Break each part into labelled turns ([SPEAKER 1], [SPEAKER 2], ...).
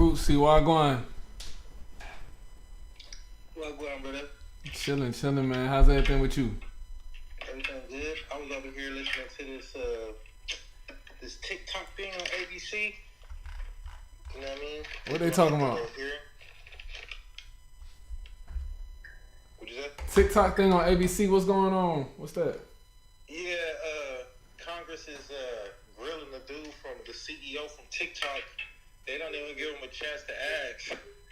[SPEAKER 1] Fruit, see where I going.
[SPEAKER 2] What going, brother?
[SPEAKER 1] Chilling, man. How's everything with you?
[SPEAKER 2] Everything good. I was over here listening to this TikTok thing on ABC. You know what I mean?
[SPEAKER 1] What they talking about?
[SPEAKER 2] What'd you say?
[SPEAKER 1] TikTok thing on ABC. What's going on? What's that?
[SPEAKER 2] Yeah, Congress is grilling the dude from the CEO from TikTok. They don't even give him a chance to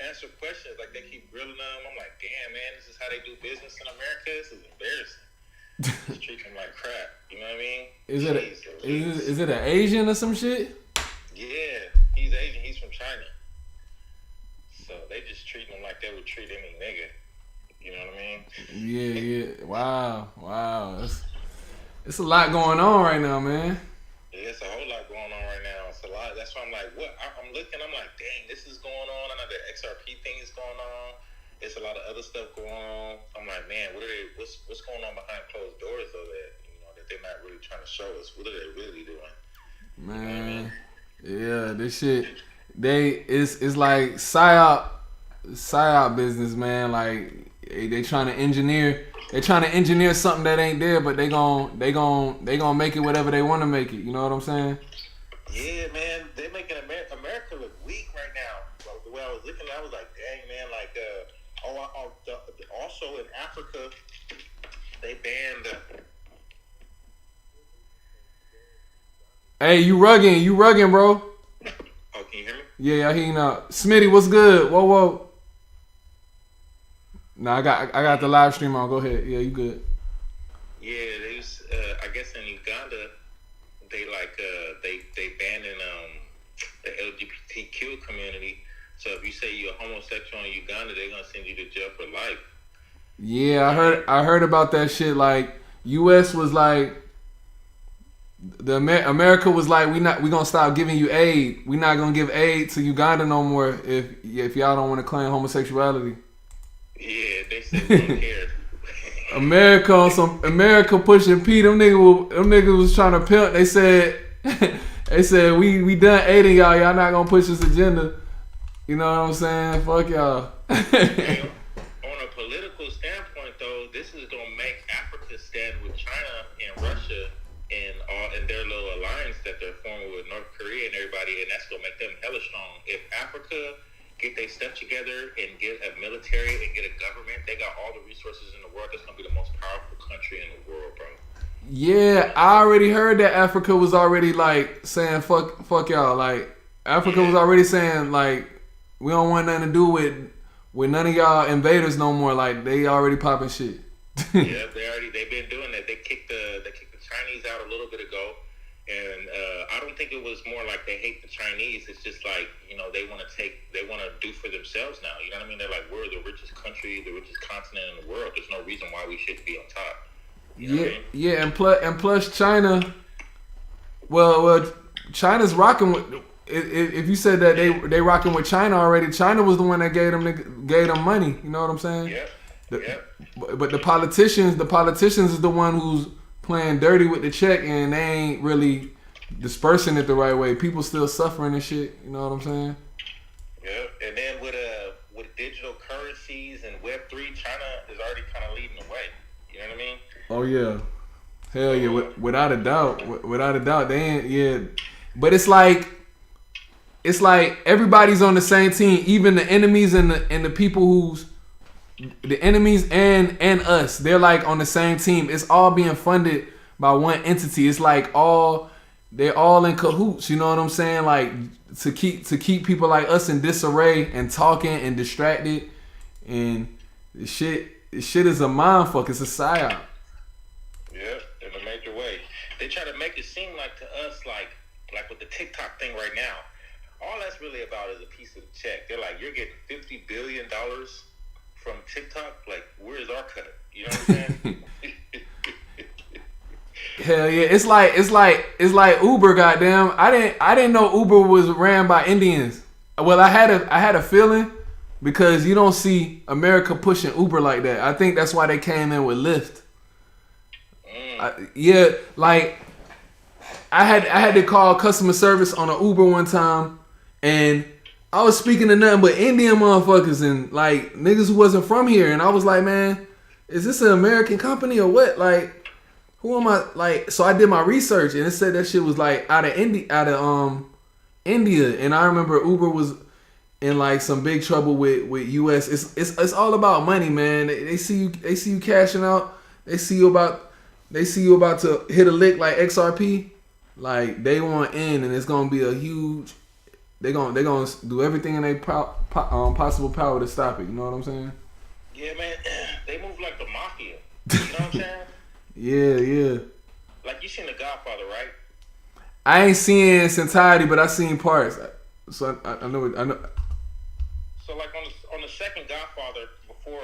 [SPEAKER 2] answer questions. Like, they keep grilling them. I'm like, damn, man, this is how they do business in America? This is embarrassing. Just treat them like crap. You know what I mean?
[SPEAKER 1] Is it an Asian or some shit?
[SPEAKER 2] Yeah, he's Asian. He's from China. So they just treat him like they would treat any nigga. You know what I mean?
[SPEAKER 1] Yeah. Wow. It's a lot going on right now, man.
[SPEAKER 2] Yeah, it's a whole lot going on right now. It's a lot. That's why I'm like, what? I'm looking. I'm like, dang, this is going on. I know the XRP thing is going on. It's a lot of other stuff going on. I'm like, man, what's going on behind closed doors though that they're not really trying to show us? What are they really doing?
[SPEAKER 1] Man, you know what I mean? Yeah, this shit. It's like psyop business, man. Like they trying to engineer. They trying to engineer something that ain't there, but they gon' make it whatever they want to make it. You know what I'm saying?
[SPEAKER 2] Yeah, man, they making America look weak right now. Like, the way I was looking, I was like, dang, man, like also in Africa, they banned.
[SPEAKER 1] Hey, you rugging, bro.
[SPEAKER 2] Oh, can you hear me?
[SPEAKER 1] Yeah, I hear you now. Smitty, what's good? Whoa. Nah, I got the live stream on. Go ahead. Yeah, you good.
[SPEAKER 2] Yeah, they was, I guess in Uganda, they banning the LGBTQ community. So if you say you're homosexual in Uganda, they're gonna send you to jail for life.
[SPEAKER 1] Yeah, I heard about that shit. Like, U.S. was like, America was like, we gonna stop giving you aid. We not gonna give aid to Uganda no more if y'all don't want to claim homosexuality.
[SPEAKER 2] Yeah, they said they don't care.
[SPEAKER 1] America pushing P. Them niggas was trying to pimp. They said we done aiding y'all. Y'all not gonna push this agenda. You know what I'm saying? Fuck y'all.
[SPEAKER 2] Hey, on a political standpoint, though, this is gonna make Africa stand with China and Russia and their little alliance that they're forming with North Korea and everybody, and that's gonna make them hella strong. If Africa get their stuff together and get a military and get a government, they got all the resources in the world. That's gonna be the most powerful country in the world, bro.
[SPEAKER 1] Yeah, I already heard that Africa was already like saying fuck y'all. Like, Africa was already saying like, we don't want nothing to do with none of y'all invaders no more. Like, they already popping shit.
[SPEAKER 2] Yeah, they've been doing that. They kicked the Chinese out a little bit ago. And I don't think it was more like they hate the Chinese. It's just like, they want to do for themselves now. You know what I mean? They're like, we're the richest country, the richest continent in the world. There's no reason why we shouldn't be on top. You know what I mean?
[SPEAKER 1] Yeah, and plus China. Well, China's rocking with. If you said that they rocking with China already, China was the one that gave them money. You know what I'm saying?
[SPEAKER 2] Yeah.
[SPEAKER 1] But the politicians is the one who's playing dirty with the check, and they ain't really dispersing it the right way. People still suffering and shit. You know what I'm saying?
[SPEAKER 2] Yeah, and then with digital currencies and Web3, China is already kind of leading the way. You know what I mean?
[SPEAKER 1] Oh yeah, hell yeah, without a doubt, they ain't. Yeah, but it's like everybody's on the same team, even the enemies and the people who's the enemies and us. They're like on the same team. It's all being funded by one entity. It's like they're all in cahoots. You know what I'm saying? Like, to keep people like us in disarray and talking and distracted. And this shit is a mind fuck. It's a psyop.
[SPEAKER 2] Yeah, in a major way. They try to make it seem like to us like with the TikTok thing right now. All that's really about is a piece of the check. They're like, you're getting $50 billion from TikTok. Like, where's our cut? You know what I'm saying?
[SPEAKER 1] Hell yeah, it's like Uber. Goddamn, I didn't know Uber was ran by Indians. Well, I had a feeling, because you don't see America pushing Uber like that. I think that's why they came in with Lyft. Like, I had to call customer service on an Uber one time, and I was speaking to nothing but Indian motherfuckers and like niggas who wasn't from here, and I was like, man, is this an American company or what? Like, who am I? Like, so I did my research and it said that shit was like out of India, and I remember Uber was in like some big trouble with US. It's all about money, man. They see you cashing out. They see you about to hit a lick like XRP. Like they want in, and it's gonna be a huge. They gonna do everything in their possible power to stop it. You know what I'm saying?
[SPEAKER 2] Yeah, man. They move like the mafia. You know what I'm saying?
[SPEAKER 1] Yeah.
[SPEAKER 2] Like you seen The Godfather, right?
[SPEAKER 1] I ain't seen its entirety, but I seen parts. So I know.
[SPEAKER 2] So like on the second Godfather, before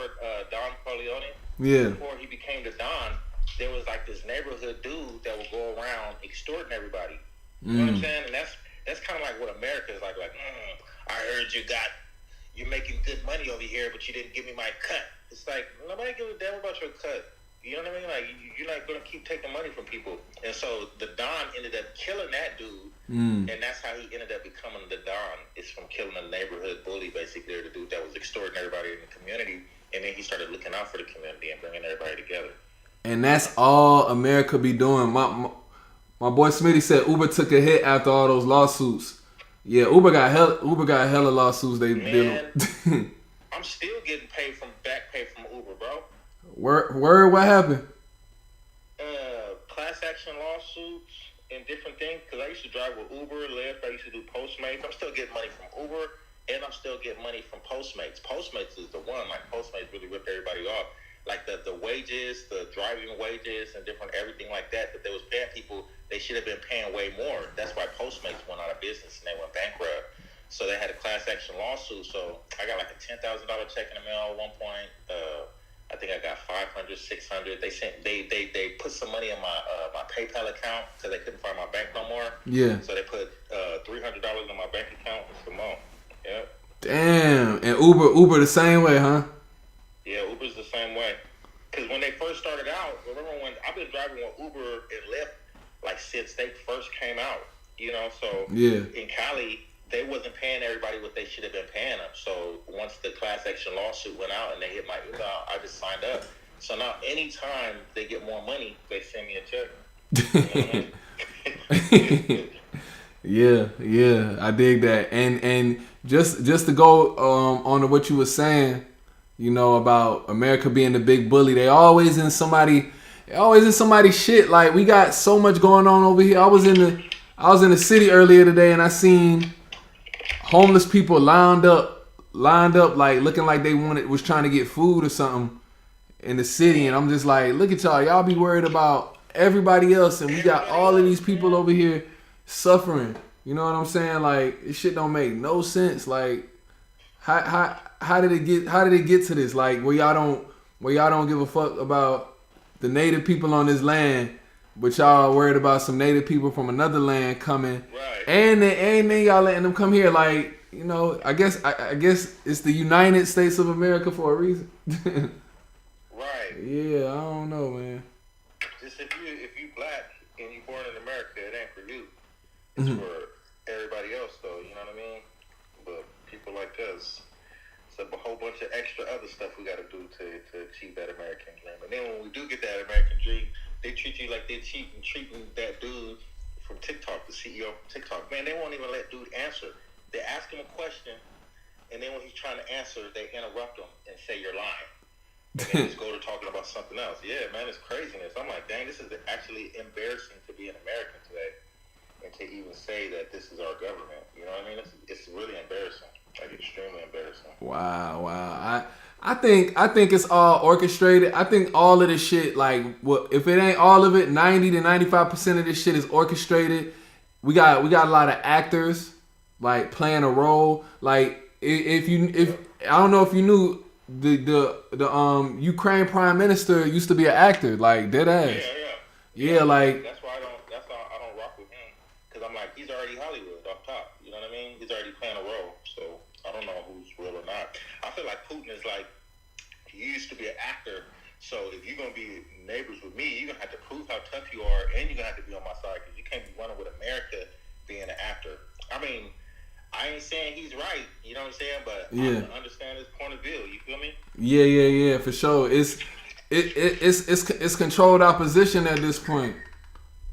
[SPEAKER 2] Don Corleone,
[SPEAKER 1] Yeah.
[SPEAKER 2] before he became the Don, there was like this neighborhood dude that would go around extorting everybody. You know what I'm saying? And that's kind of like what America is like. I heard you're making good money over here, but you didn't give me my cut. It's like nobody give a damn about your cut. You know what I mean? Like you're not gonna keep taking money from people. And so the Don ended up killing that dude, and that's how he ended up becoming the Don. It's from killing a neighborhood bully, basically, or the dude that was extorting everybody in the community, and then he started looking out for the community and bringing everybody together.
[SPEAKER 1] And that's all America be doing. My boy Smitty said Uber took a hit after all those lawsuits. Yeah, Uber got hella lawsuits they did.
[SPEAKER 2] I'm still getting back pay from Uber, bro.
[SPEAKER 1] Word, what happened?
[SPEAKER 2] Class action lawsuits and different things. Because I used to drive with Uber, Lyft. I used to do Postmates. I'm still getting money from Uber, and I'm still getting money from Postmates. Postmates is the one. Like Postmates really ripped everybody off. Like the wages, the driving wages, and different everything like that they was paying people, they should have been paying way more. That's why Postmates went out of business and they went bankrupt. So they had a class action lawsuit. So I got like a $10,000 check in the mail at one point. I think I got 500, 600. They put some money in my PayPal account because they couldn't find my bank no more.
[SPEAKER 1] Yeah.
[SPEAKER 2] So they put $300 in my bank account. Come on. Yeah.
[SPEAKER 1] Damn. And Uber the same way, huh?
[SPEAKER 2] Yeah, Uber's the same way. Because when they first started out, remember when I've been driving with Uber and Lyft like since they first came out, you know. So
[SPEAKER 1] yeah,
[SPEAKER 2] in Cali, they wasn't paying everybody what they should have been paying them. So once the class action lawsuit went out and they hit my email, I just signed up. So now anytime they get more money, they send me a check. You know
[SPEAKER 1] Yeah, I dig that. And just to go on to what you were saying, you know, about America being the big bully, they always in somebody's shit. Like we got so much going on over here. I was in the city earlier today and I seen homeless people lined up like looking like they was trying to get food or something in the city, and I'm just like, look at y'all be worried about everybody else, and we got all of these people over here suffering. You know what I'm saying? Like this shit don't make no sense. Like how did it get to this? Like where y'all don't give a fuck about the native people on this land, but y'all are worried about some native people from another land coming,
[SPEAKER 2] right? And
[SPEAKER 1] then y'all letting them come here. Like, you know, I guess it's the United States of America for a reason.
[SPEAKER 2] Right.
[SPEAKER 1] Yeah, I don't know, man.
[SPEAKER 2] Just if you black and you born in America, it ain't for you. It's for everybody else, though. You know what I mean? But people like us, it's a whole bunch of extra other stuff we got to do to achieve that American dream. And then when we do get that American dream, they treat you like they're treating that dude from TikTok, the CEO of TikTok. Man, they won't even let dude answer. They ask him a question, and then when he's trying to answer, they interrupt him and say you're lying. And then just go to talking about something else. Yeah, man, it's craziness. I'm like, dang, this is actually embarrassing to be an American today, and to even say that this is our government. You know what I mean? It's really embarrassing. Like extremely embarrassing.
[SPEAKER 1] Wow. I think it's all orchestrated. I think all of this shit, like, if it ain't all of it, 90 to 95% of this shit is orchestrated. We got a lot of actors like playing a role. Like if I don't know if you knew, the Ukraine prime minister used to be an actor, like dead ass. Yeah, like
[SPEAKER 2] that's why I don't rock with him, because I'm like, he's already Hollywood off top. You know what I mean? He's already playing a role. So I don't know who's real or not. I feel like Putin is like, he used to be an actor. So if you're gonna be neighbors with me, you're gonna have to prove how tough you are, and you're gonna have to be on my side, because you can't be running with America being an actor. I mean, I ain't saying he's right. You know what I'm saying? But
[SPEAKER 1] Yeah.
[SPEAKER 2] I can understand his point of view. You feel me?
[SPEAKER 1] Yeah, for sure. It's controlled opposition at this point.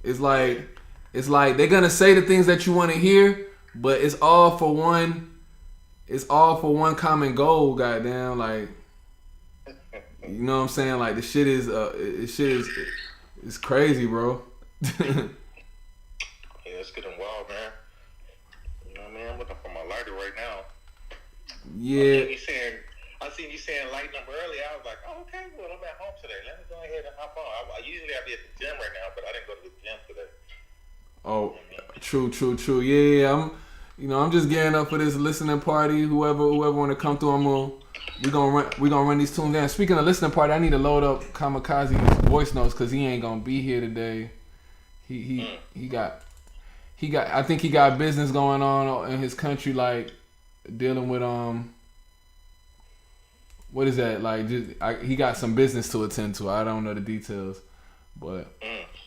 [SPEAKER 1] It's like they're gonna say the things that you want to hear, but it's all for one. It's all for one common goal. Goddamn, like you know what I'm saying? Like the shit is it's crazy, bro.
[SPEAKER 2] Yeah, it's getting wild, man. You know what I mean? I'm looking for my lighter right now.
[SPEAKER 1] Yeah.
[SPEAKER 2] I seen you saying light number earlier. I was like, oh, okay, well, I'm at home today. Let me go ahead and hop on. I usually I'd be at the gym right now, but I didn't go to the gym today.
[SPEAKER 1] Oh, true. Yeah. I'm just gearing up for this listening party. Whoever want to come through, we gonna run these tunes down. Speaking of listening party, I need to load up Kamikaze's voice notes because he ain't gonna be here today. He got. I think he got business going on in his country, like dealing with what is that? Like he got some business to attend to. I don't know the details, but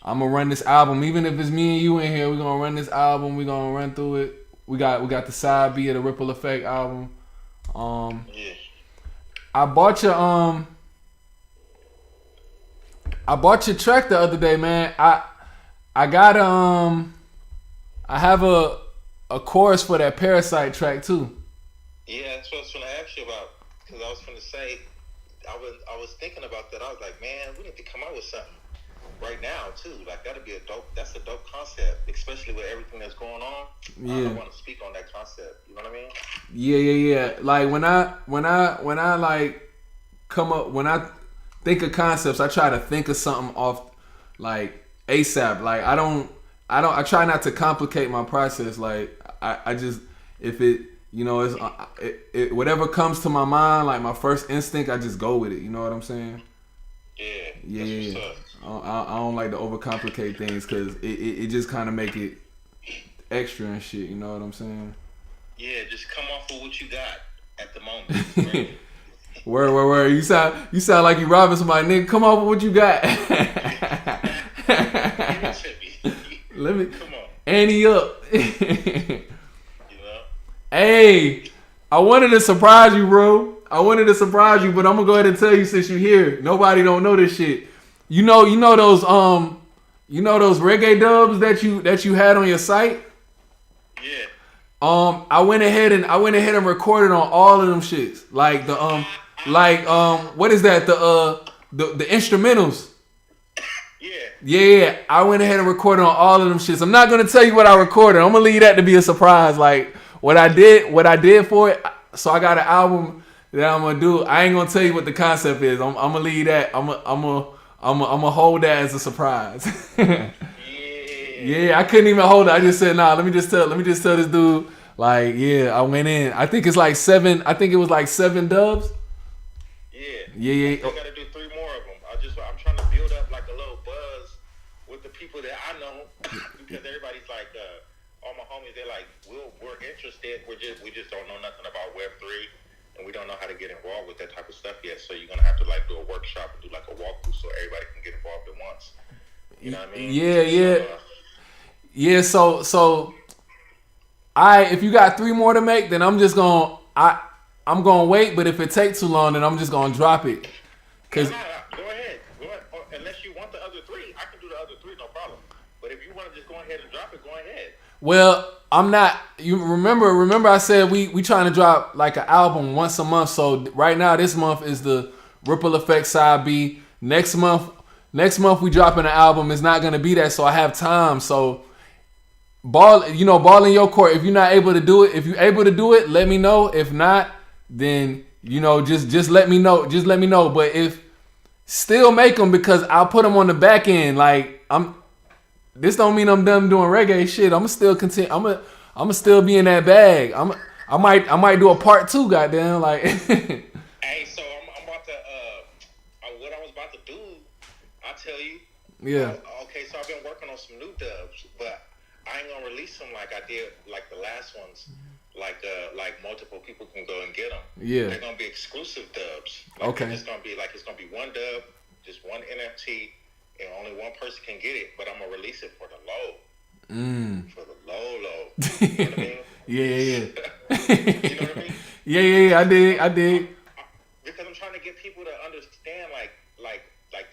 [SPEAKER 1] I'm gonna run this album. Even if it's me and you in here, we're gonna run this album. We're gonna run through it. We got the side B of the Ripple Effect album.
[SPEAKER 2] Yeah.
[SPEAKER 1] I bought your track the other day, man. I got I have a chorus for that Parasite track too.
[SPEAKER 2] Yeah, that's what I was gonna ask you about. Because I was gonna say, I was thinking about that. I was like, man, we need to come out with something right now too. Like that's a dope concept, especially with everything that's going on.
[SPEAKER 1] Yeah.
[SPEAKER 2] I want to speak on that concept. You know what I mean?
[SPEAKER 1] Yeah. Like when I like come up, when I think of concepts, I try to think of something off like ASAP. Like I try not to complicate my process. Like I just, if it, you know, it's whatever comes to my mind, like my first instinct, I just go with it. You know what I'm saying? Yeah. I don't like to overcomplicate things because it just kind of make it extra and shit. You know what I'm saying?
[SPEAKER 2] Yeah, just come off with what you got at the moment. Right?
[SPEAKER 1] Word. You sound like you robbing somebody, nigga. Come off with what you got. Let me
[SPEAKER 2] come on.
[SPEAKER 1] Annie up.
[SPEAKER 2] You know?
[SPEAKER 1] Hey, I wanted to surprise you, bro. But I'm gonna go ahead and tell you since you're here. Nobody don't know this shit. You know those reggae dubs that you had on your site?
[SPEAKER 2] Yeah.
[SPEAKER 1] I went ahead and recorded on all of them shits. Like what is that? The instrumentals. Yeah. I went ahead and recorded on all of them shits. I'm not gonna tell you what I recorded. I'm gonna leave that to be a surprise. Like what I did for it. So I got an album that I'm gonna do. I ain't gonna tell you what the concept is. I'm gonna leave that. I'm gonna hold that as a surprise. Yeah, I couldn't even hold it. I just said, nah. Let me just tell this dude. Like, yeah, I went in. I think it's like 7. I think it was like 7 dubs.
[SPEAKER 2] Yeah. I gotta do 3 more of them. I'm trying to build up like a little buzz with the people that I know because everybody's like, all my homies, they're like, we're interested. We just don't know nothing about Web3, and we don't know how to get involved with that type of stuff yet. So you're gonna have to like do a workshop and do like a walkthrough so everybody can get involved at once. You know what I mean?
[SPEAKER 1] Yeah. So if you got 3 more to make, then I'm just gonna I'm gonna wait. But if it takes too long, then I'm just gonna drop it. Cause
[SPEAKER 2] go ahead. Unless you want the other 3, I can do the other 3, no problem. But if you want to just go ahead and drop it, go ahead.
[SPEAKER 1] Well, I'm not. You remember I said we trying to drop like an album once a month. So right now this month is the Ripple Effect side B. Next month we dropping an album. It's not gonna be that. So I have time. So ball in your court. If you're not able to do it, if you're able to do it, let me know. If not, then just let me know. Just let me know. But if still make them because I'll put them on the back end. Like this don't mean I'm done doing reggae shit. I'm still continue. I'm still be in that bag. I might do a part 2. Goddamn, like.
[SPEAKER 2] Hey, so I'm about to what I was about to do. I'll tell you.
[SPEAKER 1] Yeah.
[SPEAKER 2] Okay, so I've been working on some new dubs, but I ain't gonna release them like I did like the last ones. Like multiple people can go and get them.
[SPEAKER 1] Yeah.
[SPEAKER 2] They're gonna be exclusive dubs. Like
[SPEAKER 1] okay.
[SPEAKER 2] It's gonna be one dub, just one NFT, and only one person can get it. But I'm gonna release it for the low. For the low. You know what I mean?
[SPEAKER 1] Yeah.
[SPEAKER 2] You know what I mean?
[SPEAKER 1] Yeah. I did.
[SPEAKER 2] Because I'm trying to get people to understand, like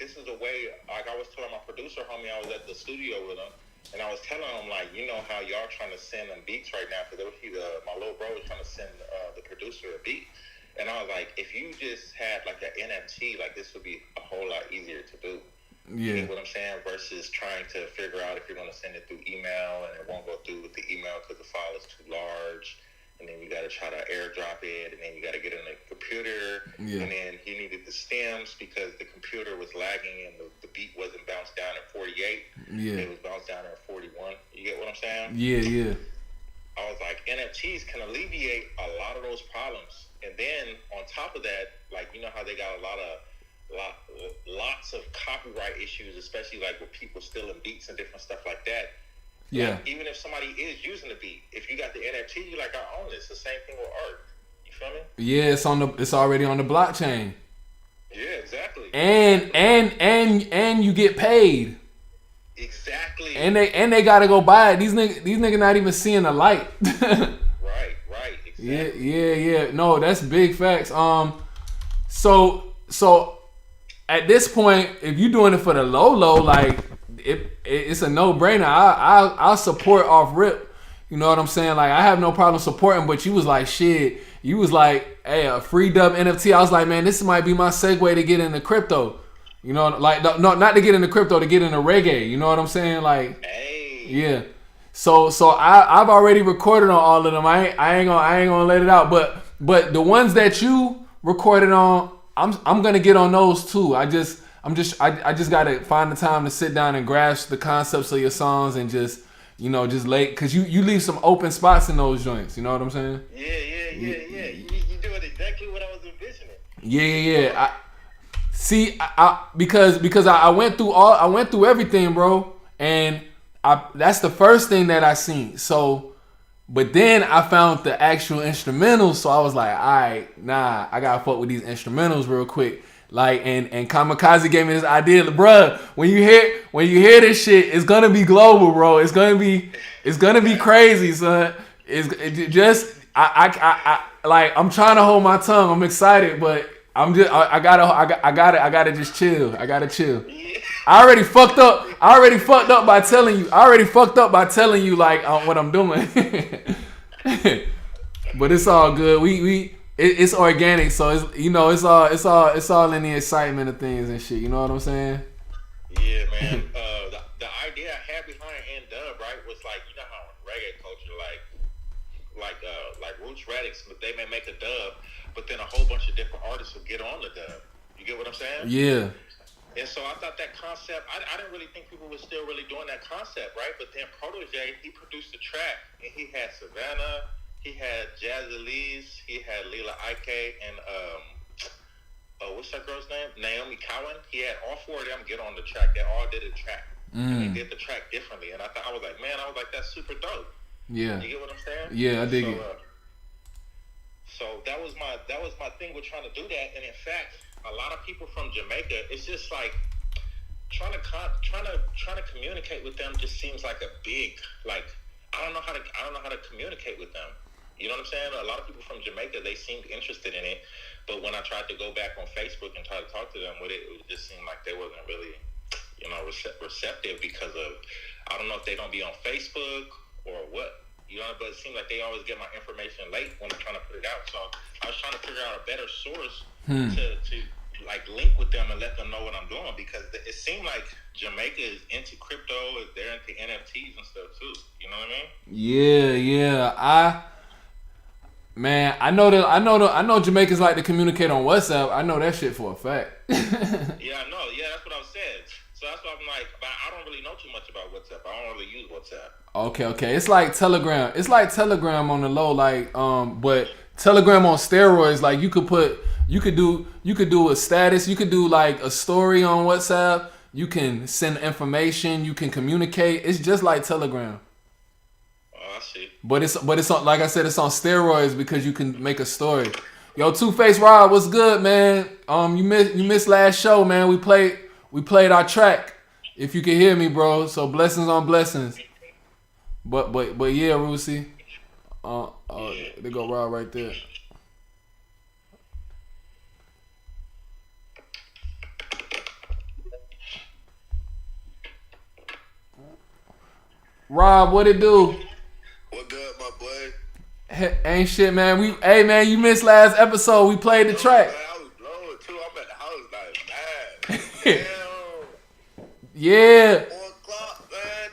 [SPEAKER 2] this is a way. Like I was telling my producer homie, I was at the studio with him, and I was telling him, like, you know how y'all trying to send them beats right now, because my little bro was trying to send the producer a beat, and I was like, if you just had like an NFT, like this would be a whole lot easier to do. You get what I'm saying? Versus trying to figure out if you're going to send it through email and it won't go through with the email because the file is too large. And then you got to try to airdrop it. And then you got to get it in the computer. And then he needed the stems because the computer was lagging and the beat wasn't bounced down at 48. It was bounced down at 41. You get what I'm saying?
[SPEAKER 1] Yeah.
[SPEAKER 2] I was like, NFTs can alleviate a lot of those problems. And then on top of that, like, you know how they got lots of copyright issues, especially like with people stealing beats and different stuff like that.
[SPEAKER 1] Yeah.
[SPEAKER 2] Like, even if somebody is using the beat, if you got the NFT, you're like, I own this. The same thing with art. You feel me?
[SPEAKER 1] Yeah, it's already on the blockchain.
[SPEAKER 2] Yeah, exactly.
[SPEAKER 1] And you get paid.
[SPEAKER 2] Exactly.
[SPEAKER 1] And they gotta go buy it. These niggas not even seeing the light.
[SPEAKER 2] Right. Exactly.
[SPEAKER 1] Yeah. No, that's big facts. So at this point, if you're doing it for the low, like it's a no-brainer. I'll support off rip. You know what I'm saying? Like, I have no problem supporting, but you was like, shit. You was like, hey, a free dub NFT. I was like, man, this might be my segue to get into crypto. You know, like, no, not to get into crypto, to get into reggae. You know what I'm saying? Like,
[SPEAKER 2] hey.
[SPEAKER 1] Yeah. So I've already recorded on all of them. I ain't gonna let it out. But the ones that you recorded on, I'm gonna get on those too. I just gotta find the time to sit down and grasp the concepts of your songs and just lay, because you leave some open spots in those joints. You know what I'm saying?
[SPEAKER 2] Yeah. You doing exactly what I was envisioning.
[SPEAKER 1] Yeah. Because I went through everything, bro, and that's the first thing that I seen. So. But then I found the actual instrumentals, so I was like, all right, nah, I gotta fuck with these instrumentals real quick. Like, and Kamikaze gave me this idea, bruh. When you hear this shit, it's gonna be global, bro. It's gonna be crazy, son. I'm trying to hold my tongue. I'm excited, but I gotta just chill. I gotta chill. I already fucked up by telling you like what I'm doing. But it's all good. It's organic, so it's all in the excitement of things and shit. You know what I'm saying?
[SPEAKER 2] Yeah, man. The idea I had behind N-Dub, right, was like, you know how in reggae culture, like Roots Radix, they may make a dub, but then a whole bunch of different artists will get on the dub. You get what I'm saying?
[SPEAKER 1] Yeah.
[SPEAKER 2] And so I thought that concept, I didn't really think people were still really doing that concept, right? But then Protege, he produced the track, and he had Savannah, he had Jazz Elise, he had Lila Ike, and what's that girl's name? Naomi Cowan. He had all four of them get on the track. They all did a track. And they did the track differently. And I was like, that's super dope.
[SPEAKER 1] Yeah.
[SPEAKER 2] You get what I'm saying?
[SPEAKER 1] Yeah, I dig it.
[SPEAKER 2] So that was my thing with trying to do that. And in fact, a lot of people from Jamaica, it's just like trying to communicate with them just seems like a big, like, I don't know how to communicate with them. You know what I'm saying? A lot of people from Jamaica, they seemed interested in it, but when I tried to go back on Facebook and try to talk to them with it, it just seemed like they wasn't really, receptive because of, I don't know if they don't be on Facebook or what. But it seems like they always get my information late when I'm trying to put it out. So I was trying to figure out a better source to like link with them and let them know what I'm doing, because it seemed like Jamaica is into crypto, they're into NFTs and stuff too. You know what I mean?
[SPEAKER 1] Yeah. I know Jamaicans like to communicate on WhatsApp. I know that shit for a fact.
[SPEAKER 2] Yeah, I know. Yeah, that's what I was saying. So that's why I'm like, but I don't really know too much about WhatsApp. I don't really use WhatsApp. Okay. It's like Telegram. It's like Telegram on the low, like but Telegram on steroids. Like you could do a status. You could do like a story on WhatsApp. You can send information. You can communicate. It's just like Telegram. Oh, I see.
[SPEAKER 1] But it's on, like I said, it's on steroids because you can make a story. Yo, Two-Face Rod, what's good, man? You missed last show, man. We played our track. If you can hear me, bro. So blessings on blessings. But yeah, Rusi. They go Rob right there. Rob, what it do?
[SPEAKER 3] What good, my boy?
[SPEAKER 1] Ain't shit, man. Hey man, you missed last episode. We played the track.
[SPEAKER 3] Man, I was blowing too. I'm at the house like, man, damn.
[SPEAKER 1] Yeah.
[SPEAKER 3] 4 o'clock, man,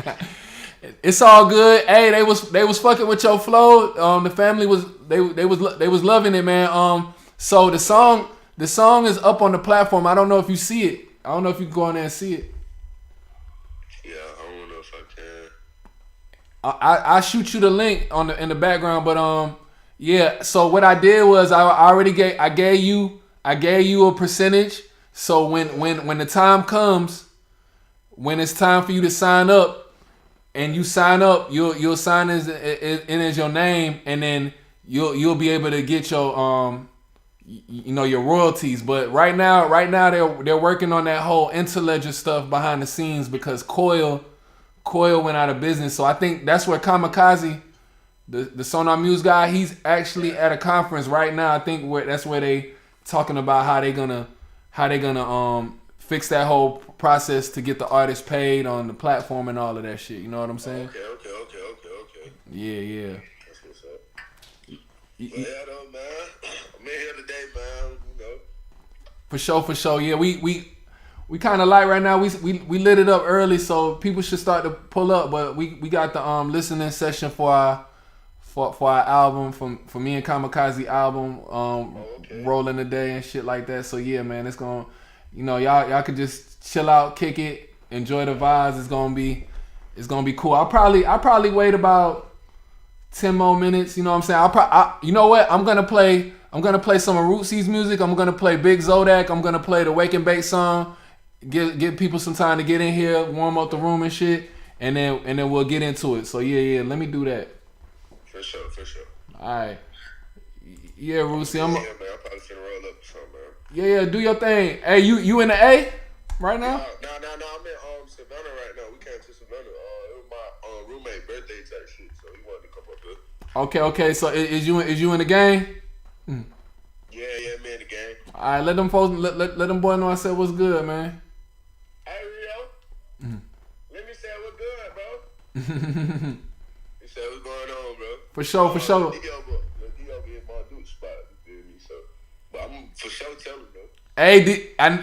[SPEAKER 3] down.
[SPEAKER 1] It's all good. Hey, they was fucking with your flow. The family was they was loving it, man. So the song is up on the platform. I don't know if you see it. I don't know if you can go on there and see it.
[SPEAKER 3] Yeah, I don't know if I can.
[SPEAKER 1] I shoot you the link in the background, but yeah. So what I did was I gave you a percentage. So when the time comes, when it's time for you to sign up, and you sign up, you'll sign in as your name, and then you'll be able to get your your royalties. But right now they're working on that whole Interledger stuff behind the scenes because Coil went out of business. So I think that's where Kamikaze, the Sonar Muse guy, he's actually at a conference right now. I think that's where they talking about how they gonna fix that whole process to get the artist paid on the platform and all of that shit. You know what I'm saying?
[SPEAKER 3] Okay.
[SPEAKER 1] Yeah.
[SPEAKER 3] That's what's up. But yeah, though, man. I'm in here today, man. You know.
[SPEAKER 1] For sure. Yeah, we kind of light right now. We lit it up early, so people should start to pull up. But we got the listening session for our album for me and Kamikaze album rolling today and shit like that. So yeah, man, it's gonna, y'all could just chill out, kick it, enjoy the vibes. It's gonna be cool. I'll probably wait about 10 more minutes. You know what I'm saying? You know what? I'm gonna play some of Rootsy's music. I'm gonna play Big Zodak. I'm gonna play the Wake and Bake song. Give people some time to get in here, warm up the room and shit, and then we'll get into it. So yeah. Let me do that.
[SPEAKER 3] For sure.
[SPEAKER 1] All right. Yeah, Rootsy.
[SPEAKER 3] Yeah, man. I'm probably finna roll up or something, man.
[SPEAKER 1] Yeah. Do your thing. Hey, you in the A right now?
[SPEAKER 3] No. I'm in Savannah right now. We came to Savannah. It was my roommate birthday type shit, so he wanted to come up here.
[SPEAKER 1] Okay. So is you in the game?
[SPEAKER 3] Yeah, me in the game.
[SPEAKER 1] All right, let them folks let them boys know I said what's good, man.
[SPEAKER 3] Hey, Rio. Let me say what's good, bro. He said what's going on, bro.
[SPEAKER 1] For sure.
[SPEAKER 3] Let Dio get my dude spot. You feel me? So, but I'm for sure telling, bro.
[SPEAKER 1] Hey,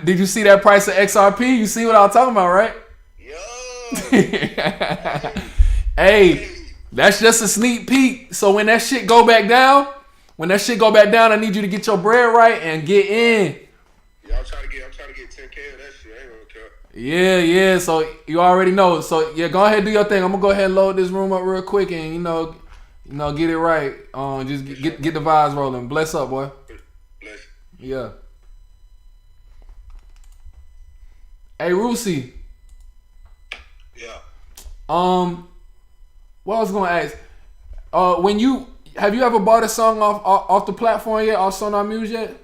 [SPEAKER 1] did you see that price of XRP? You see what I was talking about, right?
[SPEAKER 3] Yo.
[SPEAKER 1] Hey, that's just a sneak peek. So when that shit go back down, I need you to get your bread right and get in.
[SPEAKER 3] Yeah, I'm trying to get 10K of that shit. I ain't gonna care.
[SPEAKER 1] Yeah. So you already know. So yeah, go ahead and do your thing. I'm gonna go ahead and load this room up real quick and get it right. Just get the vibes rolling. Bless up, boy.
[SPEAKER 3] Bless.
[SPEAKER 1] Yeah. Hey, Roosie.
[SPEAKER 3] Yeah.
[SPEAKER 1] What I was gonna ask? Have you ever bought a song off the platform yet? Off Sonar Muse yet?
[SPEAKER 2] No,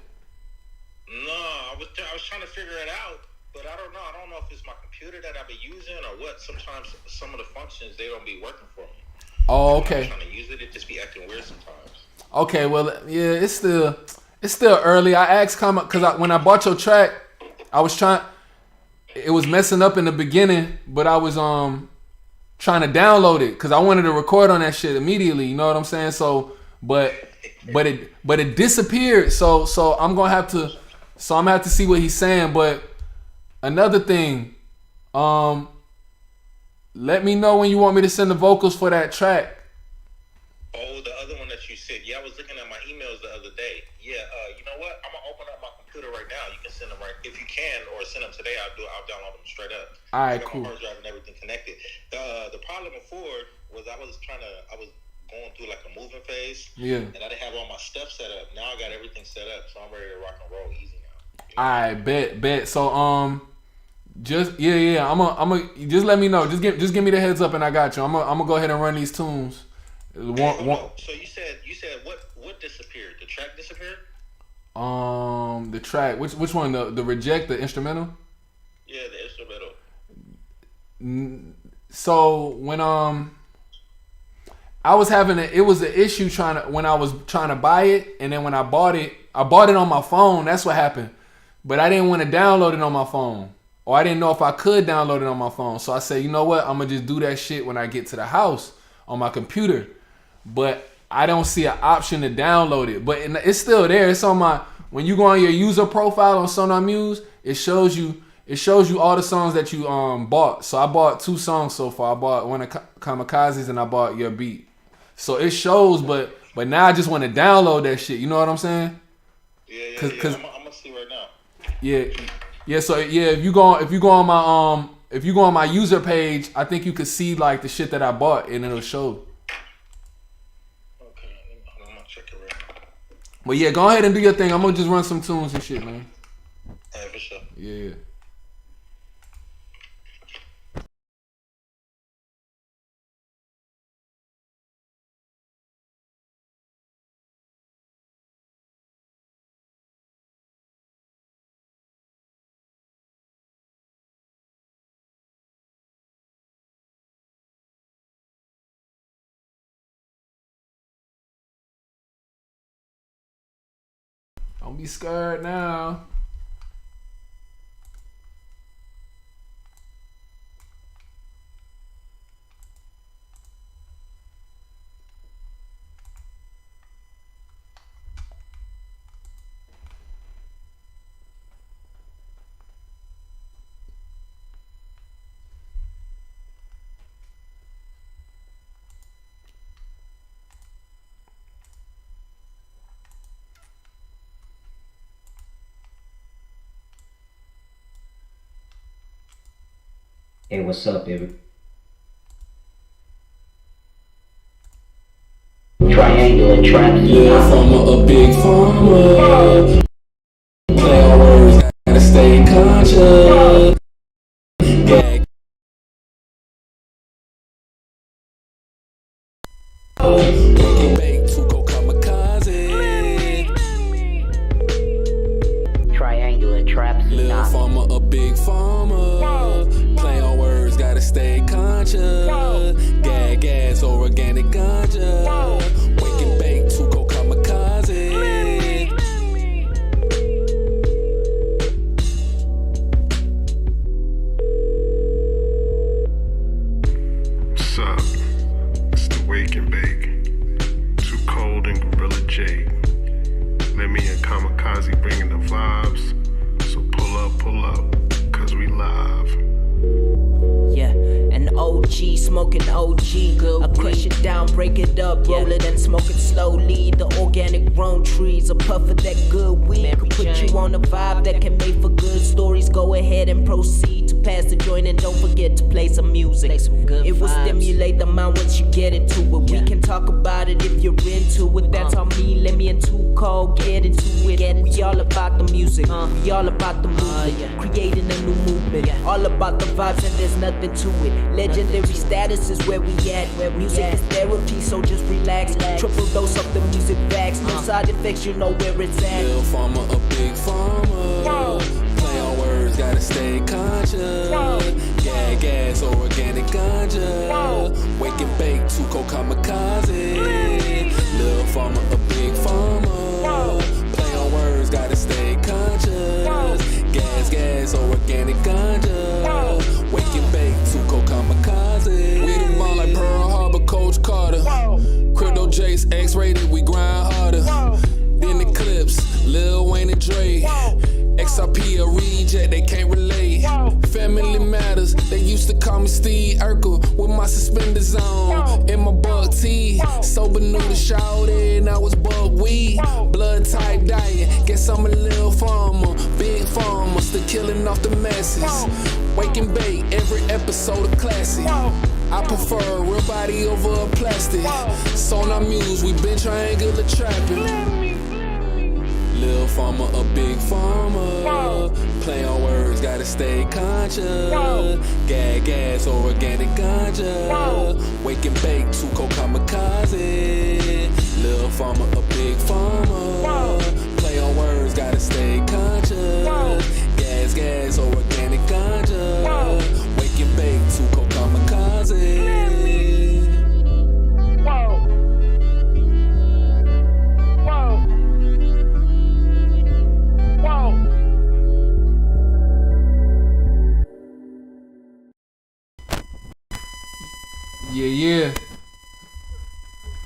[SPEAKER 2] I was trying to figure it out, but I don't know. I don't know if it's my computer that I be using or what. Sometimes some of the functions they don't be working for me.
[SPEAKER 1] Oh, okay.
[SPEAKER 2] I'm trying to use it just be acting weird sometimes.
[SPEAKER 1] Okay, well, yeah, it's still early. I asked because when I bought your track, I was trying. It was messing up in the beginning, but I was trying to download it because I wanted to record on that shit immediately. You know what I'm saying? So, but it disappeared. So I'm gonna have to see what he's saying. But another thing, let me know when you want me to send the vocals for that track.
[SPEAKER 2] Oh, the other one that you said. Yeah, I was looking at my emails the other day. Yeah, you know what? I'm gonna open up my computer right now. You can send them if you can, or send them today. I'll download them straight up.
[SPEAKER 1] All right, cool.
[SPEAKER 2] My hard drive and everything connected. The problem before was I was going through like a moving phase. Yeah. And I didn't have all my stuff set up. Now I got everything set up, so I'm ready to rock and roll easy now.
[SPEAKER 1] All right, bet. So just I'm a just let me know. Just give me the heads up and I got you. I'm gonna go ahead and run these tunes.
[SPEAKER 2] So you said what disappeared? The track disappeared?
[SPEAKER 1] The track. Which one? The reject, the instrumental?
[SPEAKER 2] Yeah, the instrumental.
[SPEAKER 1] So when I was having it was an issue when I was trying to buy it, and then when I bought it on my phone. That's what happened. But I didn't want to download it on my phone, or I didn't know if I could download it on my phone. So I said, you know what? I'm gonna just do that shit when I get to the house on my computer. But I don't see an option to download it. But it's still there. It's on my. When you go on your user profile on Sonar Muse, it shows you all the songs that you bought. So I bought 2 songs so far. I bought one of Kamikaze's and I bought Your Beat. So it shows, but now I just want to download that shit. You know what I'm saying?
[SPEAKER 2] Yeah. I'm gonna see right now.
[SPEAKER 1] Yeah. So yeah, if you go on my user page, I think you could see like the shit that I bought and it'll show.
[SPEAKER 2] Okay, I'm gonna check it right now.
[SPEAKER 1] But yeah, go ahead and do your thing. I'm gonna just run some tunes and shit, man.
[SPEAKER 2] Alright, for sure.
[SPEAKER 1] Yeah. Don't be scared now.
[SPEAKER 4] Hey, what's up, baby? Triangular traps.
[SPEAKER 1] Yeah, from a big farmer. Play on words, gotta stay conscious. Yeah.
[SPEAKER 4] Triangular traps.
[SPEAKER 1] Little farmer, a big farmer. Play on words, gotta stay conscious. Gas, or organic ganja. Wake and bake, Tuco kamikaze.
[SPEAKER 5] What's up? It's the Wake and Bake. Too Cold and Gorilla Jake. Lemi and Kamikaze bringing the vibes. So pull up, cause we live.
[SPEAKER 6] Yeah, an OG, smoking OG. Good I crush it down, break it up, roll it and smoke it slowly. The organic grown trees, a puff of that good weed. Could put you on a vibe that can make for good stories. Go ahead and proceed to pass the joint and don't forget to play some music. It will stimulate the mind once you get into it. We can talk about it if you're into it. That's how Me Lemi and Too Cold get into it. We all about the music, we all about the movement, creating a new movement. All about the vibes and there's nothing to it. Legendary status is where we at. Where music is therapy, so just relax. Triple dose of the music facts. No side effects, you know where it's at.
[SPEAKER 1] Little farmer, a big farmer. Play on words, gotta stay conscious. Gas, or organic ganja. Wake and bake, Tuco kamikaze. Little farmer, a big farmer. Play on words, gotta stay conscious. Gas, or organic ganja. Wake and bake, Tuco kamikaze. We the ball like Pearl Harbor, Coach Carter. Crypto Jace, X-rated, we grind harder. Then the clips, Lil Wayne and Dre. XRP a reject, they can't relate. Family matters, they used to call me Steve Urkel with my suspenders on. In my buck tee, sober new to shout it, I was buck weed. Blood type diet, guess I'm a little farmer. Big farmer, still killing off the masses. Wake and bake, every episode a classic. I prefer real body over a plastic. Sonar Muse, we been triangular trapping. Little farmer, a big farmer. Play on words, gotta stay conscious. Gas, or organic ganja. Wake and bake, Tuco kamikaze. Little farmer, a big farmer. Play on words, gotta stay conscious. Gas, or organic ganja. Wake and bake, Tuco kamikaze. Yeah.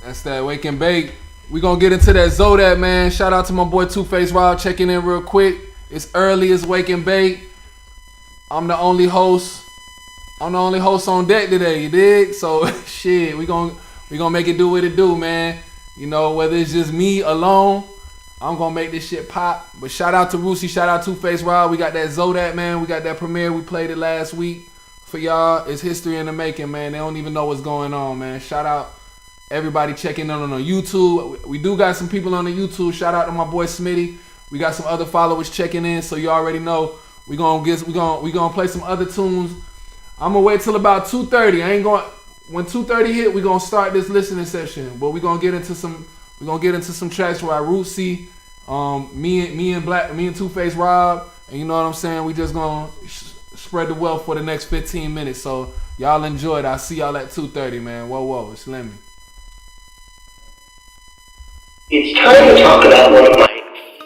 [SPEAKER 1] That's that Wake and Bake. We gonna get into that Zodak, man. Shout out to my boy Two Face Rob checking in real quick. It's early, it's Wake and Bake. I'm the only host on deck today, you dig? So shit, we gonna make it do what it do, man. You know, whether it's just me alone, I'm gonna make this shit pop. But shout out to Rusi, shout out Two Face Rob. We got that Zodak, man. We got that premiere. We played it last week for y'all. It's history in the making, man. They don't even know what's going on, man. Shout out everybody checking in on the YouTube. We do got some people on the YouTube. Shout out to my boy Smitty. We got some other followers checking in, so you already know we gonna play some other tunes. I'm gonna wait till about 2:30. I ain't going. When 2:30 hit, we gonna start this listening session. But we gonna get into some tracks where I root see, me and Two Face Rob, and you know what I'm saying. We just gonna spread the wealth for the next 15 minutes. So y'all enjoy it. I'll see y'all at 2:30, man. Whoa, it's Lemmy.
[SPEAKER 7] It's time to talk about one of my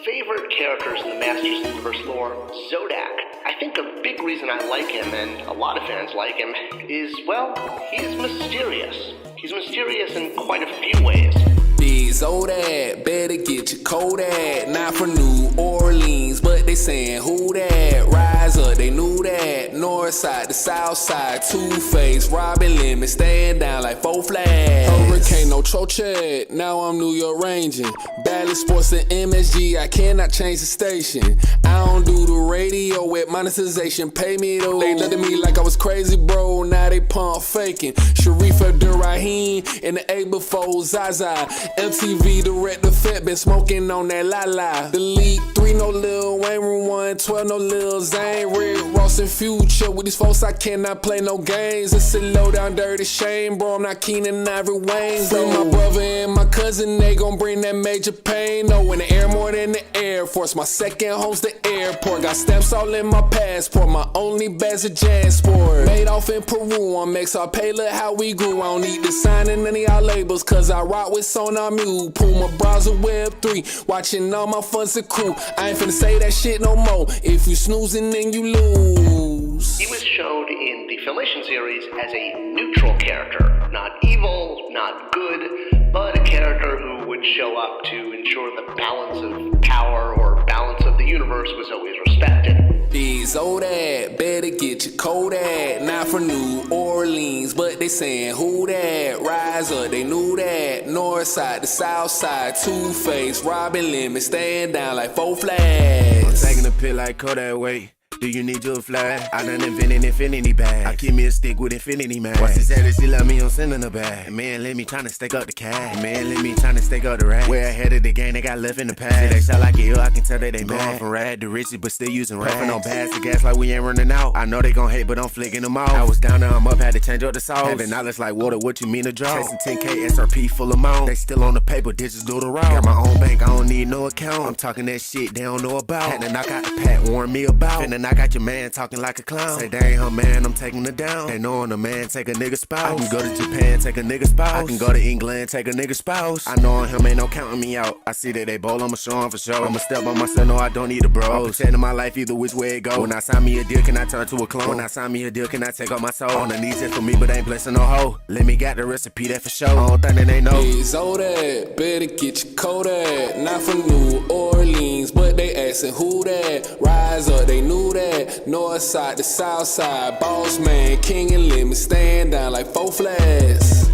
[SPEAKER 7] favorite characters in the Masters Universe lore, Zodak. I think a big reason I like him, and a lot of fans like him, is, well, he's mysterious. He's mysterious in quite a few ways.
[SPEAKER 1] These Zodak, better get your Kodak. Not from New Orleans, but they saying who that? Rise up, they knew that. North side to south side, Two-Face, Robin Lemon, stand down like 4 flags. Hurricane, no Trochet, now I'm New York ranging. Balance Sports and MSG, I cannot change the station. I don't do the radio with monetization, pay me though. They looked at me like I was crazy, bro, now they pump faking. Sharif Abdurrahim in the A before Zaza. MTV director Fett been smoking on that la. The League 3, no Lil Wayne, Room 112, no Lil Zane. Rick Ross and Future, with these folks I cannot play no games. It's a low down dirty shame, bro, I'm not Keenan Ivory Wayne. Free my brother and my cousin, they gon' bring that major pain. No, in the air more than the Air Force, my second home's the airport. Got stamps all in my passport, my only badge a JanSport. Made off in Peru on XR Pay, look how we grew. I don't need to sign in any of y'all labels, cause I rock with Sonar Mule. Puma browser Web 3, watching all my funds accrue. I ain't finna say that shit no more. If you snoozing, then you lose.
[SPEAKER 7] He was shown in the Filmation series as a neutral character. Not evil, not good, but a character who would show up to ensure the balance of power or balance of the universe was always respected.
[SPEAKER 1] These Zodak, better get your Kodak. Not from New Orleans, but they saying who that? Rise up, they knew that. North side to south side, Two-Face, Robin Lemon, stand down like 4 flags.
[SPEAKER 8] I'm taking a pill like Kodak, wait. Do you need your flag? I done invented infinity bag. I keep me a stick with infinity man. What's his status? He love me on sending a bag. Man, let me tryna stake up the cash. Man, let me tryna stake up the rack. Way ahead of the game, they got left in the past. See, they sound like it, I can tell that they mad. Going from rad to riches, but still using rad. Puffin' on bags to gas like we ain't running out. I know they gon' hate, but I'm flicking them off. I was down, now I'm up, had to change up the sauce. Having knowledge like water, what you mean to draw? Chasing 10K SRP full amount. They still on the paper, digits do the route. Got my own bank, I don't need no account. I'm talking that shit they don't know about. Had to knock out the pat, warn me about. Finna knock out your man, talking like a clown. Say they ain't her man, I'm taking her down. They knowin' a man take a nigga spouse. I can go to Japan, take a nigga spouse. I can go to England, take a nigga spouse. I know him ain't no counting me out. I see that they bowl, I'ma show him for sure. I'ma step on myself, no I don't need a bro. I'm protecting my life either which way it go. When I sign me a deal, can I turn to a clone? When I sign me a deal, can I take out my soul? On the knees just for me, but ain't blessing no hoe. Let me got the recipe, that for sure. I don't think that they know. These Zodak, better get your Kodak. Not from New Orleans, but they asking who that? Rise up, they knew that. North side to south side, boss man, king and lemon, stand down like 4 flags.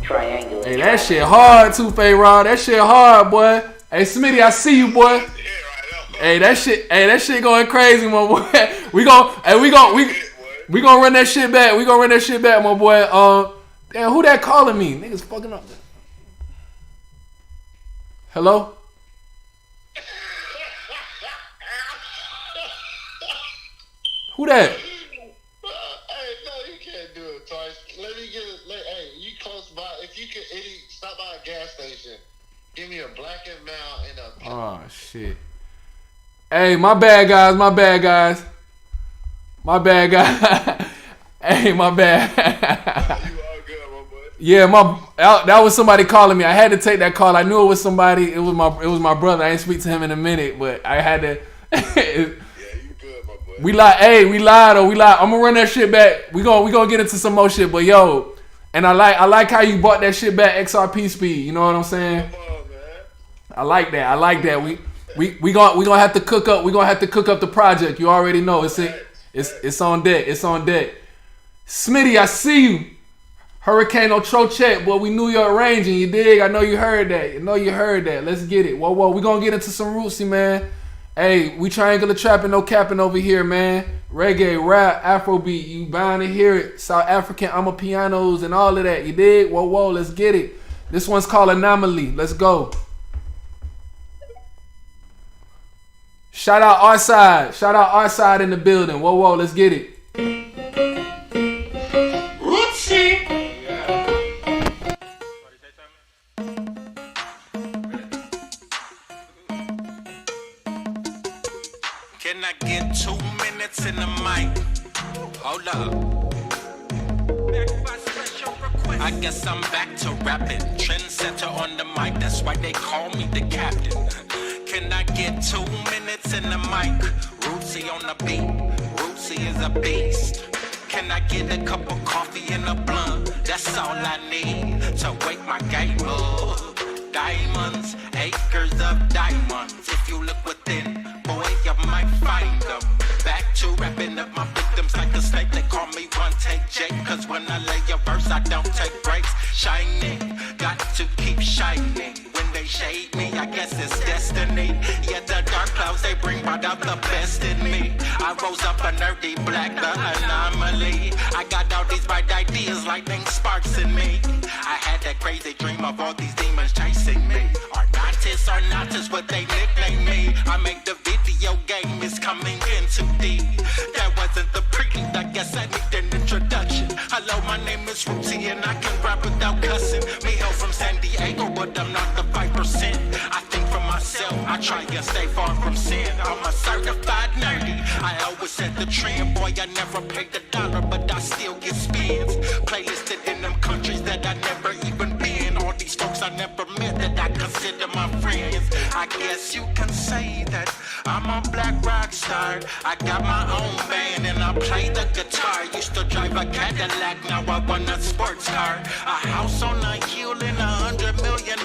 [SPEAKER 4] Triangular.
[SPEAKER 1] Hey, that shit hard, Two-Face Rob. That shit hard, boy. Hey, Smitty, I see you, boy. Hey, that shit going crazy, my boy. We gonna run that shit back. We gonna run that shit back, my boy. Damn, who that calling me? Niggas fucking up. Hello? Who that?
[SPEAKER 3] Hey, no, you can't do it twice. Let me get it. Hey, you close by. If you can, stop by a gas station. Give me a Black and Mild and a.
[SPEAKER 1] Oh shit. Hey, my bad guys. My bad guys. Hey, my bad.
[SPEAKER 3] You all good, my boy.
[SPEAKER 1] Yeah, that was somebody calling me. I had to take that call. I knew it was somebody. It was my brother. I ain't speak to him in a minute, but I had to.
[SPEAKER 3] Yeah, you good, my boy.
[SPEAKER 1] We lied though. I'm gonna run that shit back. We gonna get into some more shit, but yo, and I like how you bought that shit back XRP speed. You know what I'm saying?
[SPEAKER 3] Come on, man.
[SPEAKER 1] I like that. We gonna have to cook up. We gonna have to cook up the project. You already know it's on deck. It's on deck. Smitty, I see you. Hurricane Otroche, boy, we New York ranging, you dig? I know you heard that. Let's get it. Whoa. We gonna get into some rootsy, man. Hey, we triangular trapping, no capping over here, man. Reggae, rap, Afrobeat, you bound to hear it. South African pianos and all of that, you dig? Whoa, let's get it. This one's called Anomaly. Let's go. Shout out our side in the building. Whoa, let's get it.
[SPEAKER 3] Rootsy.
[SPEAKER 8] Can I get 2 minutes in the mic? Hold up. I guess I'm back to rapping. Trendsetter on the mic, that's why they call me the captain. Can I get 2 minutes in the mic? Rootsy on the beat. Rootsy is a beast. Can I get a cup of coffee and a blunt? That's all I need to wake my game up. Diamonds, acres of diamonds. If you look within, boy, you might find them. Back to wrapping up my victims like a snake. They call me One Take Jake, cause when I lay a verse, I don't take breaks. Shining, got to keep shining. When they shade me, I guess it's destiny. Yeah, the dark clouds, they bring right out the best in me. I rose up a nerdy black, the anomaly. I got all these bright ideas, lightning sparks in me. I had that crazy dream of all these demons chasing me. Arnatis, what they nickname me. I make the video game, is coming in too deep. That wasn't the prelude, I guess I need an introduction. Hello, my name is Rootsy and I can rap without cussing. Me hail from San Diego, but I'm not the 5%. I think for myself, I try and stay far from sin. I'm a certified nerdy. I always set the trend, boy, I never paid the dollar, but I still get spins. Playlisted in them countries that I never even been. All these folks I never met that I consider my friends. I guess you can say that I'm a black rock star. I got my own band and I play the guitar. Used to drive a Cadillac, now I want a sports car. A house on a hill and $100 million.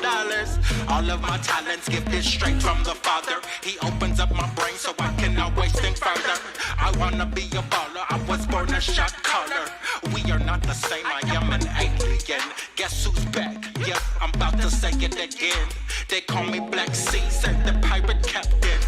[SPEAKER 8] All of my talents gifted straight from the Father. He opens up my brain so I can always think further. I wanna be a baller, I was born a shot caller. We are not the same, I am an alien. Guess who's back? Yep, I'm about to say it again. They call me Black Caesar, the pirate captain.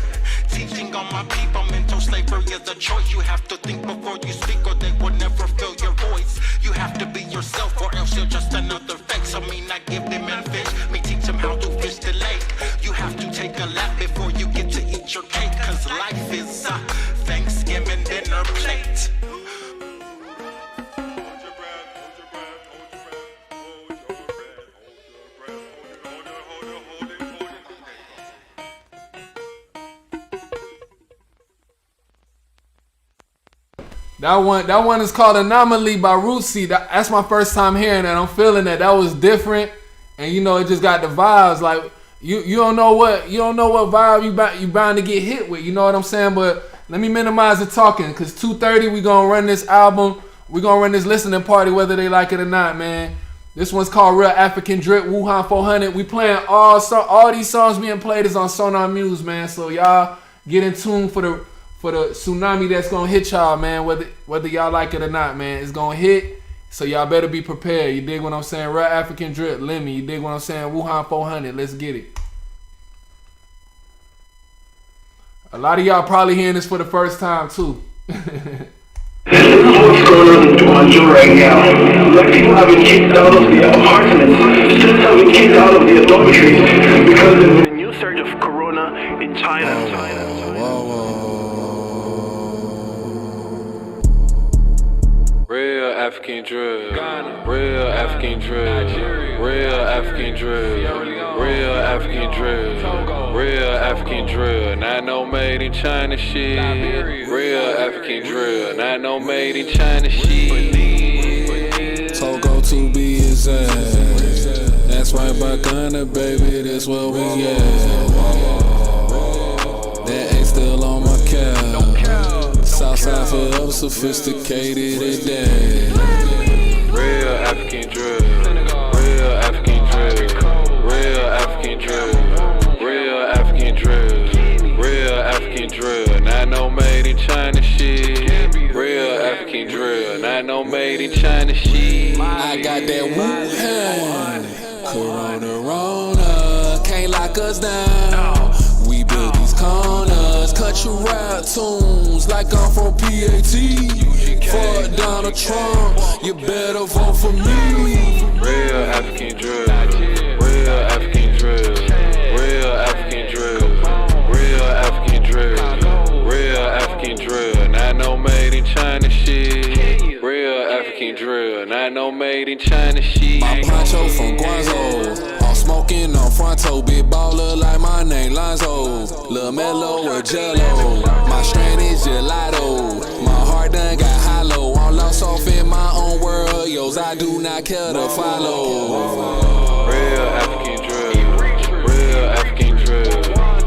[SPEAKER 8] Teaching all my people mental slavery is a choice. You have to think before you speak or they will never feel your voice. You have to be yourself or else you're just another fake. So me not give them and fish, me teach them how to fish the lake. You have to take a lap before you get to eat your cake. Cause life is a Thanksgiving dinner plate.
[SPEAKER 1] That one is called Anomaly by Rootsy. That's my first time hearing that. I'm feeling that. That was different, and you know it just got the vibes. Like you don't know what vibe you bound to get hit with. You know what I'm saying? But let me minimize the talking, because 2:30 we gonna run this album. We gonna run this listening party whether they like it or not, man. This one's called Real African Drip, Wuhan 400. We playing all these songs being played is on Sonar Muse, man. So y'all get in tune for the tsunami that's gonna hit y'all, man. Whether y'all like it or not, man, it's gonna hit. So y'all better be prepared. You dig what I'm saying? Real African Drip, Lemmy. You dig what I'm saying? Wuhan 400. Let's get it. A lot of y'all probably hearing this for the first time too.
[SPEAKER 9] This is what's going on you right now. Black people have been kicked out of the apartments. Students have been kicked out of the dormitories because of the new surge of corona in China.
[SPEAKER 1] Real African drug, real African drug, real African drug, real African drug, real African drug, not no made in China shit. Real African drug, not no made in China shit. Togo to be exact, that's right by Ghana, baby, that's where we at. That ain't still on my cap. Southside forever sophisticated and damn.
[SPEAKER 10] Real African drill. Real African drill. Real African drill. Real African drill. Real African drill. Not no made in China shit. Real African drill. Not no made in China shit.
[SPEAKER 1] I got that Wuhan. Corona. Can't lock us down. We build these corners. Cut your rap tunes like I'm from PAT. Fuck Donald Trump. You better vote for me.
[SPEAKER 10] Real African drill. Real African drill. Real African drill. Real African drill. Real African drill. Not no made in China shit. Real African drill. Not no made in China shit.
[SPEAKER 1] My poncho from Guangzhou. I'm smoking on Fronto. Big baller like my name Lonzo. Lil' Mello or Jello. My strain is gelato. My heart done got hollow. I'm lost off in my own world. Yos, I do not care to follow.
[SPEAKER 10] Real African drill. Real African drill.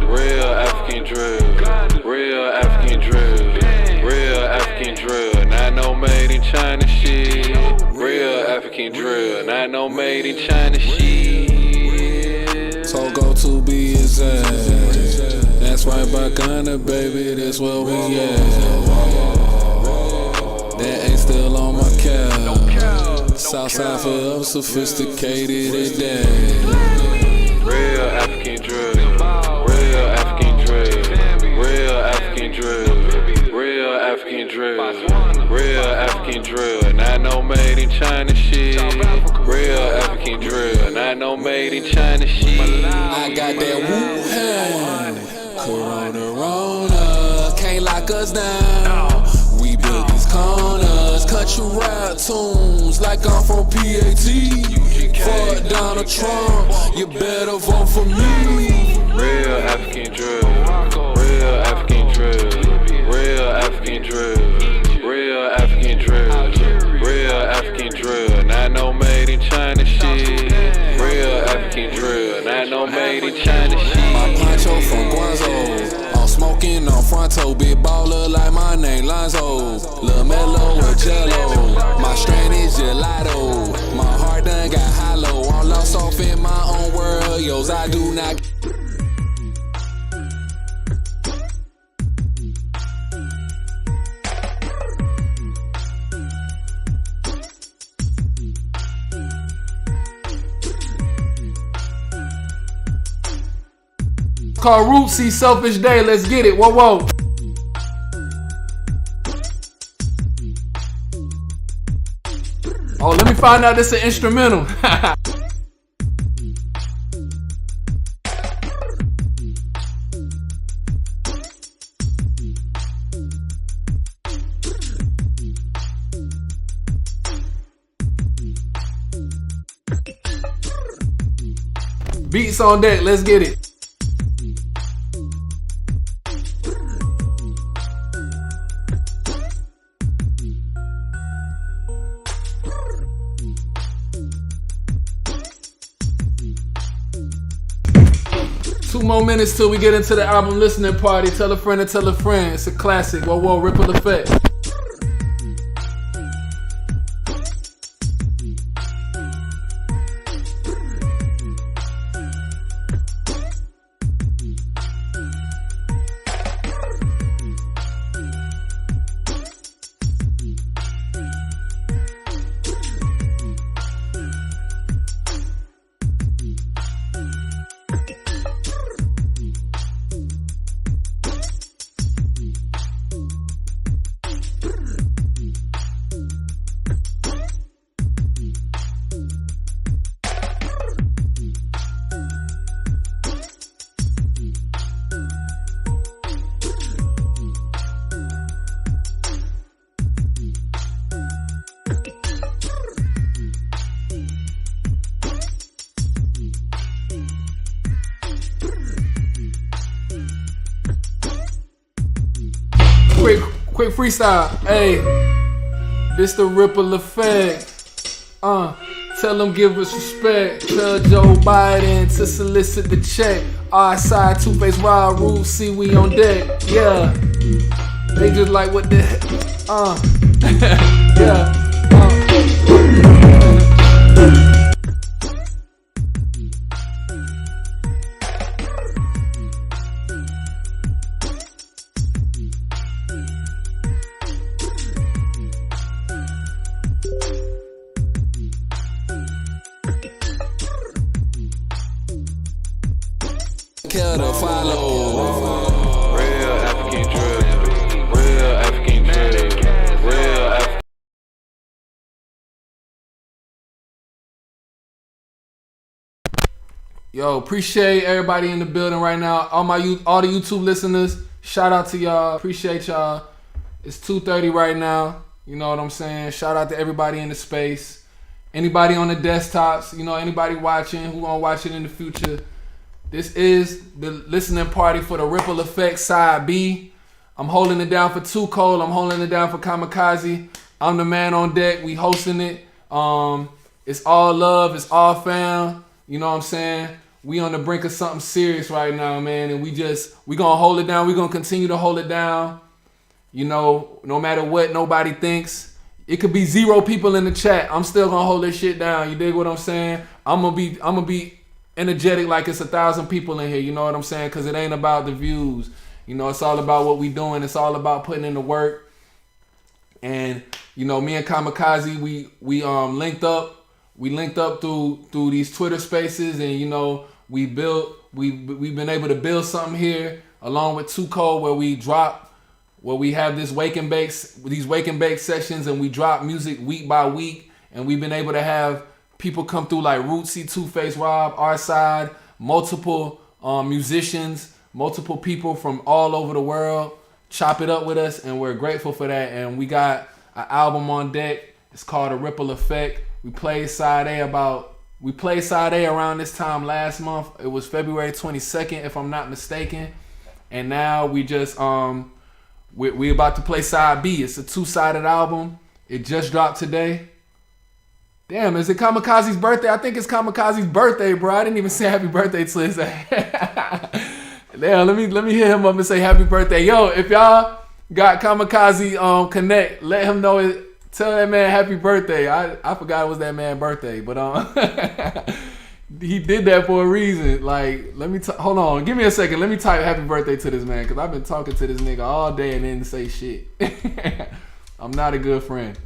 [SPEAKER 10] Real African drill. Real African drill. Real African drill. Not no made in China shit. Real African drill. Not no made in China shit.
[SPEAKER 1] So go to be exact. That's right by Ghana, baby. That's where we at. That ain't still on my cap. Southside forever sophisticated and damn.
[SPEAKER 10] Real African drill. Real African drill. Real African drill. Real African drill. Real African drill. Not no made in China shit. Real African drill. Not no made in China shit.
[SPEAKER 1] I got that Wuhan. Corona. Can't lock us down. We build these corners. Cut your rap tunes like I'm from PAT. Fuck Donald Trump. You better vote for me.
[SPEAKER 10] Real African drill. Real African drill. Real African drill. Real African drill. Real African drill. Not no made in China shit. Real African drill. Not no made in China shit.
[SPEAKER 1] My poncho from Guangzhou. I'm smoking on Fronto. Big baller like my name Lonzo. Lil' Mello or Jello. My strain is gelato. My heart done got hollow. I'm lost off in my own world. Yos, I do not. Called Rootsy Selfish Day. Let's get it. Whoa, whoa. Oh, let me find out this is an instrumental. Beats on deck. Let's get it. Two more minutes till we get into the album listening party. Tell a friend and tell a friend. It's a classic. Whoa, whoa, ripple effect. Quick freestyle. Hey, this the ripple effect. Tell them give us respect. Tell Joe Biden to solicit the check. Our side, Two-Face, Wild Roots, see we on deck. Yeah. They just like what the yeah.
[SPEAKER 10] Care to follow. Real African drill. Real African drill. Real African.
[SPEAKER 1] Yo, appreciate everybody in the building right now. All the YouTube listeners, shout out to y'all. Appreciate y'all. It's 2:30 right now. You know what I'm saying? Shout out to everybody in the space. Anybody on the desktops, you know, anybody watching, who gonna watch it in the future. This is the listening party for the Ripple Effect Side B. I'm holding it down for Too Cold. I'm holding it down for Kamikaze. I'm the man on deck. We hosting it. It's all love. It's all fam. You know what I'm saying? We on the brink of something serious right now, man. And we gonna hold it down. We gonna continue to hold it down. You know, no matter what nobody thinks. It could be 0 people in the chat. I'm still gonna hold this shit down. You dig what I'm saying? I'm gonna be energetic like it's 1,000 people in here. You know what I'm saying? Because it ain't about the views. You know, it's all about what we doing. It's all about putting in the work. And you know, me and Kamikaze, we linked up. We linked up through these Twitter Spaces, and you know, we've been able to build something here along with Too Cold, where we have these wake and bake sessions, and we drop music week by week, and we've been able to have people come through like Rootsy, Two-Face Rob, our side, multiple musicians, multiple people from all over the world chop it up with us, and we're grateful for that. And we got an album on deck. It's called A Ripple Effect. We played side A around this time last month. It was February 22nd, if I'm not mistaken. And now we just we about to play side B. It's a 2-sided album. It just dropped today. Damn, is it Kamikaze's birthday? I think it's Kamikaze's birthday, bro. I didn't even say happy birthday to his Damn, let me hit him up and say happy birthday. Yo, if y'all got Kamikaze connect, let him know it. Tell that man happy birthday. I forgot it was that man's birthday, but he did that for a reason. Like, hold on, give me a second. Let me type happy birthday to this man, because I've been talking to this nigga all day and didn't say shit. I'm not a good friend.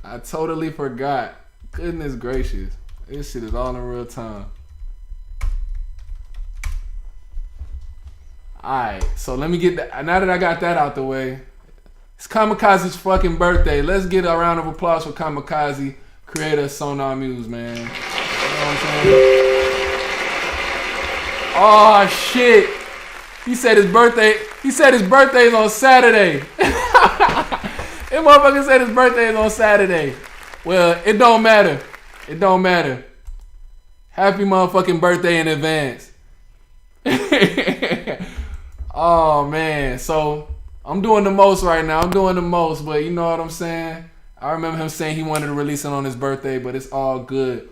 [SPEAKER 1] I totally forgot. Goodness gracious. This shit is all in real time. Alright, so let me get that. Now that I got that out the way, it's Kamikaze's fucking birthday. Let's get a round of applause for Kamikaze, creator of Sonar Muse, man. You know what I'm saying? Oh shit. He said his birthday is on Saturday. That motherfucker said his birthday is on Saturday. Well, it don't matter. It don't matter. Happy motherfucking birthday in advance. Oh man, so I'm doing the most right now. But you know what I'm saying? I remember him saying he wanted to release it on his birthday, but it's all good.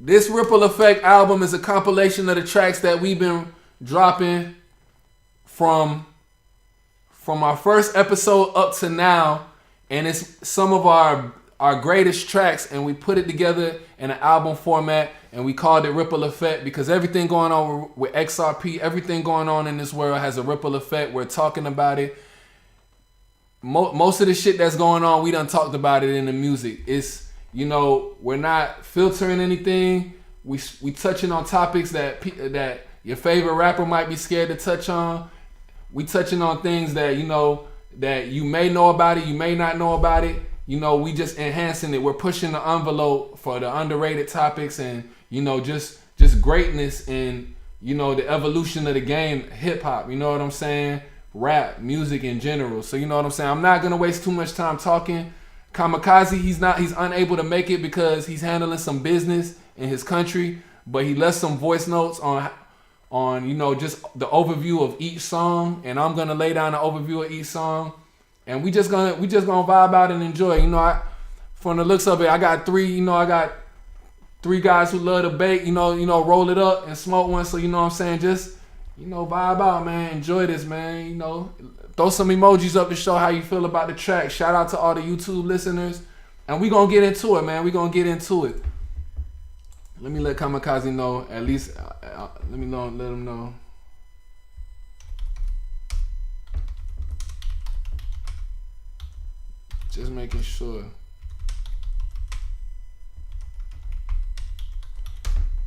[SPEAKER 1] This Ripple Effect album is a compilation of the tracks that we've been dropping from our first episode up to now, and it's some of our greatest tracks, and we put it together in an album format, and we called it Ripple Effect because everything going on with XRP, everything going on in this world has a ripple effect. We're talking about it. Most of the shit that's going on, we done talked about it in the music. It's, you know, we're not filtering anything. We touching on topics that your favorite rapper might be scared to touch on. We touching on things that, you know, that you may know about it, you may not know about it. You know, we just enhancing it. We're pushing the envelope for the underrated topics, and, you know, just greatness and, you know, the evolution of the game, hip hop, you know what I'm saying? Rap, music in general. So, you know what I'm saying? I'm not going to waste too much time talking. Kamikaze, he's unable to make it because he's handling some business in his country, but he left some voice notes on, you know, just the overview of each song, and I'm gonna lay down the overview of each song, and we just gonna vibe out and enjoy. You know, from the looks of it, I got three guys who love to bake, roll it up and smoke one. So, you know what I'm saying? Just, vibe out, man. Enjoy this, man. Throw some emojis up to show how you feel about the track. Shout out to all the YouTube listeners. And we going to get into it, man. We going to get into it. Let me let Kamikaze know. At least, let him know. Just making sure.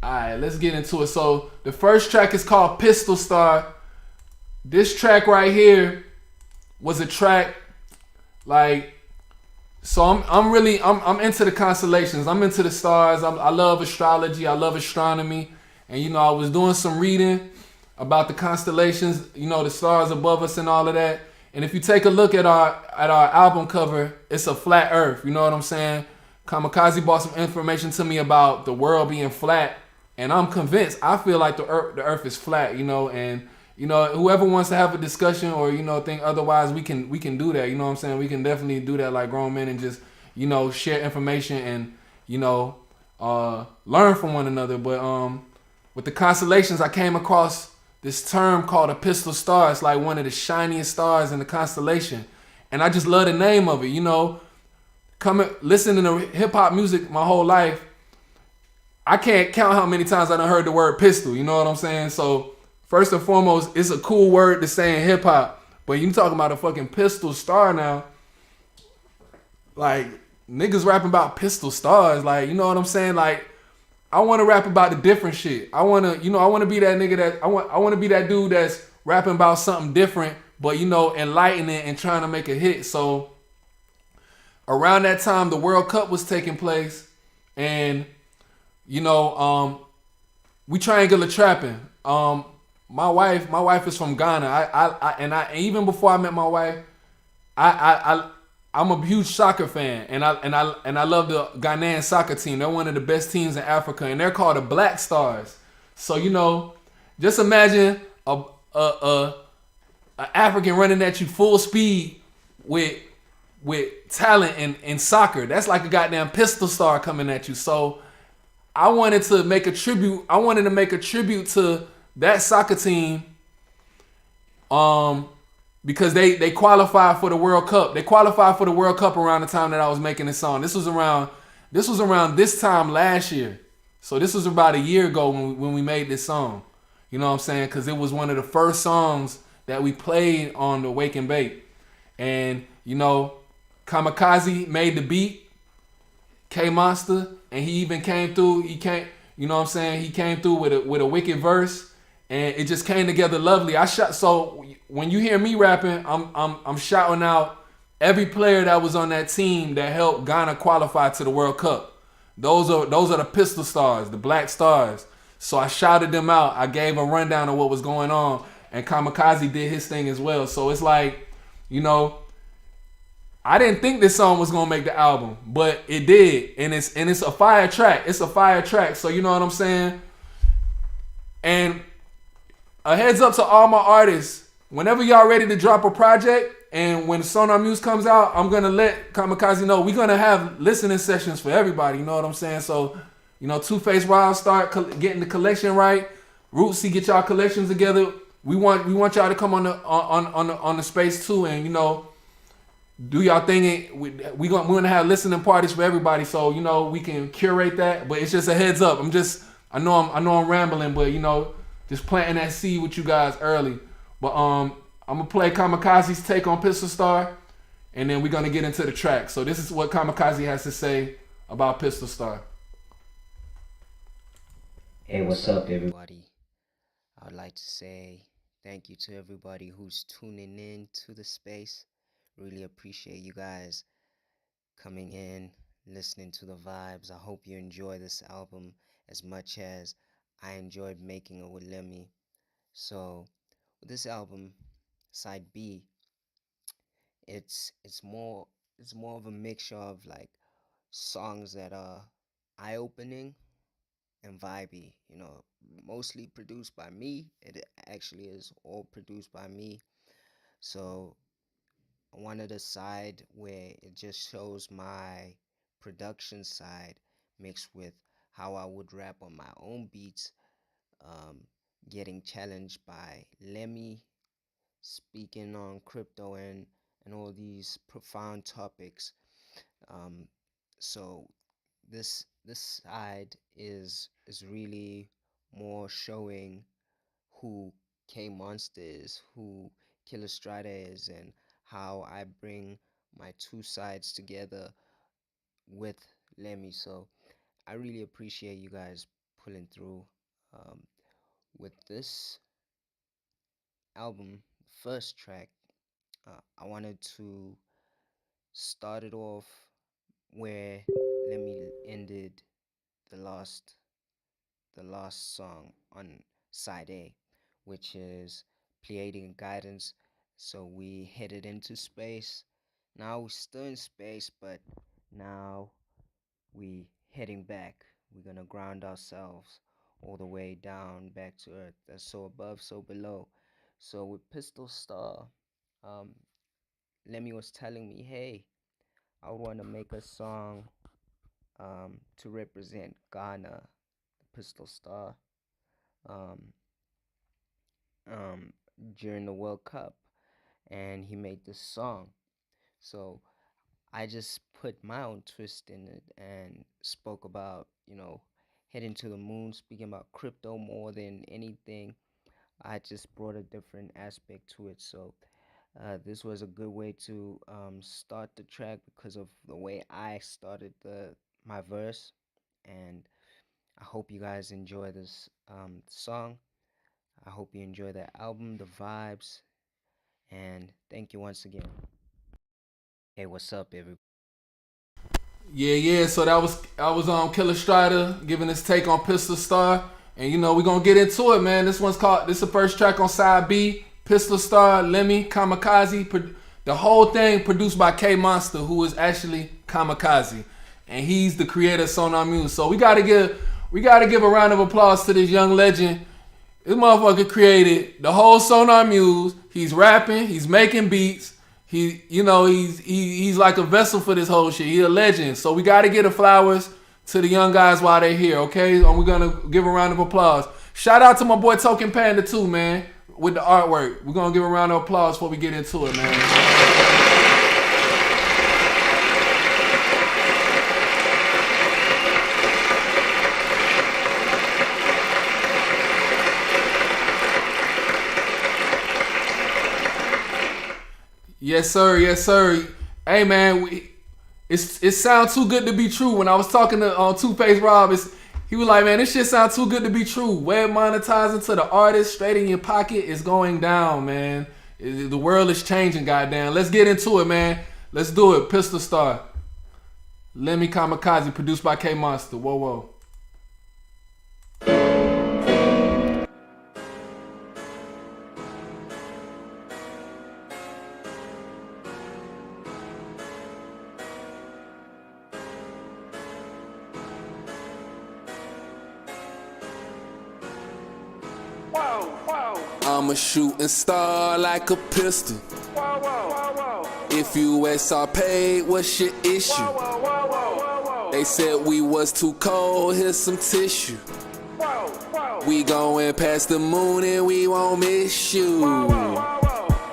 [SPEAKER 1] Alright, let's get into it. So the first track is called Pistol Star. This track right here was a track so I'm into the constellations. I'm into the stars. I love astrology. I love astronomy. And I was doing some reading about the constellations, the stars above us and all of that. And if you take a look at our album cover, it's a flat earth. You know what I'm saying? Kamikaze brought some information to me about the world being flat, and I'm convinced. I feel like the earth is flat, and whoever wants to have a discussion or think otherwise, we can do that. You know what I'm saying? We can definitely do that like grown men and just share information and learn from one another. But with the constellations, I came across this term called a pistol star. It's like one of the shiniest stars in the constellation, and I just love the name of it. Listening to hip hop music my whole life, I can't count how many times I done heard the word pistol. You know what I'm saying? So first and foremost, it's a cool word to say in hip hop, but you talking about a fucking pistol star now. Like, niggas rapping about pistol stars. Like, you know what I'm saying? Like, I want to rap about the different shit. I want to be that nigga that I want to be that dude that's rapping about something different, but enlightening and trying to make a hit. So around that time, the World Cup was taking place, and we triangular trapping. My wife is from Ghana. I even before I met my wife, I'm a huge soccer fan, and I love the Ghanaian soccer team. They're one of the best teams in Africa, and they're called the Black Stars. So just imagine a African running at you full speed with talent in soccer. That's like a goddamn pistol star coming at you. So I wanted to make a tribute. I wanted to make a tribute to that soccer team. Because they qualified for the World Cup. They qualified for the World Cup around the time that I was making this song. This was around this time last year. So this was about a year ago when we made this song. You know what I'm saying? Because it was one of the first songs that we played on the Wake and Bake. And, Kamikaze made the beat, K-Monster, and he even came through. He came through with a wicked verse. And it just came together lovely. So when you hear me rapping, I'm shouting out every player that was on that team that helped Ghana qualify to the World Cup. Those are the pistol stars, the Black Stars. So I shouted them out. I gave a rundown of what was going on, and Kamikaze did his thing as well. So it's like, I didn't think this song was gonna make the album, but it did, and it's a fire track. It's a fire track. So you know what I'm saying? And a heads up to all my artists. Whenever y'all ready to drop a project and when Sonar Muse comes out, I'm going to let Kamikaze know we're going to have listening sessions for everybody. You know what I'm saying? So, Two-Face Wild start getting the collection right. Rootsy, get y'all collections together. We want y'all to come on the space too, and do y'all thing. We're gonna have listening parties for everybody, so we can curate that. But it's just a heads up. I know I'm rambling, but just planting that seed with you guys early. But I'm gonna play Kamikaze's take on Pistol Star, and then we're gonna get into the track. So this is what Kamikaze has to say about Pistol Star.
[SPEAKER 4] Hey, what's up, everybody?
[SPEAKER 6] I would like to say thank you to everybody who's tuning in to the space. Really appreciate you guys coming in, listening to the vibes. I hope you enjoy this album as much as I enjoyed making it with Lemi. So with this album, side B, it's more of a mixture of like songs that are eye-opening and vibey, mostly produced by me. It actually is all produced by me. So I wanted a side where it just shows my
[SPEAKER 4] production side mixed with how I would rap on my own beats, getting challenged by Lemmy, speaking on crypto and all these profound topics. Um, so this side is really more showing who K Monster is, who Killer Strata is, and how I bring my two sides together with Lemmy. So I really appreciate you guys pulling through. Um, with this album, first track, I wanted to start it off where Lemmy ended the last the last song on side A, which is Pleiadian and Guidance. So we headed into space. Now we're still in space, but now we heading back. We're gonna ground ourselves all the way down back to Earth. That's so above, so below. So with Pistol Star, um, Lemmy was telling me, hey, I want to make a song to represent Ghana, Pistol Star, um, um, during the World Cup, and he made this song. So I just put my own twist in it and spoke about, heading to the moon, speaking about crypto more than anything. I just brought a different aspect to it. So this was a good way to start the track because of the way I started my verse, and I hope you guys enjoy this song. I hope you enjoy the album, the vibes, and thank you once again. Hey, what's up, everybody?
[SPEAKER 1] Yeah. So that was Killer Strider giving his take on Pistol Star, and we're gonna get into it, man. This is the first track on side B. Pistol Star, Lemmy, Kamikaze. The whole thing produced by K Monster, who is actually Kamikaze, and he's the creator of Sonar Muse. So we gotta give a round of applause to this young legend. This motherfucker created the whole Sonar Muse. He's rapping, he's making beats. He's like a vessel for this whole shit. He's a legend. So we gotta give the flowers to the young guys while they're here, okay? And we're gonna give a round of applause. Shout out to my boy Token Panda too, man, with the artwork. We're gonna give a round of applause before we get into it, man. Yes, sir. Hey, man, it sounds too good to be true. When I was talking to Two-Face Rob, he was like, man, this shit sounds too good to be true. Web monetizing to the artist straight in your pocket is going down, man. The world is changing, goddamn. Let's get into it, man. Let's do it. Pistol Star. Lemmy Kamikaze, produced by K Monster. Whoa. I'm a shooting star like a pistol. If USR paid, what's your issue? They said we was too cold, here's some tissue. We going past the moon and we won't miss you.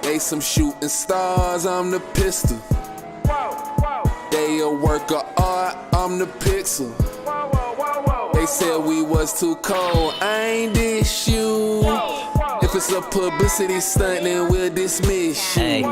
[SPEAKER 1] They some shooting stars, I'm the pistol. They a work of art, I'm the pixel. They said we was too cold, I ain't dish you. If it's a publicity stunt, then we'll dismiss you.
[SPEAKER 6] Hey,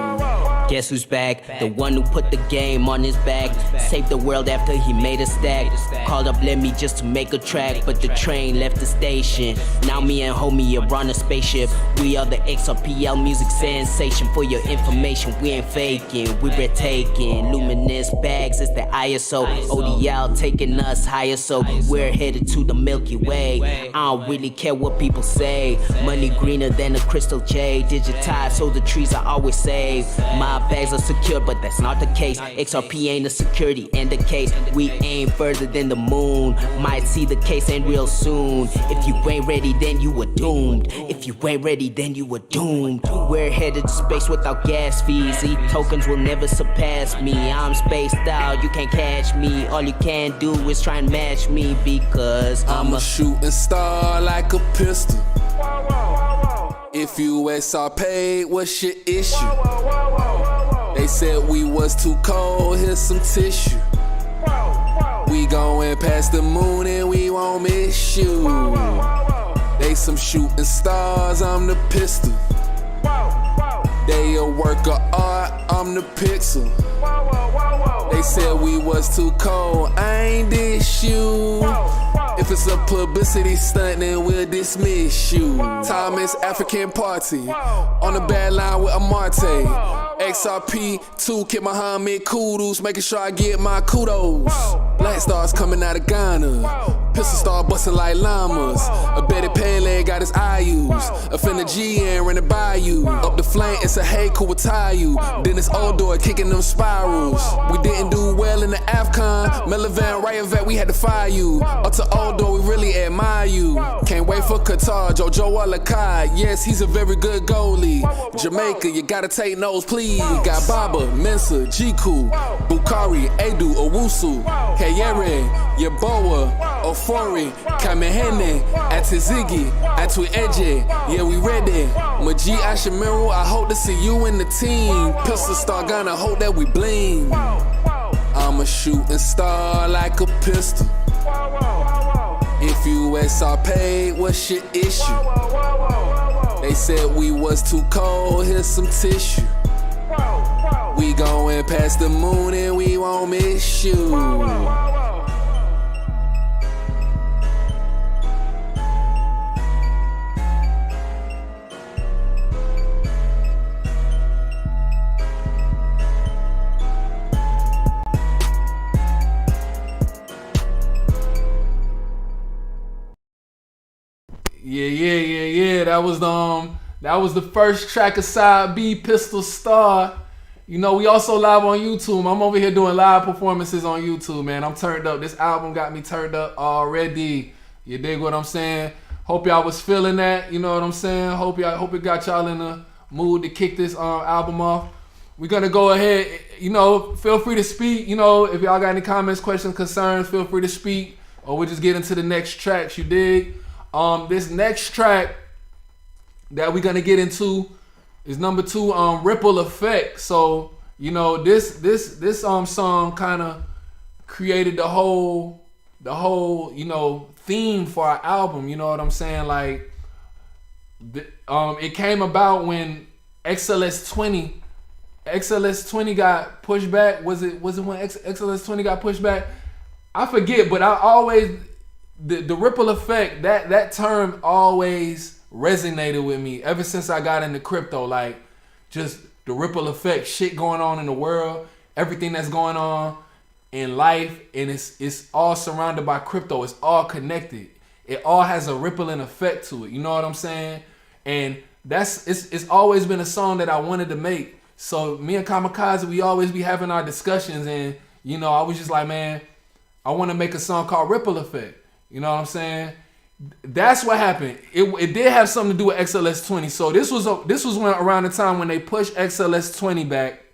[SPEAKER 6] guess who's back? The one who put the game on his back. Saved the world after he made a stack. Called up Lemmy just to make a track, but the train left the station. Now me and homie are on a spaceship. We are the XRPL music sensation. For your information, we ain't faking, we breathtaking. Luminous bags is the ISO. ODL taking us higher, so we're headed to the Milky Way. I don't really care what people say. Money green greener than a crystal jade. Digitized so the trees are always safe. My bags are secured, but that's not the case. XRP ain't a security in the case. We aim further than the moon. Might see the case ain't real soon. If you ain't ready, then you were doomed. If you ain't ready, then you were doomed. We're headed to space without gas fees. These tokens will never surpass me. I'm spaced out, you can't catch me. All you can do is try and match me, because
[SPEAKER 1] I'm a shooting star like a pistol. If US are paid, what's your issue? They said we was too cold, here's some tissue. We going past the moon and we won't miss you. They some shooting stars, I'm the pistol. They a work of art, I'm the pixel. They said we was too cold, I ain't dish you. If it's a publicity stunt, then we'll dismiss you. Thomas African Party, on the bad line with a Marte. XRP2, Kid Muhammad kudos, making sure I get my kudos. Black stars coming out of Ghana, pistol star busting like llamas. A Betty Pele got his IUs, a finna G and run the bayou. Up the flank, it's a Heiku with Tayu. Then it's old door kicking them spirals. We didn't do well in the AFCON, Melivan, Rayovet, we had to fire you. Up to old door, we really admire you. Can't wait for Qatar, Jojo Alakai. Yes, he's a very good goalie. Jamaica, you gotta take notes, please. Got Baba, Mensa, Jiku, Bukari, Edu, Owusu, Kayere, Yaboa, Ofori, Kamehene, Atizigi, Atu Eje. Yeah, we ready. Maji Ashimiru, I hope to see you in the team. Pistol star, gonna hope that we bling. I'm a shooting star like a pistol. If US are paid, what's your issue? They said we was too cold, here's some tissue. We going past the moon and we won't miss you. Yeah. That was the first track of Side B, Pistol Star. You know, we also live on YouTube. I'm over here doing live performances on YouTube, man. I'm turned up. This album got me turned up already. You dig what I'm saying? Hope y'all was feeling that. You know what I'm saying? Hope it got y'all in the mood to kick this album off. We're gonna go ahead. You know, feel free to speak. You know, if y'all got any comments, questions, concerns, feel free to speak. Or we'll just get into the next tracks. You dig? This next track that we're gonna get into is number 2, Ripple Effect. So, you know, this song kind of created the whole, you know, theme for our album. You know what I'm saying? Like, it came about when XLS20 got pushed back. Was it when XLS20 got pushed back? I forget, but I always the ripple effect, that term always resonated with me ever since I got into crypto. Like, just the ripple effect, shit going on in the world, everything that's going on in life, and it's all surrounded by crypto. It's all connected. It all has a rippling effect to it. You know what I'm saying? And it's always been a song that I wanted to make. So me and Kamikaze, we always be having our discussions, and you know, I was just like, man, I want to make a song called Ripple Effect. You know what I'm saying? That's what happened. It did have something to do with XLS20. So this was when around the time when they pushed XLS20 back,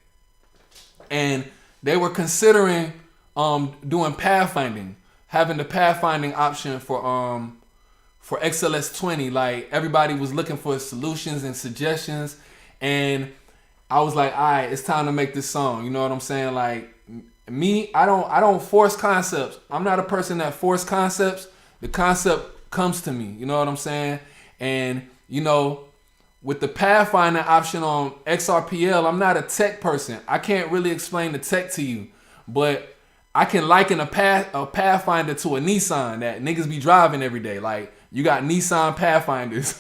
[SPEAKER 1] and they were considering doing pathfinding, having the pathfinding option for XLS20. Like, everybody was looking for solutions and suggestions, and I was like, all right, it's time to make this song. You know what I'm saying? Like, me, I don't force concepts. I'm not a person that force concepts. The concept comes to me. You know what I'm saying? And, you know, with the pathfinder option on XRPL, I'm not a tech person. I can't really explain the tech to you, but I can liken a pathfinder to a Nissan that niggas be driving every day. Like, you got Nissan pathfinders.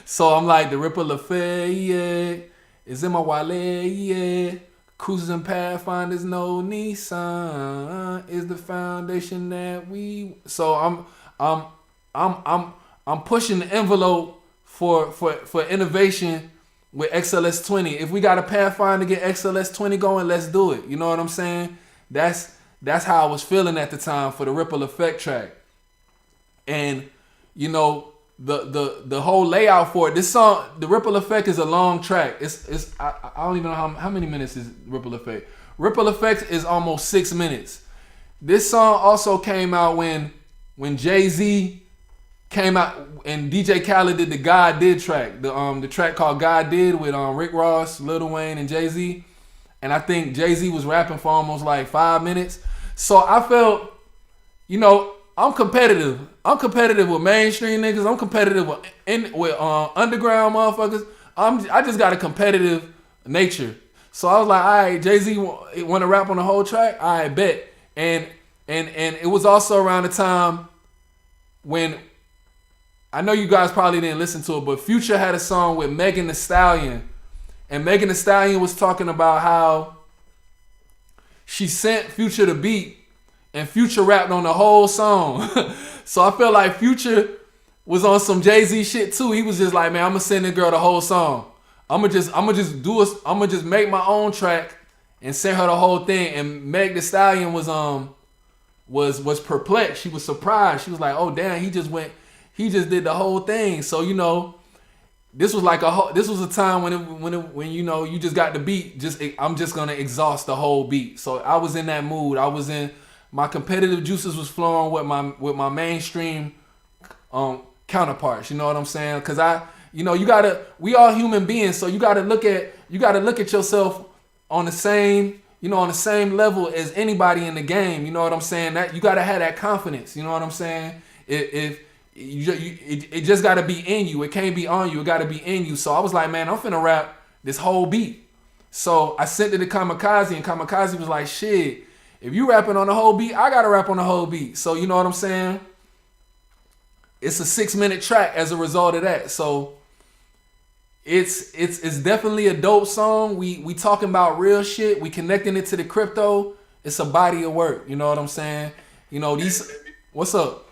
[SPEAKER 1] So I'm like, the ripple effect, yeah, is in my wallet, yeah. Cruisers and pathfinders, no Nissan is the foundation that we. So I'm pushing the envelope for innovation with XLS20. If we got a pathfinder to get XLS20 going, let's do it. You know what I'm saying? That's how I was feeling at the time for the Ripple Effect track. And you know, the whole layout for it. This song, the Ripple Effect, is a long track. I don't even know how many minutes is Ripple Effect. Ripple Effect is almost 6 minutes. This song also came out when Jay-Z came out and DJ Khaled did the God Did track. The track called God Did with Rick Ross, Lil Wayne, and Jay-Z. And I think Jay-Z was rapping for almost like 5 minutes. So I felt, you know, I'm competitive. I'm competitive with mainstream niggas. I'm competitive with underground motherfuckers. I just got a competitive nature. So I was like, all right, Jay-Z want to rap on the whole track? All right, bet. And it was also around the time when, I know you guys probably didn't listen to it, but Future had a song with Megan Thee Stallion. And Megan Thee Stallion was talking about how she sent Future the beat and Future rapped on the whole song. So I felt like Future was on some Jay-Z shit too. He was just like, man, I'm gonna send this girl the whole song. I'm gonna just make my own track and send her the whole thing. And Meg Thee Stallion was perplexed. She was surprised. She was like, oh damn, he just did the whole thing. So you know, this was a time when you know, you just got the beat. I'm just gonna exhaust the whole beat. So I was in that mood. My competitive juices was flowing with my mainstream counterparts. You know what I'm saying? Cause we all human beings, so you gotta look at yourself on the same level as anybody in the game. You know what I'm saying? That you gotta have that confidence. You know what I'm saying? It just gotta be in you. It can't be on you. It gotta be in you. So I was like, man, I'm finna rap this whole beat. So I sent it to Kamikaze, and Kamikaze was like, shit, if you rapping on the whole beat, I gotta rap on the whole beat. So you know what I'm saying? It's a 6-minute track as a result of that. So it's definitely a dope song. We talking about real shit. We connecting it to the crypto. It's a body of work. You know what I'm saying? You know these. What's up?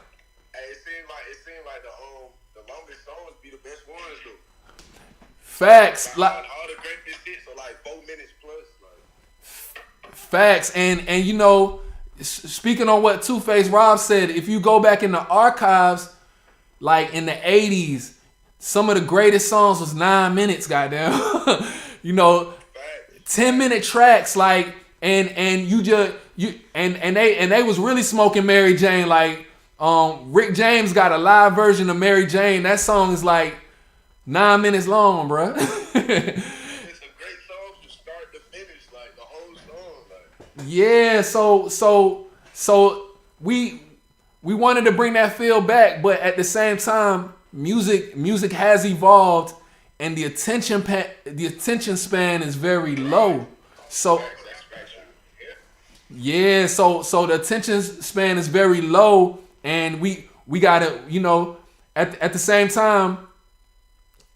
[SPEAKER 1] Facts, like all the greatest hits are like 4 minutes plus. Like. Facts, and you know, speaking on what Two-Face Rob said, if you go back in the archives, like in the 80s, some of the greatest songs was 9 minutes. Goddamn, you know, 10-minute tracks, like, and they was really smoking Mary Jane. Like, Rick James got a live version of Mary Jane. That song is like 9 minutes long, bro.
[SPEAKER 3] It's a great song from start to finish, like the whole song. Like.
[SPEAKER 1] Yeah, so we wanted to bring that feel back, but at the same time, music has evolved, and the attention span is very low. So yeah, so the attention span is very low, and we gotta, you know, at the same time.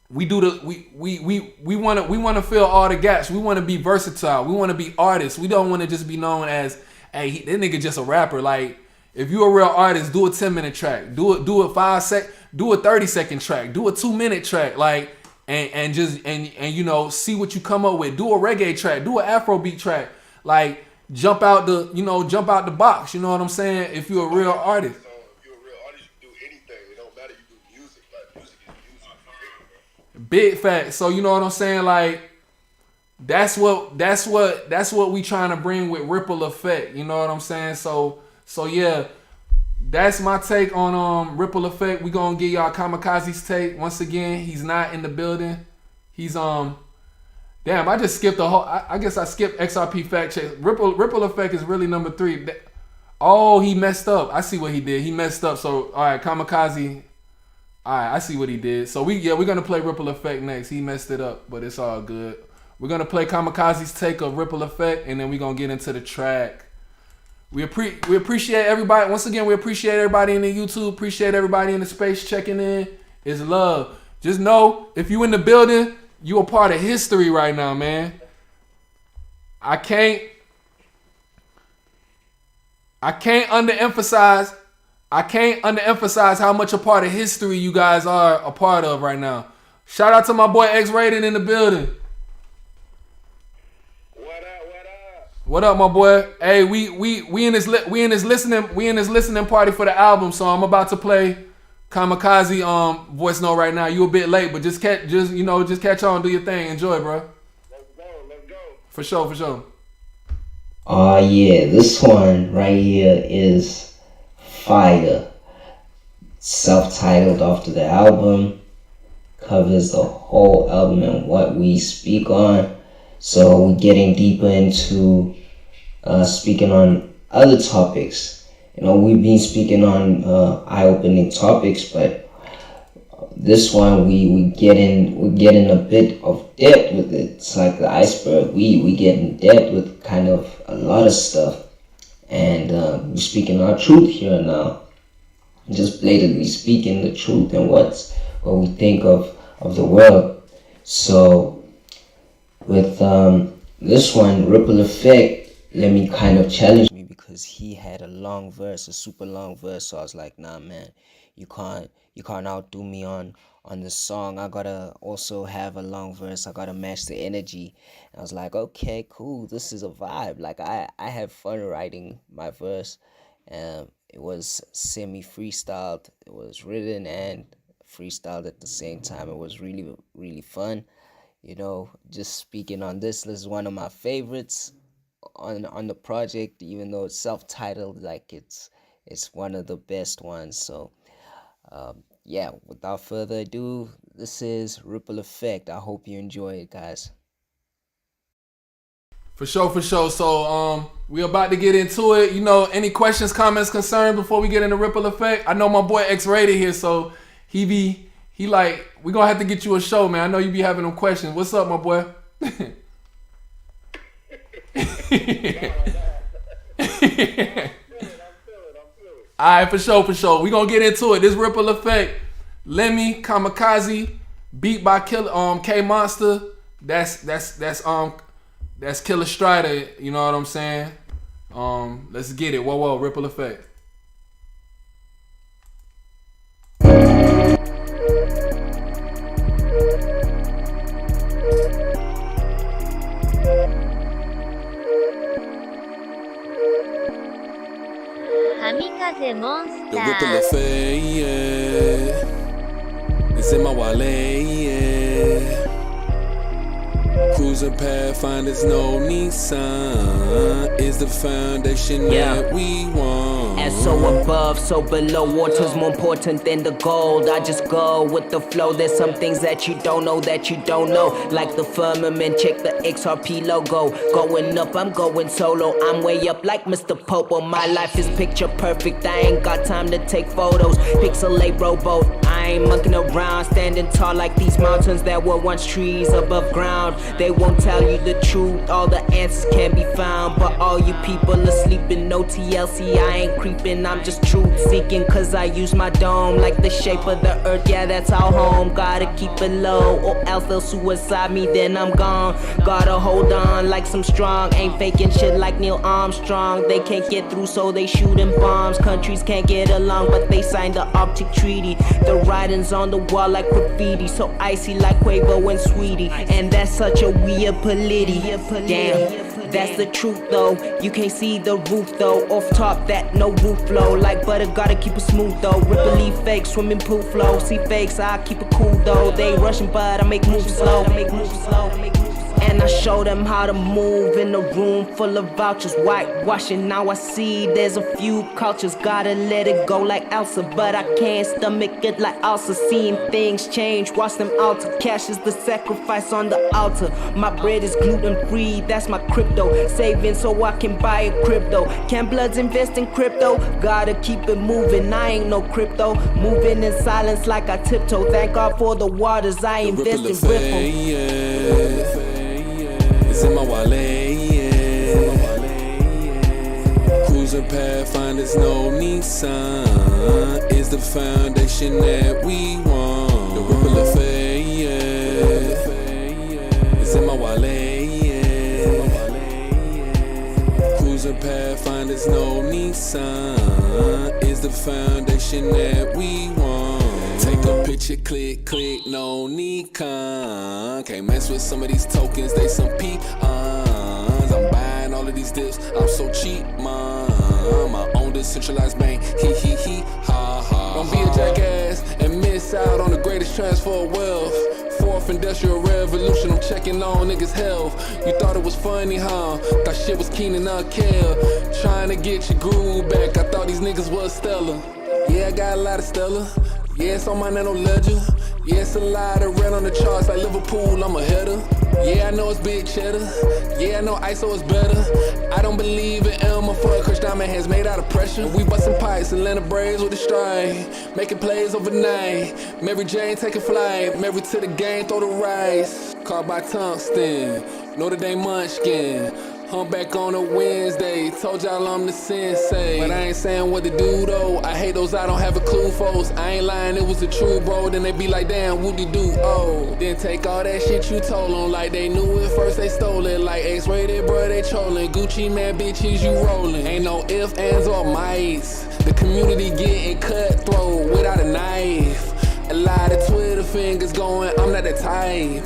[SPEAKER 1] We want to fill all the gaps. We want to be versatile. We want to be artists. We don't want to just be known as, hey, that nigga just a rapper. Like, if you're a real artist, do a 10-minute track. Do a 30-second track. Do a 2-minute track. Like, and you know, see what you come up with. Do a reggae track. Do an Afrobeat track. Like, jump out the box. You know what I'm saying? If you're a real artist. Big fact. So you know what I'm saying? Like, that's what we trying to bring with Ripple Effect. You know what I'm saying? So yeah, that's my take on Ripple Effect. We gonna give y'all Kamikaze's take. Once again, he's not in the building. He's damn, I just skipped the whole. I guess I skipped XRP fact check. Ripple Effect is really number 3. Oh, he messed up. I see what he did. He messed up. So all right, Kamikaze. Alright, I see what he did. So we're gonna play Ripple Effect next. He messed it up, but it's all good. We're gonna play Kamikaze's take of Ripple Effect, and then we're gonna get into the track. We appreciate everybody. Once again, we appreciate everybody in the YouTube. Appreciate everybody in the space checking in. It's love. Just know, if you in the building, you a part of history right now, man. I can't underemphasize how much a part of history you guys are a part of right now. Shout out to my boy X-Rated in the building.
[SPEAKER 3] What up?
[SPEAKER 1] What up, my boy? Hey, we in this listening party for the album, so I'm about to play Kamikaze voice note right now. You a bit late, but just catch on, do your thing, enjoy, bro.
[SPEAKER 3] Let's go.
[SPEAKER 1] For sure.
[SPEAKER 11] Oh yeah, this one right here is fire. Self-titled after the album, covers the whole album and what we speak on. So we're getting deeper into speaking on other topics. You know, we've been speaking on eye-opening topics, but this one we're getting a bit of depth with it. It's like the iceberg. We get in depth with kind of a lot of stuff, and we're speaking our truth here now. Just blatantly speaking the truth and what we think of the world. So with this one, Ripple Effect, let me kind of challenge me because he had a super long verse. So I was like, nah, man, you can't outdo me on this song. I gotta also have a long verse. I gotta match the energy. And I was like, okay, cool. This is a vibe. Like I have fun writing my verse. It was semi-freestyled. It was written and freestyled at the same time. It was really, really fun. You know, just speaking on this is one of my favorites on the project, even though it's self-titled. Like it's one of the best ones. So yeah, without further ado, this is Ripple Effect. I hope you enjoy it, guys.
[SPEAKER 1] For sure. So we about to get into it. You know, any questions, comments, concerns before we get into Ripple Effect? I know my boy X-Rated here, so he like, we gonna have to get you a show, man. I know you be having them questions. What's up, my boy? Alright, for sure. We gonna get into it. This Ripple Effect, Lemi, Kamikaze, beat by K Monster. That's Killer Strider, you know what I'm saying? Let's get it. Whoa, Ripple Effect.
[SPEAKER 12] Kamikaze Monster.
[SPEAKER 10] The Ripple Effect, yeah. It's in my wallet, yeah. Cruising pathfinders, no Nissan is the foundation that we want.
[SPEAKER 6] And so above, so below, water's more important than the gold. I just go with the flow. There's some things that you don't know, like the firmament, check the XRP logo. Going up, I'm going solo. I'm way up like Mr. Popo. My life is picture perfect. I ain't got time to take photos. Pixelate rowboat. I ain't monkeying around, standing tall like these mountains that were once trees above ground. They won't tell you the truth, all the answers can be found. But all you people are sleeping, no TLC, I ain't creeping. I'm just truth seeking, cause I use my dome like the shape of the earth, yeah, that's our home. Gotta keep it low, or else they'll suicide me, then I'm gone. Gotta hold on like some strong, ain't faking shit like Neil Armstrong. They can't get through, so they shooting bombs. Countries can't get along, but they signed the Arctic Treaty. The writings on the wall like graffiti, so icy like Quavo and Sweetie. And that's such a weird polity. Damn, that's the truth though. You can't see the roof though. Off top, that no roof flow. Like butter, gotta keep it smooth though. Ripple fake, swimming pool flow. See fakes, I keep it cool though. They rushing, but I make moves slow. And I show them how to move in a room full of vouchers. Whitewashing, now I see there's a few cultures. Gotta let it go like Elsa, but I can't stomach it like Elsa. Seeing things change, watch them alter. Cash is the sacrifice on the altar. My bread is gluten free, that's my crypto. Saving so I can buy a crypto. Can Bloods invest in crypto? Gotta keep it moving, I ain't no crypto. Moving in silence like I tiptoe. Thank God for the waters, I invest in Ripple.
[SPEAKER 10] It's in my wallet, yeah. Cruising pathfinders, no Nissan is the foundation that we want. The Ripple Effect, yeah. It's in my wallet, yeah. Cruising pathfinders, no Nissan is the foundation that we want. Take a picture, click, click, no Nikon. Can't mess with some of these tokens, they some peons. I'm buying all of these dips, I'm so cheap, man. My own decentralized bank, he, ha, ha. Don't be a jackass and miss out on the greatest transfer of wealth. Fourth industrial revolution, I'm checking on niggas' health. You thought it was funny, huh? Thought shit was keen and not care. Trying to get your groove back, I thought these niggas was stellar. Yeah, I got a lot of stellar. Yeah, it's on my nano ledger. Yeah, it's a lot of red on the charts like Liverpool, I'm a header. Yeah, I know it's big cheddar. Yeah, I know ISO is better. I don't believe in Elmer Fudd, Crush Diamond hands made out of pressure. We bustin' pipes, Atlanta Braves with a strike. Making plays overnight. Mary Jane taking flight. Married to the game, throw the rice. Caught by tungsten. Notre Dame Munchkin. Humpback on a Wednesday, told y'all I'm the sensei. But I ain't saying what to do though, I hate those I don't have a clue folks. I ain't lying, it was the truth, bro. Then they be like, damn, whoop-de-doo, oh. Then take all that shit you told them, like they knew it first, they stole it. Like X-rated, bro, they trolling. Gucci man, bitches, you rolling. Ain't no ifs, ands, or mites. The community getting cutthroat without a knife. A lot of Twitter fingers going, I'm not the type.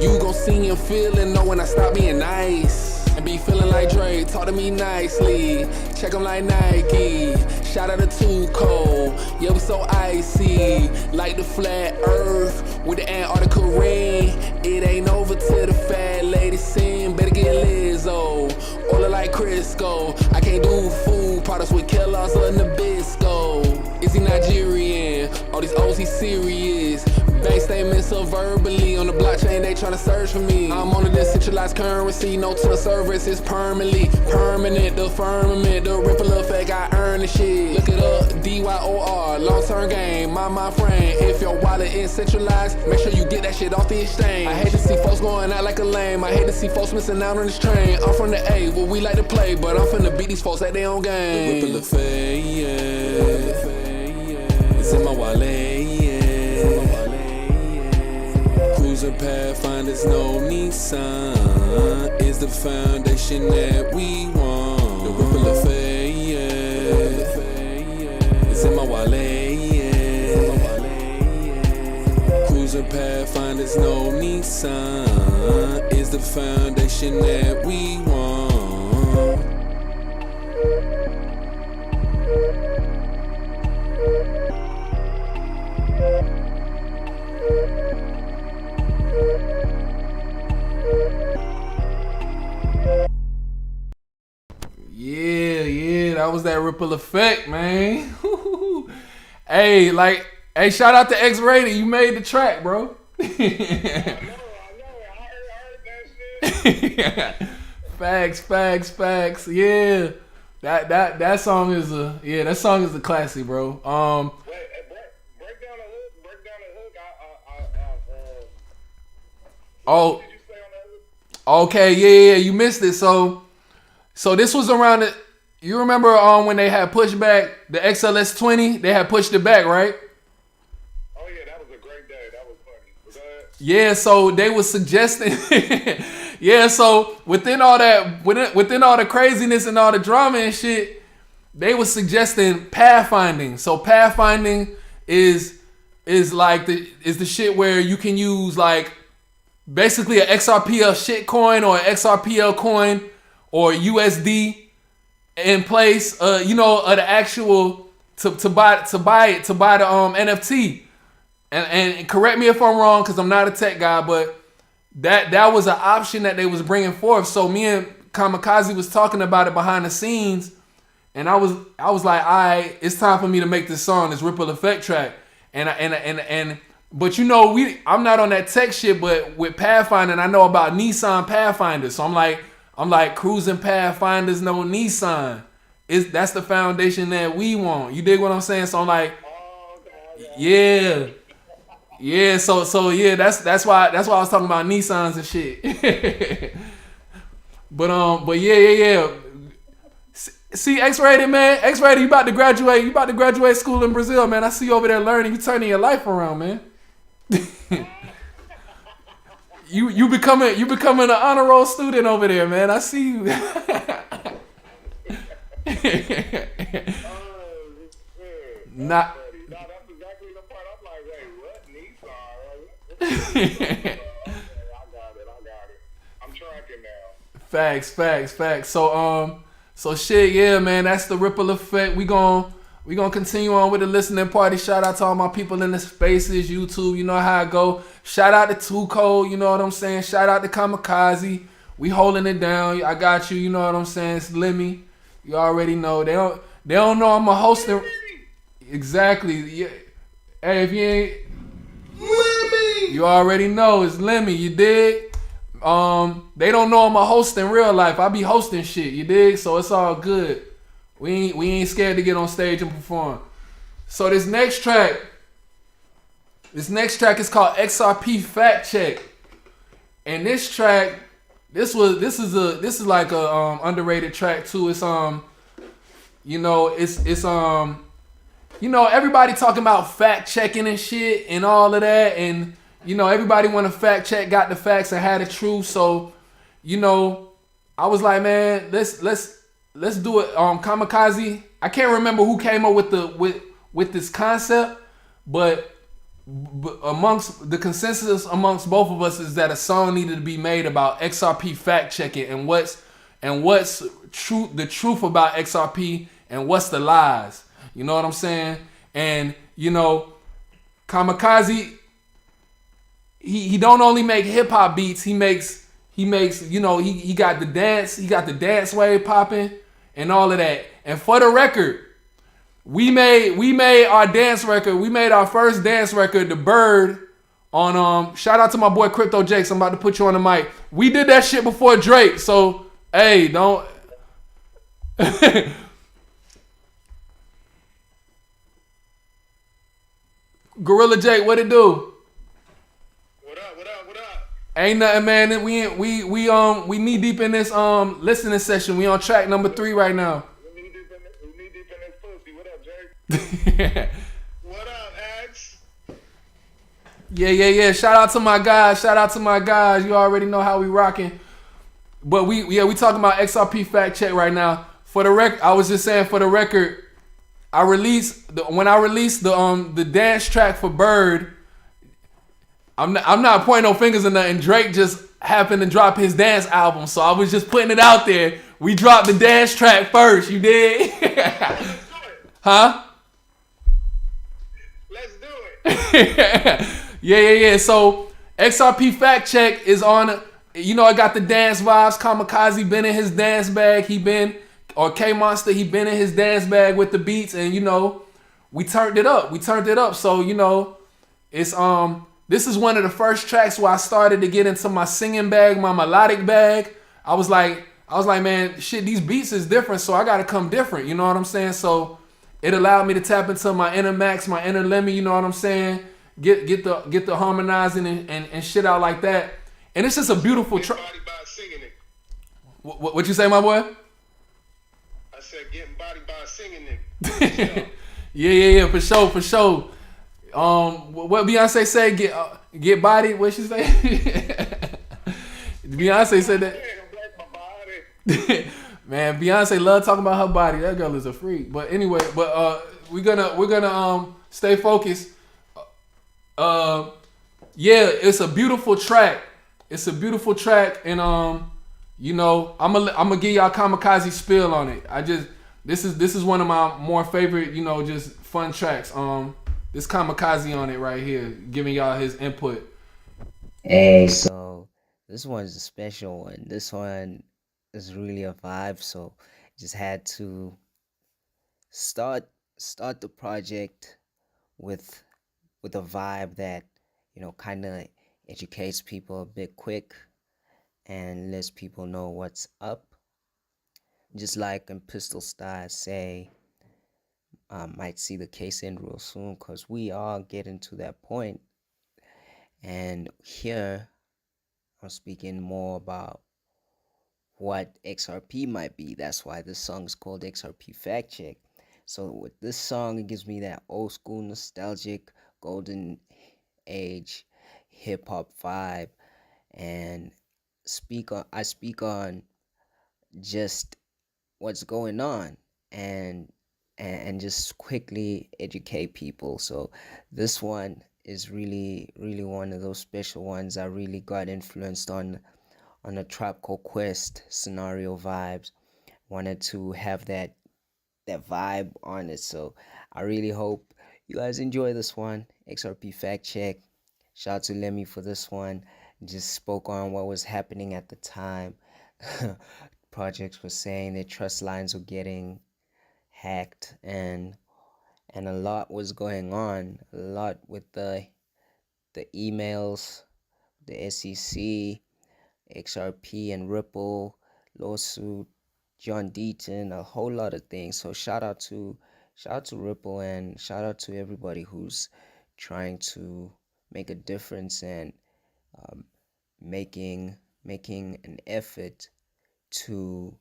[SPEAKER 10] You gon' see and feel and know when I stop being nice. And be feeling like Dre, talk to me nicely. Check 'em like Nike. Shout out to Too Cold. Yeah, we so icy. Like the flat earth with the Antarctica ring. It ain't over till the fat lady sing. Better get Lizzo. Oil like Crisco. I can't do food products with Kellogg's or Nabisco. Is he Nigerian? All these O's, he serious. Bank statements so verbally on the blockchain, they tryna search for me. I'm on a decentralized currency, no to the service, it's permanently permanent. The firmament, the ripple effect, I earn the shit. Look it up, DYOR, long-term game, my frame. If your wallet is centralized, make sure you get that shit off the exchange. I hate to see folks going out like a lame. I hate to see folks missing out on this train. I'm from the A, where we like to play, but I'm finna beat these folks at their own game. The ripple effect, yeah. It's in my wallet, yeah. Cruising Pathfinders, no Nissan. Is the foundation that we want. The ripple effect, yeah. It's in my wallet, yeah. Cruising Pathfinders, no Nissan. Is the foundation that we want.
[SPEAKER 1] Yeah, that was that ripple effect, man. Hey, shout out to X-Rated. You made the track, bro.
[SPEAKER 3] I know. I heard that shit.
[SPEAKER 1] Facts. Yeah. That song is a classic, bro.
[SPEAKER 3] Wait, break down the hook.
[SPEAKER 1] Oh.
[SPEAKER 3] What did you say on that hook?
[SPEAKER 1] Okay, yeah, you missed it. So this was around it. You remember when they had pushed back the XLS 20? They had pushed it back, right?
[SPEAKER 3] Oh yeah, that was a great day. That was funny. Was that?
[SPEAKER 1] Yeah, so they was suggesting. Yeah, so within all the craziness and all the drama and shit, they was suggesting pathfinding. So pathfinding is like the shit where you can use like basically an XRPL shit coin or an XRPL coin or USD in place, of the actual to buy the NFT. And correct me if I'm wrong, because I'm not a tech guy, but that was an option that they was bringing forth. So me and Kamikaze was talking about it behind the scenes, and I was like, all right, it's time for me to make this song, this Ripple Effect track. But I'm not on that tech shit, but with Pathfinder, I know about Nissan Pathfinder, so I'm like cruising Pathfinders, no Nissan. That's the foundation that we want. You dig what I'm saying? So I'm like, yeah. So yeah, that's why I was talking about Nissans and shit. but yeah. See, X-Rated, man. X-Rated, you about to graduate. You about to graduate school in Brazil, man. I see you over there learning. You turning your life around, man. You becoming an honor roll student over there, man. I see you.
[SPEAKER 3] Oh
[SPEAKER 1] Not.
[SPEAKER 3] Buddy. No, that's exactly the part. I'm like, wait, what? Nissan? What's Nissan? Okay, I got it. I got it. I'm tracking now.
[SPEAKER 1] Facts. So shit, yeah, man. That's the ripple effect. We gonna continue on with the listening party. Shout out to all my people in the spaces, YouTube. You know how I go. Shout out to Too Cold. You know what I'm saying. Shout out to Kamikaze. We holding it down. I got you. You know what I'm saying. It's Lemmy. You already know. They don't know I'm a hosting. Exactly. Yeah. Hey, if you ain't,
[SPEAKER 3] Lemmy!
[SPEAKER 1] you already know it's Lemmy. You dig? They don't know I'm a host in real life. I be hosting shit. You dig? So it's all good. We ain't scared to get on stage and perform. So this next track is called XRP Fact Check, and this track, this is like a underrated track too. It's everybody talking about fact checking and shit and all of that, and everybody want to fact check, got the facts and had the truth. So I was like, man, let's do it. Kamikaze. I can't remember who came up with this concept, but amongst the consensus amongst both of us is that a song needed to be made about XRP fact checking and what's the truth about XRP and what's the lies. You know what I'm saying? And Kamikaze, he don't only make hip hop beats. He makes he got the dance wave popping and all of that. And for the record, we made our dance record. We made our first dance record, The Bird, on shout out to my boy Crypto Jakes. I'm about to put you on the mic. We did that shit before Drake. So hey, don't Gorilla Jake, what it do?
[SPEAKER 3] What up?
[SPEAKER 1] Ain't nothing, man. We knee deep in this listening session. We on track number 3 right now.
[SPEAKER 3] We knee deep in this pussy. What up, Jake? What up, Ax?
[SPEAKER 1] Yeah. Shout out to my guys. You already know how we rocking. But we talking about XRP fact check right now. For the record, I was just saying, for the record, when I released the dance track for Bird, I'm not pointing no fingers or nothing. Drake just happened to drop his dance album, so I was just putting it out there. We dropped the dance track first, you did? Huh?
[SPEAKER 3] Let's do it.
[SPEAKER 1] Yeah. So XRP fact check is on. I got the dance vibes. Kamikaze been in his dance bag. K Monster, he been in his dance bag with the beats, and we turned it up. So it's this is one of the first tracks where I started to get into my singing bag, my melodic bag. I was like, man, shit, these beats is different, so I gotta come different. You know what I'm saying? So it allowed me to tap into my inner Max, my inner Lemmy. You know what I'm saying? Get the harmonizing and shit out like that. And it's just a beautiful track. What you say, my boy?
[SPEAKER 3] I said getting body by a singing nigga.
[SPEAKER 1] Yeah, for sure. What Beyonce say? Get body. What she say? Beyonce said that. Man, Beyonce love talking about her body. That girl is a freak. But anyway, we're gonna stay focused. Yeah, it's a beautiful track. And I'm gonna give y'all Kamikaze spill on it. This is one of my more favorite, just fun tracks. This Kamikaze on it right here, giving y'all his input.
[SPEAKER 4] Hey, so this one's a special one. This one is really a vibe, so just had to start the project with a vibe that kind of educates people a bit quick and lets people know what's up. Just like in Pistol Style say, might see the case end real soon, because we are getting to that point. And here I'm speaking more about what XRP might be. That's why this song is called XRP Fact Check. So with this song, it gives me that old school nostalgic golden age hip hop vibe, and I speak on just what's going on. And and just quickly educate people. So this one is really, really one of those special ones. I really got influenced on a Tribe Called Quest scenario vibes. Wanted to have that vibe on it. So I really hope you guys enjoy this one. XRP fact check. Shout out to Lemmy for this one. Just spoke on what was happening at the time. Projects were saying their trust lines were getting hacked, and a lot was going on. A lot with the emails, the SEC, XRP and Ripple lawsuit, John Deaton, a whole lot of things. So shout out to Ripple, and shout out to everybody who's trying to make a difference and making an effort to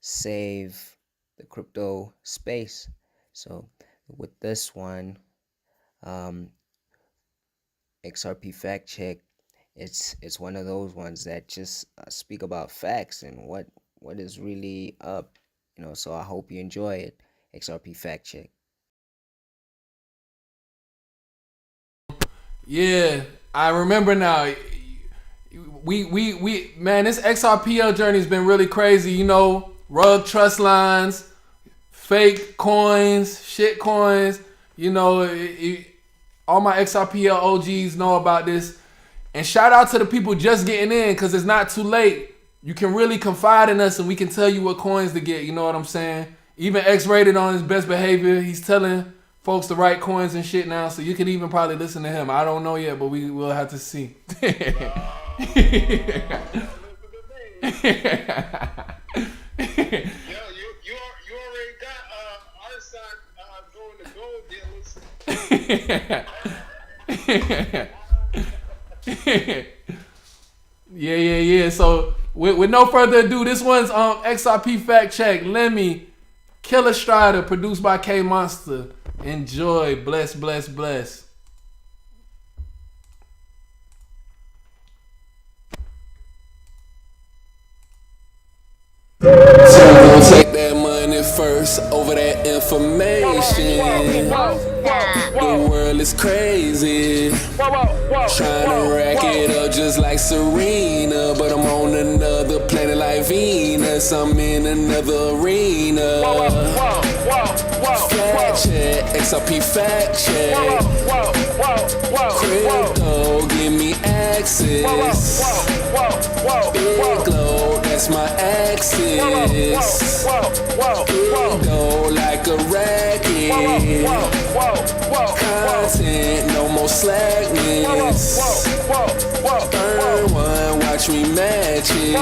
[SPEAKER 4] save the crypto space. So with this one, XRP fact check, it's one of those ones that just speak about facts and what is really up, so I hope you enjoy it. XRP fact check.
[SPEAKER 1] Yeah, I remember now. We man, this XRPL journey has been really crazy. Rug trust lines, fake coins, shit coins. All my XRPL OGs know about this. And shout out to the people just getting in, because it's not too late. You can really confide in us and we can tell you what coins to get. You know what I'm saying? Even X-Rated on his best behavior, he's telling folks the right coins and shit now. So you can even probably listen to him. I don't know yet, but we will have to see.
[SPEAKER 3] You already got our side going to gold dealers.
[SPEAKER 1] Yeah. So with no further ado, this one's XRP fact check. Lemmy, Killer Strider, produced by K Monster. Enjoy. Bless.
[SPEAKER 10] So I'm gonna take that money first over that information. The world is crazy, trying to rack it up just like Serena, but I'm on another planet like Venus. I'm in another arena. Fact check, XRP fact check. Crypto, give me access. Big glow, that's my axis. Big gold like a racket. Content, no more slackness. Burn one, watch me match it.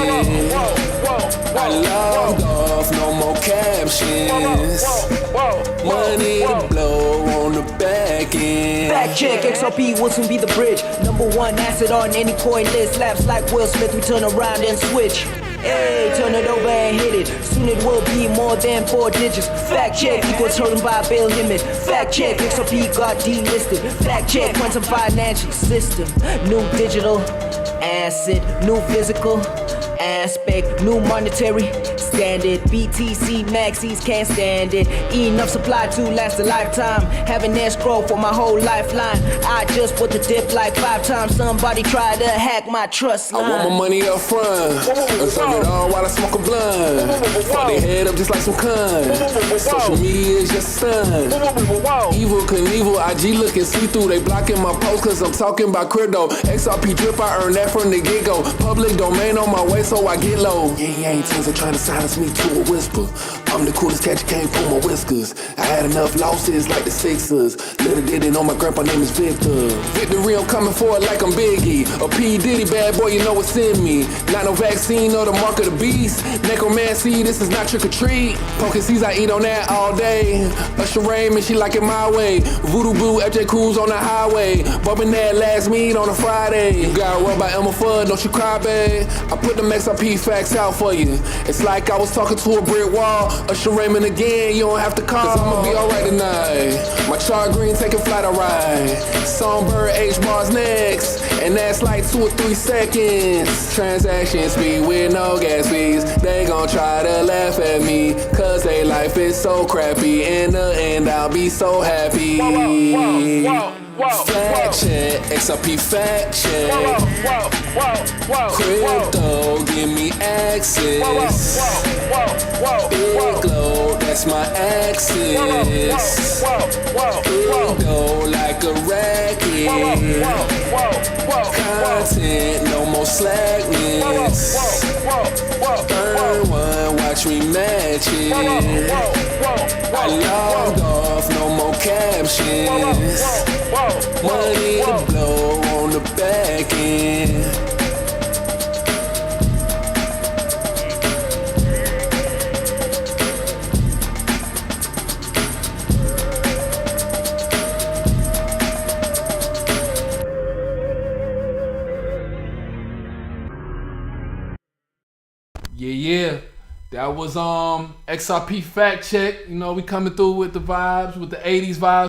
[SPEAKER 10] I logged off, no more captions. Money to blow on the back end.
[SPEAKER 6] Fact check, XRP will soon be the bridge. Number one asset on any coin list. Laps like Will Smith, we turn around and switch. Hey, turn it over and hit it. Soon it will be more than 4 digits. Fact check equals hurting by Bill Hemmett. Fact check, XRP got delisted. Fact check, quantum financial system. New digital asset, new physical aspect, new monetary standard. BTC maxis can't stand it. Enough supply to last a lifetime. Having escrow for my whole lifeline. I just put the dip like 5 times. Somebody tried to hack my trust line.
[SPEAKER 10] I want my money up front, and serve it all while I smoke a blunt. Fuck their head up just like some cunt. Social media is just a stunt. Evil Knievel, IG looking see-through. They blocking my post cause I'm talking about crypto. XRP drip, I earned that from the get-go. Public domain on my way so I get low. Yeah, ain't teens are trying to silence me to a whisper. I'm the coolest cat, you can't pull my whiskers. I had enough losses like the Sixers. Little did they know my grandpa name is Victor. Victory, I'm coming for it like I'm Biggie. A P. Diddy, bad boy, you know what's in me. Not no vaccine or the mark of the beast. Necromancy, this is not trick or treat. Poking seeds, I eat on that all day. Usher Raymond, she like it my way. Voodoo Boo, FJ Cruz on the highway. Bumping that last meat on a Friday. You got robbed by Elmer Fudd, don't you cry, babe. I put the
[SPEAKER 1] XRP facts out for you. It's like I was talking to a brick wall. Usher Raymond again, you don't have to call. Cause I'ma be alright tonight. My chart green taking flight, alright. Songbird H bars next. And that's like 2 or 3 seconds. Transaction speed with no gas fees. They gon' try to laugh at me. Cause they life is so crappy. In the end, I'll be so happy. Fact check, XRP fact check. Crypto, give me access. Big glow, that's my axis. Big go like a racket. Content, no more slackness. Burn one, watch me match it. I logged off, no more captions. Money to blow on the back end. Yeah. That was XRP fact check. You know, we coming through with the vibes, with the 80s vibes.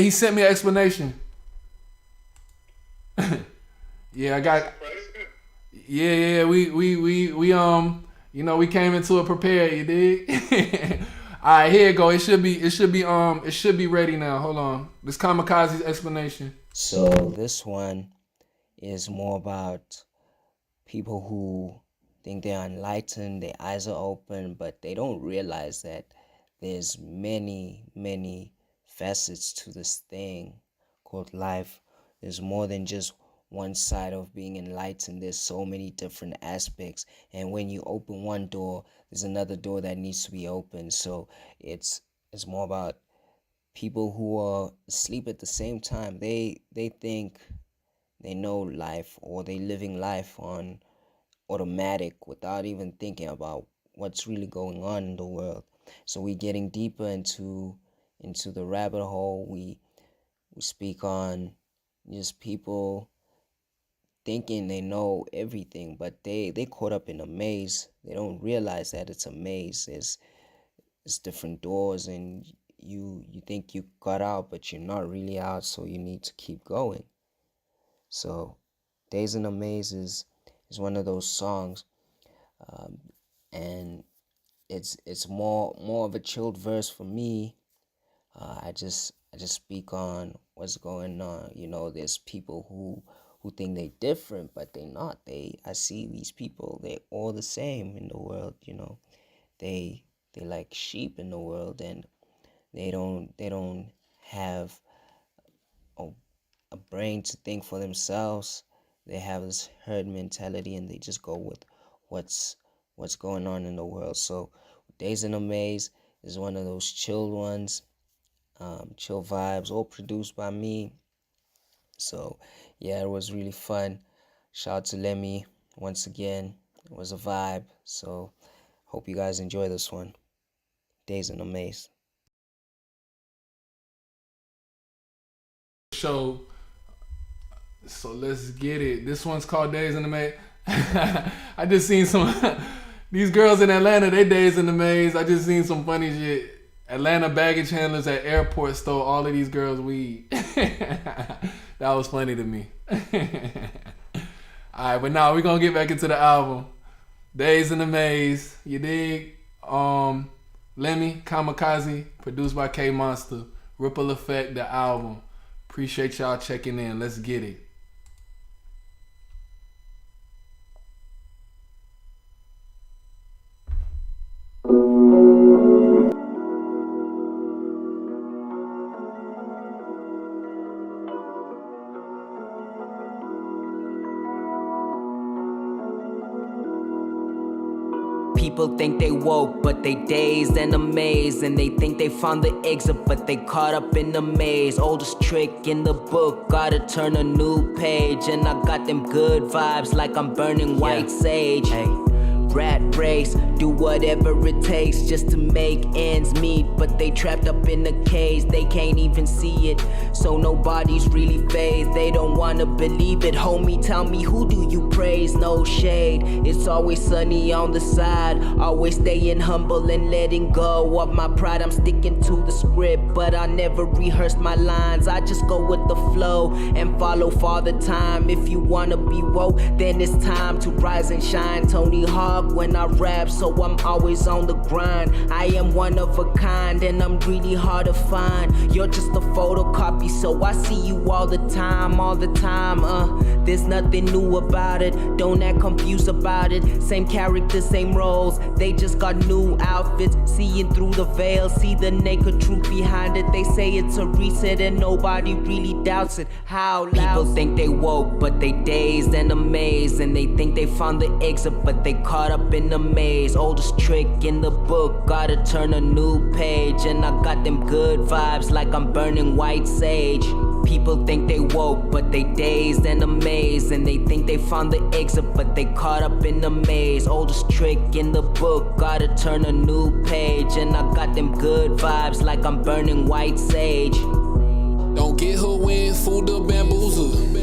[SPEAKER 1] He sent me an explanation. Yeah, I got. Yeah. We we came into it prepared. You dig? All right, here you go. It should be ready now. Hold on. This Kamikaze's explanation.
[SPEAKER 4] So this one is more about people who think they're enlightened, their eyes are open, but they don't realize that there's many facets to this thing called life. There's more than just one side of being enlightened. There's so many different aspects, and when you open one door, there's another door that needs to be opened. So it's more about people who are asleep at the same time. They think they know life, or they living life on automatic without even thinking about what's really going on in the world. So we're getting deeper into the rabbit hole. We speak on just people thinking they know everything, but they caught up in a maze. They don't realize that it's a maze. It's different doors, and you think you got out, but you're not really out, so you need to keep going. So Days in a Maze is one of those songs, and it's more of a chilled verse for me. I just speak on what's going on. There's people who think they're different, but they're not. I see these people, they're all the same in the world. They like sheep in the world, and they don't have a brain to think for themselves. They have this herd mentality, and they just go with what's going on in the world. So Days in a Maze is one of those chilled ones, chill vibes, all produced by me. So yeah, it was really fun. Shout out to Lemi once again. It was a vibe. So hope you guys enjoy this one. Days in a Maze.
[SPEAKER 1] So let's get it. This one's called Days in the Maze. I just seen some these girls in Atlanta, they Days in the Maze. I just seen some funny shit. Atlanta baggage handlers at airport stole all of these girls' weed. That was funny to me. Alright, but now we're gonna get back into the album. Days in the Maze. You dig? Lemi, Kamikaze, produced by K Monster. Ripple Effect, the album. Appreciate y'all checking in. Let's get it.
[SPEAKER 6] People think they woke, but they dazed and amazed. And they think they found the exit, but they caught up in the maze. Oldest trick in the book, gotta turn a new page. And I got them good vibes like I'm burning white sage. Hey. Rat race, do whatever it takes just to make ends meet. But they trapped up in the cage, they can't even see it. So nobody's really fazed, they don't wanna believe it. Homie, tell me, who do you praise? No shade, it's always sunny on the side. Always staying humble and letting go of my pride. I'm sticking to the script, but I never rehearsed my lines. I just go with the flow and follow Father Time. If you wanna be woke, then it's time to rise and shine. Tony Hawk when I rap, so I'm always on the grind. I am one of a kind, and I'm really hard to find. You're just a photocopy, so I see you all the time. There's nothing new about it, don't act confused about it. Same characters, same roles, they just got new outfits. Seeing through the veil, see the naked truth behind it. They say it's a reset and nobody really doubts it. How loud? People think they woke, but they dazed and amazed. And they think they found the exit, but they caught up in the maze. Oldest trick in the book, gotta turn a new page. And I got them good vibes like I'm burning white sage. People think they woke, but they dazed and amazed. And they think they found the exit, but they caught up in the maze. Oldest trick in the book, gotta turn a new page. And I got them good vibes like I'm burning white sage.
[SPEAKER 13] Don't get her when food the bamboozle.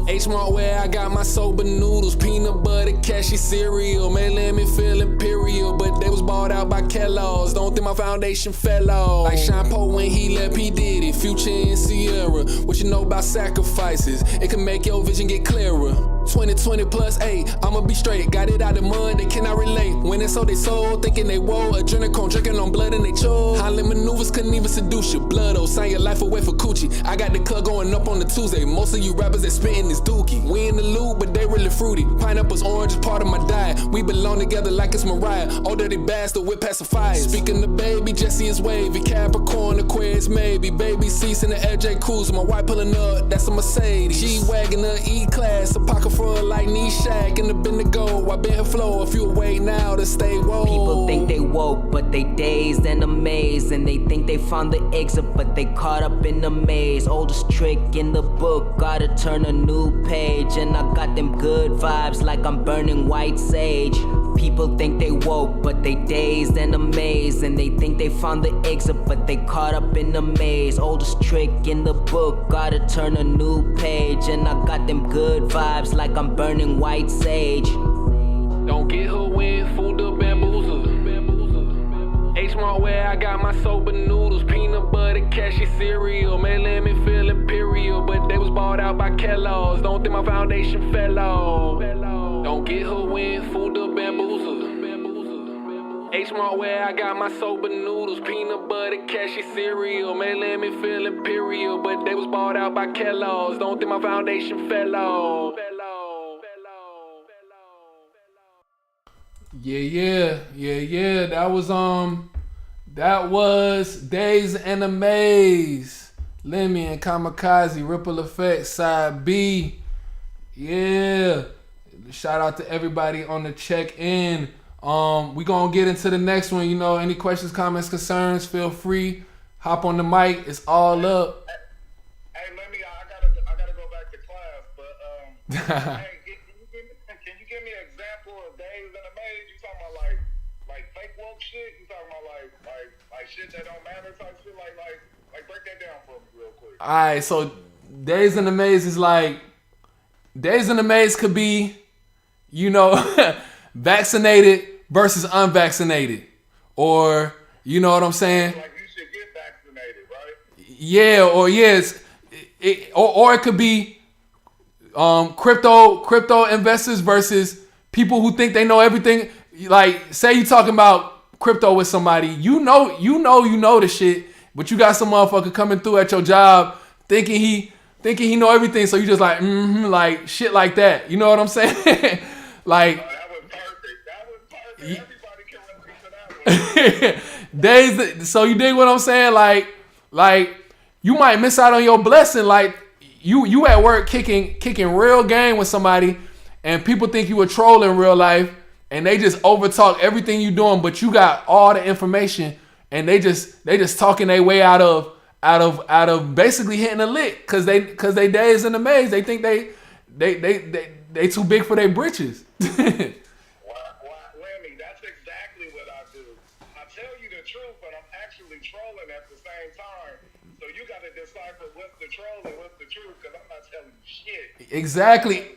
[SPEAKER 13] H-Mart where I got my soba noodles, peanut butter, cashew cereal. Me Lemi feel imperial, but they was bought bought out by Kellogg's. Don't think my foundation fell off. Like Sean Poe when he left P. Diddy, Future and Sierra. What you know about sacrifices? It can make your vision get clearer. 2020 plus 8, I'ma be straight. Got it out the mud, they cannot relate. When they sold they soul, thinking they woe. Adrenochrome, drinking on blood and they choke. Highland maneuvers couldn't even seduce you. Blood, oh, sign your life away for coochie. I got the cut going up on the Tuesday. Most of you rappers that spitting is dookie. We in the loop, but they really fruity. Pineapples, orange is part of my diet. We belong together like it's Mariah. Old dirty bastard with pacifiers. Speaking of baby, Jesse is wavy. Capricorn, Aquarius, maybe. Baby cease in the LJ Cruiser. My wife pulling up, that's a Mercedes. G-Wagon, the E-Class. A pocket full like Nishak in the Bendigo. I been her flow if you away now to stay woke.
[SPEAKER 6] People think they woke, but they dazed and amazed. And they think they found the exit, but they caught up in the maze. Oldest trick in the book, gotta turn a new page. And I got them good vibes like I'm burning white sage. People think they woke, but they dazed and amazed. And they think they found the exit, but they caught up in the maze. Oldest trick in the book, gotta turn a new page. And I got them good vibes like I'm burning white sage.
[SPEAKER 13] Don't get her when fool the bamboozle. H-Mart where I got my soba noodles. Peanut butter, cashew cereal. Me Lemi feel imperial, but they was bought out by Kellogg's. Don't think my foundation fell off. Don't get her when fool the bamboozle. H-Mart where I got my soba noodles. Peanut butter, cashew cereal. Me Lemi feel imperial, but they was bought out by Kellogg's. Don't think my foundation fell off.
[SPEAKER 1] Yeah. That was Days and a Maze. Lemmy and Kamikaze, Ripple Effect, Side B. Yeah. Shout out to everybody on the check-in. We gonna get into the next one. You know, any questions, comments, concerns, feel free. Hop on the mic. It's all up.
[SPEAKER 3] Hey, Lemmy, I gotta go back to class, but hey, can you give me an example of Days and a Maze? You talking about like fake woke shit? You talking about like shit that don't matter type shit? Like break that down for me real quick.
[SPEAKER 1] All right, so Days and the Maze is like, Days and the Maze could be, you know, vaccinated versus unvaccinated, or you know what I'm saying?
[SPEAKER 3] Like you should get vaccinated, right?
[SPEAKER 1] Yeah, or yes, or it could be crypto investors versus people who think they know everything. Like, say you talking about crypto with somebody, you know the shit, but you got some motherfucker coming through at your job thinking he know everything, so you just like like shit like that. You know what I'm saying? Like
[SPEAKER 3] that was perfect. Everybody can relate to that one.
[SPEAKER 1] Days. So you dig what I'm saying? Like you might miss out on your blessing. Like you at work kicking real game with somebody, and people think you a troll in real life, and they just overtalk everything you doing, but you got all the information, and they just talking their way out of basically hitting a lick because they Days in the Maze. They think they too big for their britches.
[SPEAKER 3] Lemmy, that's exactly what I do. I tell you the truth, but I'm actually trolling at the same time. So you got to decipher what's the troll and what's the truth, because I'm not telling you shit.
[SPEAKER 1] Exactly.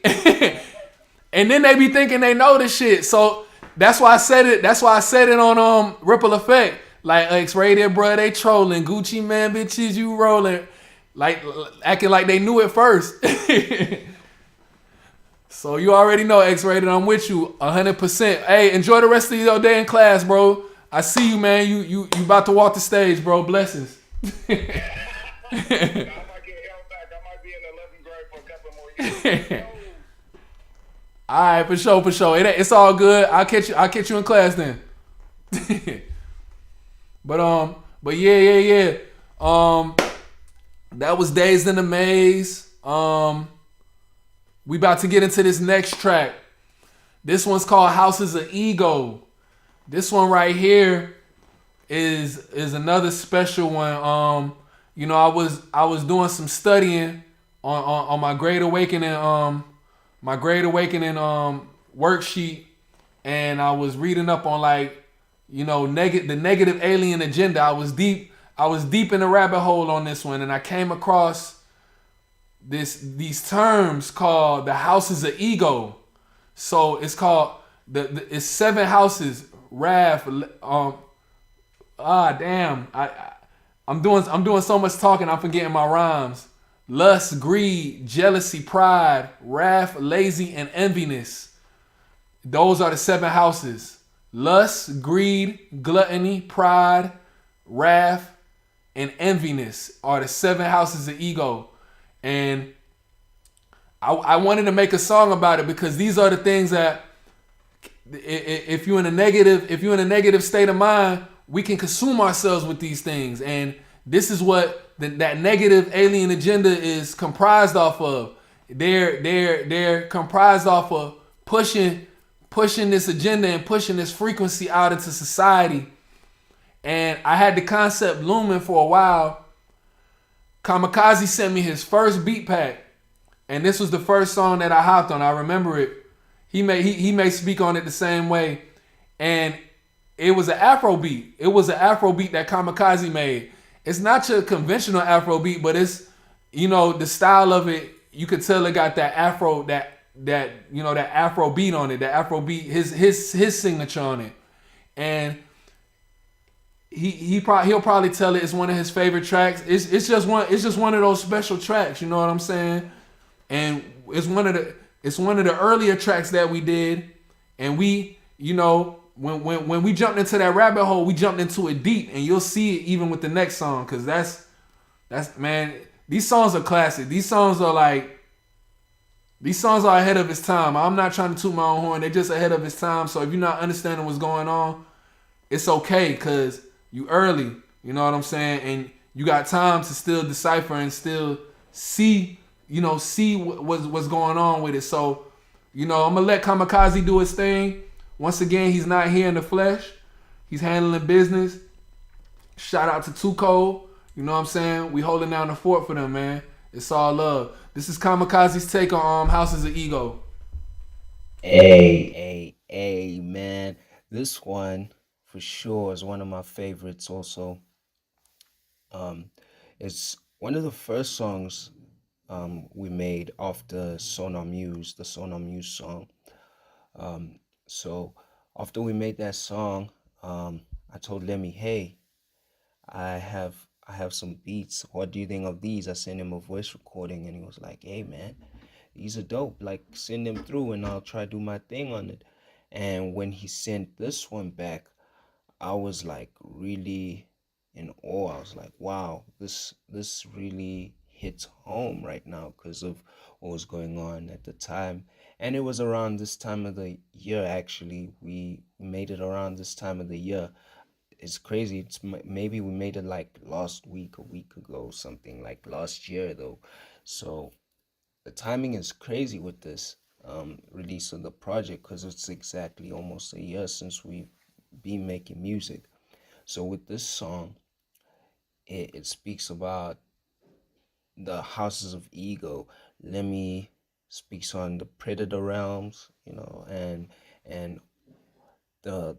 [SPEAKER 1] And then they be thinking they know the shit. So that's why I said it on Ripple Effect. Like X-Rated, bro, they trolling. Gucci man, bitches, you rolling. Like acting like they knew it first. So you already know, X-Rated, I'm with you 100%. Hey, enjoy the rest of your day in class, bro. I see you, man. You about to walk the stage, bro. Blessings.
[SPEAKER 3] I might get held back. I might be in the 11th grade for a couple more years.
[SPEAKER 1] All right, for sure. It's all good. I'll catch you in class then. But yeah. That was Days in the Maze. We about to get into this next track. This one's called Houses of Ego. This one right here is another special one. You know, I was doing some studying on my Great Awakening worksheet, and I was reading up on, like, you know, the negative alien agenda. I was deep in the rabbit hole on this one, and I came across these terms called the houses of ego. So it's called it's 7 houses wrath. Damn. I'm doing so much talking, I'm forgetting my rhymes. Lust, greed, jealousy, pride, wrath, lazy, and enviness. Those are the 7 houses. Lust, greed, gluttony, pride, wrath, and enviness are the 7 houses of ego. And I wanted to make a song about it because these are the things that if you're in a negative state of mind, we can consume ourselves with these things. And this is what that negative alien agenda is comprised off of. They're comprised off of pushing this agenda and pushing this frequency out into society. And I had the concept looming for a while. Kamikaze sent me his first beat pack, and this was the first song that I hopped on. I remember it. He may speak on it the same way, and it was an Afro beat. It was an Afro beat that Kamikaze made. It's not your conventional Afro beat, but it's, the style of it. You could tell it got that Afro that Afro beat on it. That Afro beat, his signature on it, and he'll probably tell it it's one of his favorite tracks. It's just one of those special tracks. You know what I'm saying? And it's one of the earlier tracks that we did, and we, when we jumped into that rabbit hole, we jumped into it deep, and you'll see it even with the next song, because that's man, these songs are classic. These songs are ahead of its time. I'm not trying to toot my own horn. They're just ahead of its time. So if you're not understanding what's going on, it's okay, because you early. You know what I'm saying? And you got time to still decipher and still see what's going on with it. So, I'm gonna let Kamikaze do his thing. Once again, he's not here in the flesh. He's handling business. Shout out to Tuco. You know what I'm saying? We holding down the fort for them, man. It's all love. This is Kamikaze's take on Houses of Ego.
[SPEAKER 4] Hey, man. This one, for sure, is one of my favorites also. It's one of the first songs we made off the Sonar Muse song. So after we made that song, I told Lemi, hey, I have some beats. What do you think of these? I sent him a voice recording, and he was like, hey man, these are dope. Like, send them through and I'll try to do my thing on it. And when he sent this one back, I was like really in awe. I was like, wow, this really hits home right now because of what was going on at the time. And it was around this time of the year, actually. We made it around this time of the year. It's crazy. Maybe we made it like last week, a week ago, something like last year though. So the timing is crazy with this release of the project, because it's exactly almost a year since we've been making music. So with this song, it speaks about the houses of ego. Lemi speaks on the predator realms, and the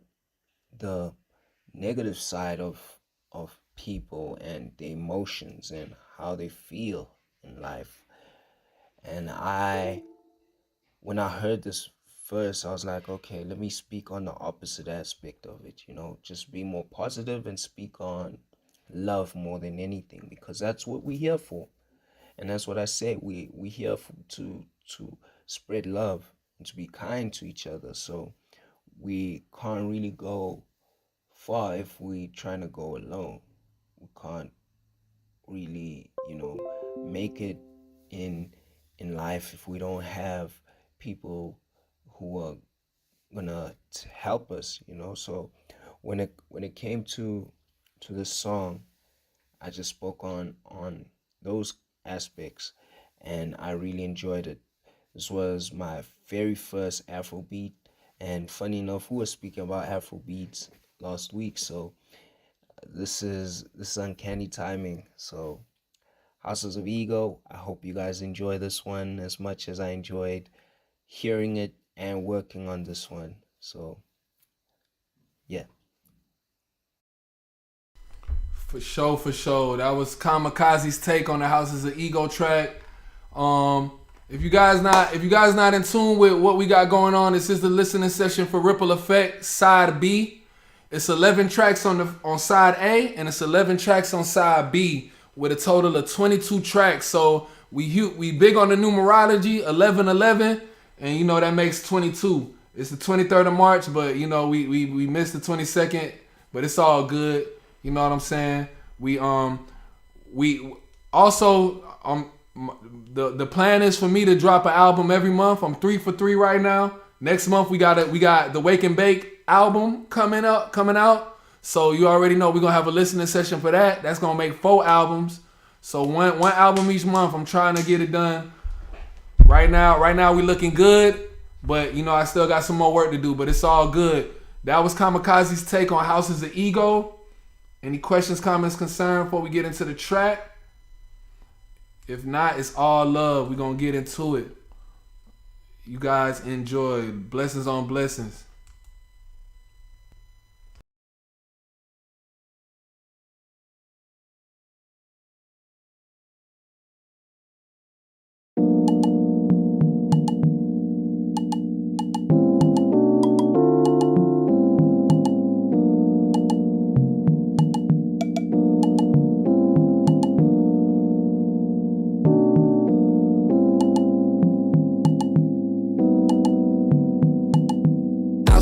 [SPEAKER 4] negative side of people and the emotions and how they feel in life. And when I heard this verse, I was like, okay, let me speak on the opposite aspect of it, just be more positive and speak on love more than anything, because that's what we're here for. And that's what I say, we here to spread love and to be kind to each other. So we can't really go far if we trying to go alone. We can't really, make it in life if we don't have people who are gonna help us, So when it came to this song, I just spoke on those aspects, and I really enjoyed it. This was my very first Afrobeat, and funny enough, we were speaking about Afrobeats last week, so this is uncanny timing. So Houses of Ego, I hope you guys enjoy this one as much as I enjoyed hearing it and working on this one. So yeah.
[SPEAKER 1] For sure. That was Kamikaze's take on the Houses of Ego track. If you guys not in tune with what we got going on, this is the listening session for Ripple Effect Side B. It's 11 tracks on side A and it's 11 tracks on side B with a total of 22 tracks. So we big on the numerology, 11, and you know that makes 22. It's the 23rd of March, but you know we missed the 22nd, but it's all good. You know what I'm saying? We also the plan is for me to drop an album every month. I'm 3 for 3 right now. Next month we got the Wake and Bake album coming out. So you already know we're gonna have a listening session for that. That's gonna make 4 albums. So one album each month. I'm trying to get it done. Right now we looking good, but you know I still got some more work to do. But it's all good. That was Kamikaze's take on Houses of Ego. Any questions, comments, concerns before we get into the track? If not, it's all love. We're gonna get into it. You guys enjoy. Blessings on blessings.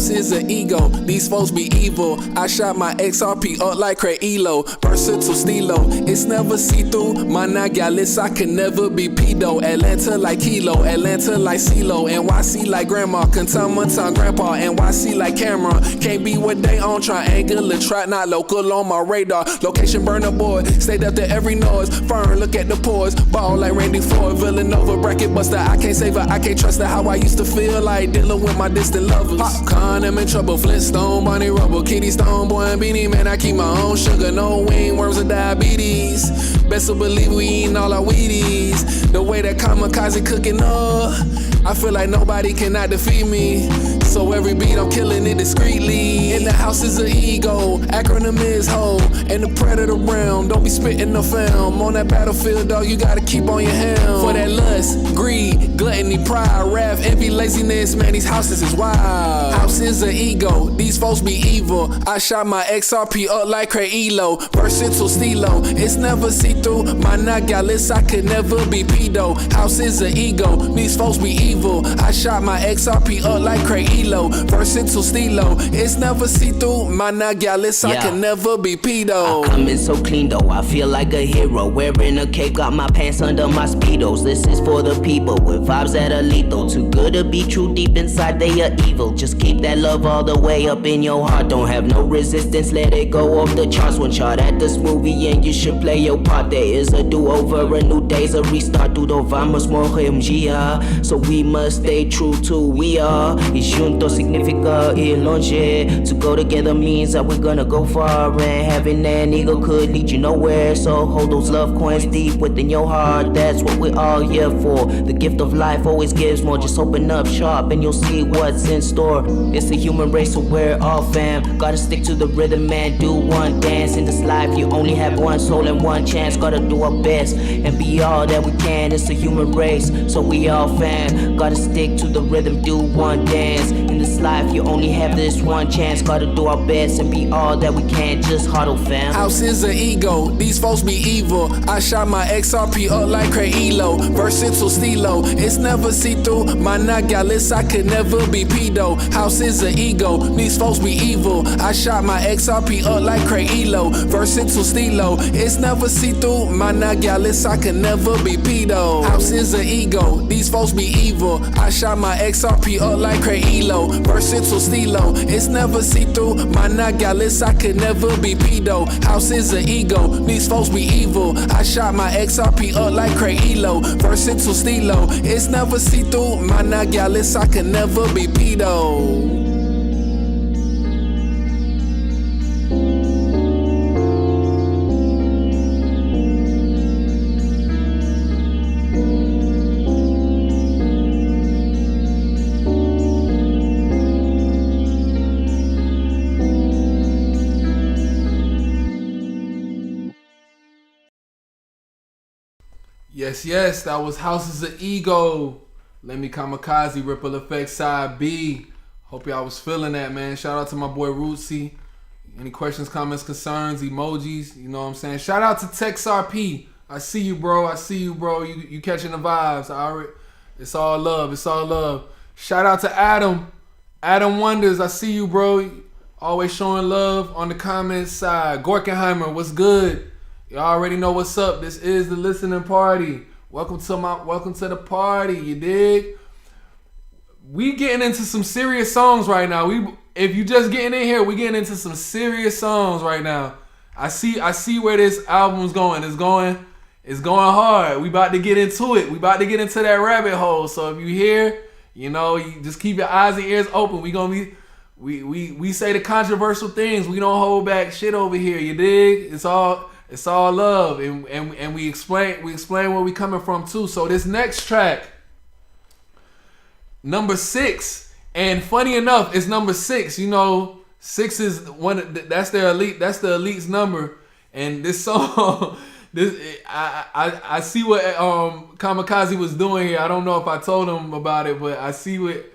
[SPEAKER 13] Is an ego, these folks be evil. I shot my XRP up like Craig Elo. Versatile stilo, it's never see-through. My Nagalis, I can never be pedo. Atlanta like Kilo, Atlanta like CeeLo. NYC like Grandma, Contumatan Grandpa. NYC like Cameron, can't be what they on. Triangular trap, not local on my radar. Location burner boy, stayed up there every noise. Fern, look at the pores, ball like Randy Ford. Villanova, bracket buster, I can't save her, I can't trust her. How I used to feel like dealing with my distant lovers. Popcorn, I'm in trouble, Flintstone, Bonnie Rubble, Kitty Stone, boy and Beanie Man, I keep my own sugar, no wing, worms or diabetes. Best to believe we eating all our Wheaties. The way that Kamikaze cooking up, I feel like nobody cannot defeat me. So every beat I'm killing it discreetly. In the house is an ego, acronym is HO. In the predator realm, don't be spitting no film. On that battlefield, dog, you gotta keep on your helm. For that lust, greed, gluttony, pride, wrath, envy, laziness, man, these houses is wild. House is an ego, these folks be evil. I shot my XRP up like Craig Elo. Versatile stilo, it's never see-through. My Nagalis, I could never be pedo. House is an ego, these folks be evil. I shot my XRP up like Craig Elo. Versatile stilo, it's never see-through. My Nagalis, I can never be pedo.
[SPEAKER 6] I come in so clean though, I feel like a hero. Wearing a cape, got my pants under my speedos. This is for the people with vibes that are lethal. Too good to be true, deep inside they are evil. Just keep that love all the way up in your heart. Don't have no resistance, let it go off the charts. One shot at this movie and you should play your part. There is a do-over, a new day's a restart. Tudo vamos morrer dia, so we must stay true to who we are. E junto significa ir longe. To go together means that we're gonna go far. And having an ego could lead you nowhere. So hold those love coins deep within your heart. That's what we're all here for. The gift of life always gives more. Just open up sharp and you'll see what's in store. It's a human race, so we're all fam. Gotta stick to the rhythm, man. Do one dance in this life. You only have one soul and one chance. Gotta do our best and be all that we can. It's a human race, so we all fam. Gotta stick to the rhythm, do one dance. In this life, you only have this one chance. Gotta do our best and be all that we can. Just huddle, fam.
[SPEAKER 13] House is an ego, these folks be evil. I shot my XRP up like Craig Elo. Versatile stilo, it's never see-through. My Nagalis, I could never be pedo. House is an ego, these folks be evil. I shot my XRP up like Craig Elo. Versatile stilo, it's never see-through. My Nagalis, I could never be pedo. House is an ego, these folks be evil. I shot my XRP up like Craig Elo. Versatile stilo, it's never see-through. My Nagalis, I could never be pedo. House is an ego, these folks be evil. I shot my XRP up like Craig Elo. Versatile stilo, it's never see-through. My Nagalis, I could never be pedo.
[SPEAKER 1] Yes, that was Houses of Ego. Lemi Kamikaze, Ripple Effect Side B. Hope y'all was feeling that, man. Shout out to my boy Rootsy. Any questions, comments, concerns, emojis? You know what I'm saying? Shout out to TexRP. I see you, bro. I see you, bro. You catching the vibes. It's all love. It's all love. Shout out to Adam. Adam Wonders. I see you, bro. Always showing love on the comments side. Gorkenheimer, what's good? You already know what's up. This is the listening party. Welcome to the party. You dig? We getting into some serious songs right now. If you just getting in here, we getting into some serious songs right now. I see where this album's going. It's going hard. We about to get into it. We about to get into that rabbit hole. So if you here, you know, you just keep your eyes and ears open. We say the controversial things. We don't hold back shit over here. You dig? It's all love, and we explain where we coming from too. So this next track, number 6. And funny enough, it's number 6. You know, 6 is that's their elite. That's the elite's number. And this song, I see what Kamikaze was doing here. I don't know if I told him about it, but I see what.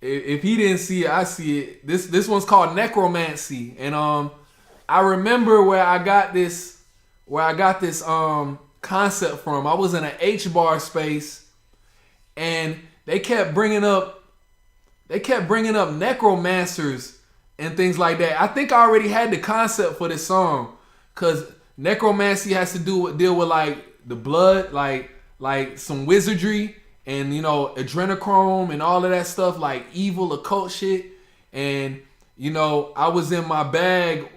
[SPEAKER 1] If he didn't see it, I see it. This one's called Necromancy, and I remember where I got this concept from. I was in an H-bar space, and they kept bringing up necromancers and things like that. I think I already had the concept for this song, cause necromancy has to deal with like the blood, like some wizardry, and you know, adrenochrome and all of that stuff, like evil occult shit. And you know, I was in my bag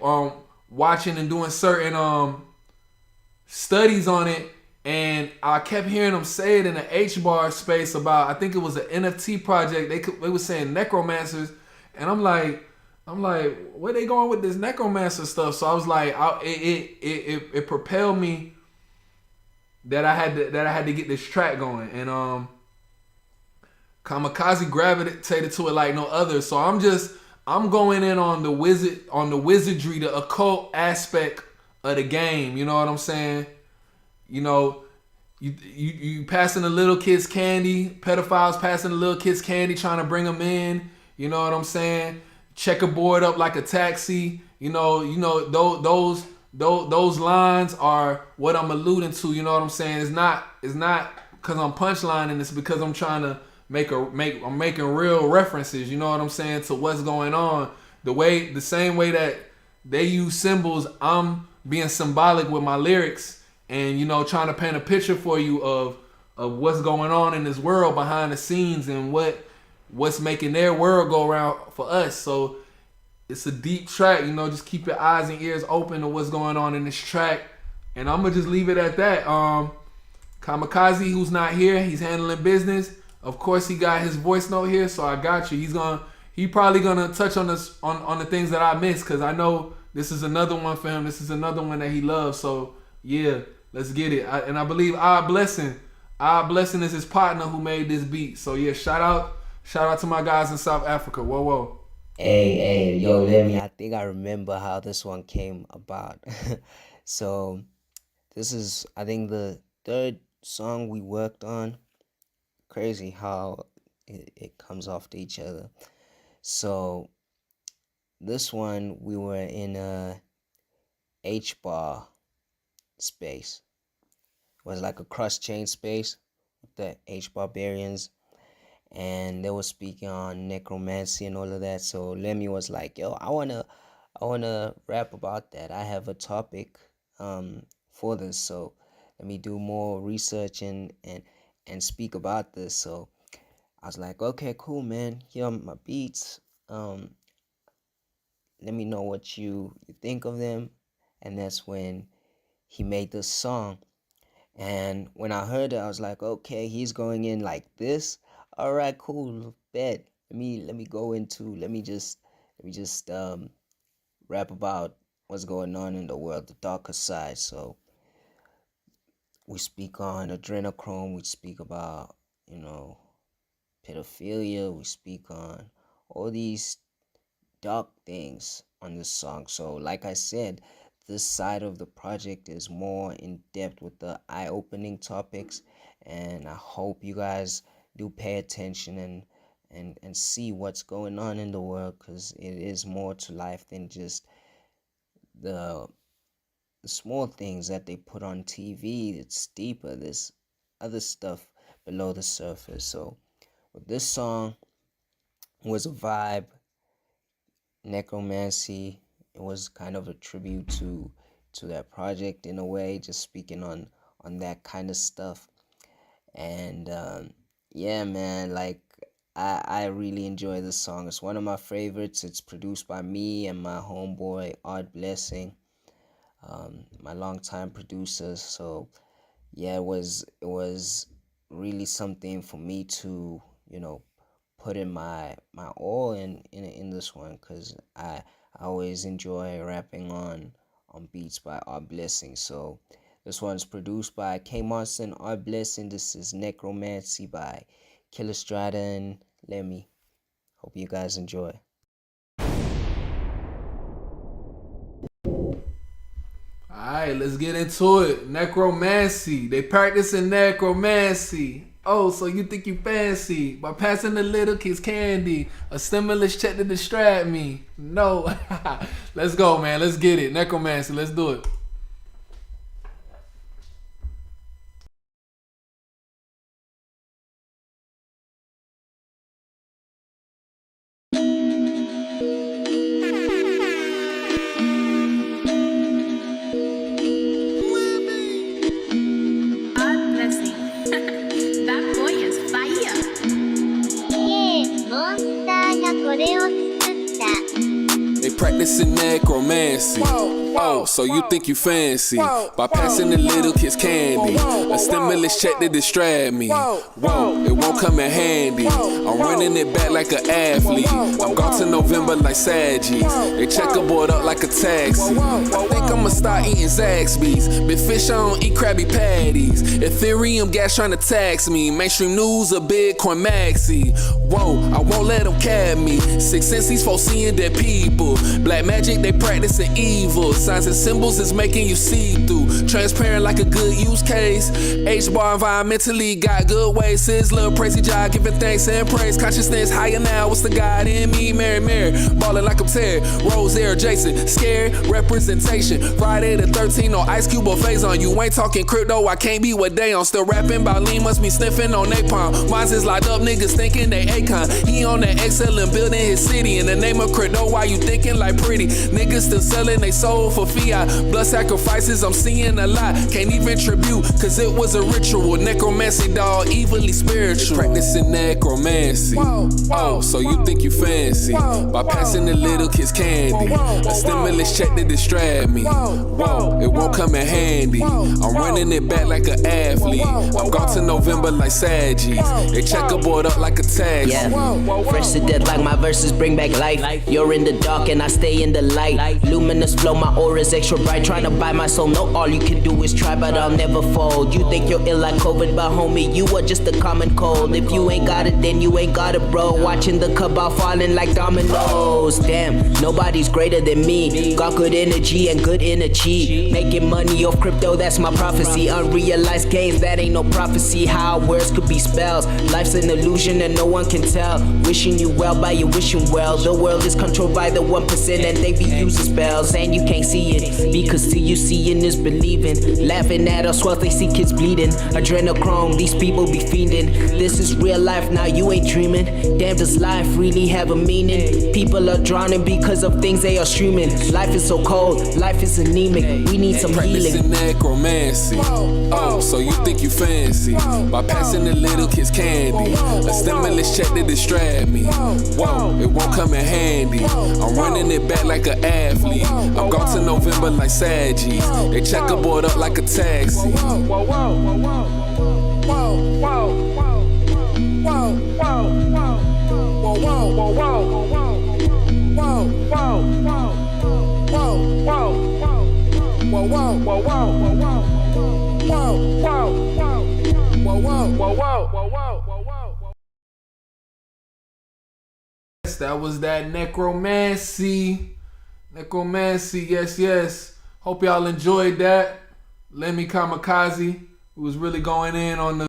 [SPEAKER 1] watching and doing certain studies on it. And I kept hearing them say it in the H-bar space about, I think it was an NFT project. They were saying necromancers, and I'm like, where they going with this necromancer stuff? So I was like, it propelled me that I had to get this track going, and Kamikaze gravitated to it like no other. So I'm going in on the wizardry, the occult aspect of the game. You know what I'm saying? You know, you passing the little kids candy, pedophiles passing the little kids candy, trying to bring them in. You know what I'm saying? Checkerboard up like a taxi. You know those lines are what I'm alluding to. You know what I'm saying? It's not because I'm punchlining. It's because I'm trying to I'm making real references. You know what I'm saying, to what's going on. The same way that they use symbols, I'm being symbolic with my lyrics. And, you know, trying to paint a picture for you of what's going on in this world behind the scenes and what's making their world go around for us. So it's a deep track, you know, just keep your eyes and ears open to what's going on in this track. And I'm going to just leave it at that. Kamikaze, who's not here, he's handling business. Of course, he got his voice note here, so I got you. He probably going to touch on this on the things that I missed, because I know this is another one for him. This is another one that he loves. So, yeah. Let's get it. And I believe Our Blessing is his partner who made this beat. So yeah, shout out to my guys in South Africa. Whoa.
[SPEAKER 11] Hey, yo, Lemi.
[SPEAKER 4] I think I remember how this one came about. So this is, I think, the 3rd song we worked on. Crazy how it comes off to each other. So this one, we were in a H-bar space. It was like a cross-chain space with the H-barbarians, and they were speaking on necromancy and all of that. So Lemmy was like, yo, I wanna rap about that. I have a topic for this, so let me do more research and speak about this. So I was like, okay, cool, man. Here are my beats. Let me know what you think of them. And that's when he made this song. And when I heard it, I was like, okay, he's going in like this. All right, cool, bet. Let me just rap about what's going on in the world, the darker side. So we speak on adrenochrome, we speak about, you know, pedophilia, we speak on all these dark things on this song. So like I said, this side of the project is more in depth with the eye-opening topics, and I hope you guys do pay attention and see what's going on in the world, because it is more to life than just the small things that they put on TV. It's deeper. There's other stuff below the surface. So with this song was a vibe. Necromancy. It was kind of a tribute to that project in a way, just speaking on that kind of stuff. And yeah, man, like I really enjoy this song. It's one of my favorites. It's produced by me and my homeboy Art Blessing, my longtime producer. So yeah, it was really something for me to put in my all in this one, because I always enjoy rapping on beats by Art Blessing. So this one's produced by K Monster and Art Blessing. This is Necromancy by Killer Strata and Lemmy. Hope you guys enjoy.
[SPEAKER 1] Alright, let's get into it. Necromancy. They practicing necromancy. Oh, so you think you fancy by passing the little kids candy? A stimulus check to distract me? No. Let's go, man. Let's get it. Necromancy. Let's do it.
[SPEAKER 13] They practicing necromancy. Oh, so you think you fancy by passing the little kids candy? A stimulus check to distract me. Whoa, it won't come in handy. I'm running it back like an athlete. I'm gone to November like Saggies. They checkerboard up like a taxi. I think I'ma start eating Zaxby's. Big fish, I don't eat Krabby Patties. Ethereum gas trying to tax me. Mainstream news a Bitcoin maxi. Whoa, I won't let them cap me. Six senses for seeing dead people. Black magic, they practicing evil. Signs and symbols is making you see through. Transparent like a good use case. H-bar environmentally got good ways. Sizzler, praisey job, giving thanks and praise. Consciousness higher now, what's the God in me? Mary, ballin' like I'm Terry. Rose Air, Jason, scared representation. Friday the 13th, no Ice Cube or phase on. You ain't talking crypto, I can't be what they on. Still rapping about lean, must be sniffing on napalm. Mines is locked up, niggas thinking they Akon. He on that excellent building his city. In the name of crypto, why you thinking like pretty? Niggas still selling they soul for fiat. Blood sacrifices, I'm seeing a lot. Can't even tribute, cause it was a ritual. Necromancy, dog, evilly spiritual. They practicing necromancy. Oh, so you think you fancy by passing the little kids candy. A stimulus check to distract me. Whoa, it won't come in handy. I'm running it back like an athlete. I'm gone to November like Saggies. They checkerboard up like a taxi.
[SPEAKER 6] Yeah, fresh to death like my verses bring back life. You're in the dark and I stay in the light. Luminous flow, my aura's extra bright. Trying to buy my soul, no, all you can do is try, but I'll never fold. You think you're ill like COVID, but homie, you are just a common cold. If you ain't got it, then you ain't got it, bro. Watching the cabal falling like dominoes. Damn, nobody's greater than me. Got good energy and good energy. Making money off crypto, that's my prophecy. Unrealized gains, that ain't no prophecy. How words could be spells. Life's an illusion and no one can tell. Wishing you well by you wishing well. The world is controlled by the 1% and they be using spells. And you can't see it, because till you seeing is believing. Laughing at us while they see kids bleeding. Adrenochrome, these people be fiending. This is real life, now you ain't dreaming. Damn, does life really have a meaning? People are drowning because of things they are streaming. Life is so cold, life is anemic. We need some healing.
[SPEAKER 13] Necromancy. Oh, so you think you fancy by passing the little kids candy. A stimulus check to distract me. Whoa, it won't come in handy. I'm running it back like an athlete. I'm gone to November like Saggies. They checkerboard up like a taxi.
[SPEAKER 1] That was that necromancy. Necromancy, yes. Hope y'all enjoyed that. Lemmy Kamikaze, who was really going in on the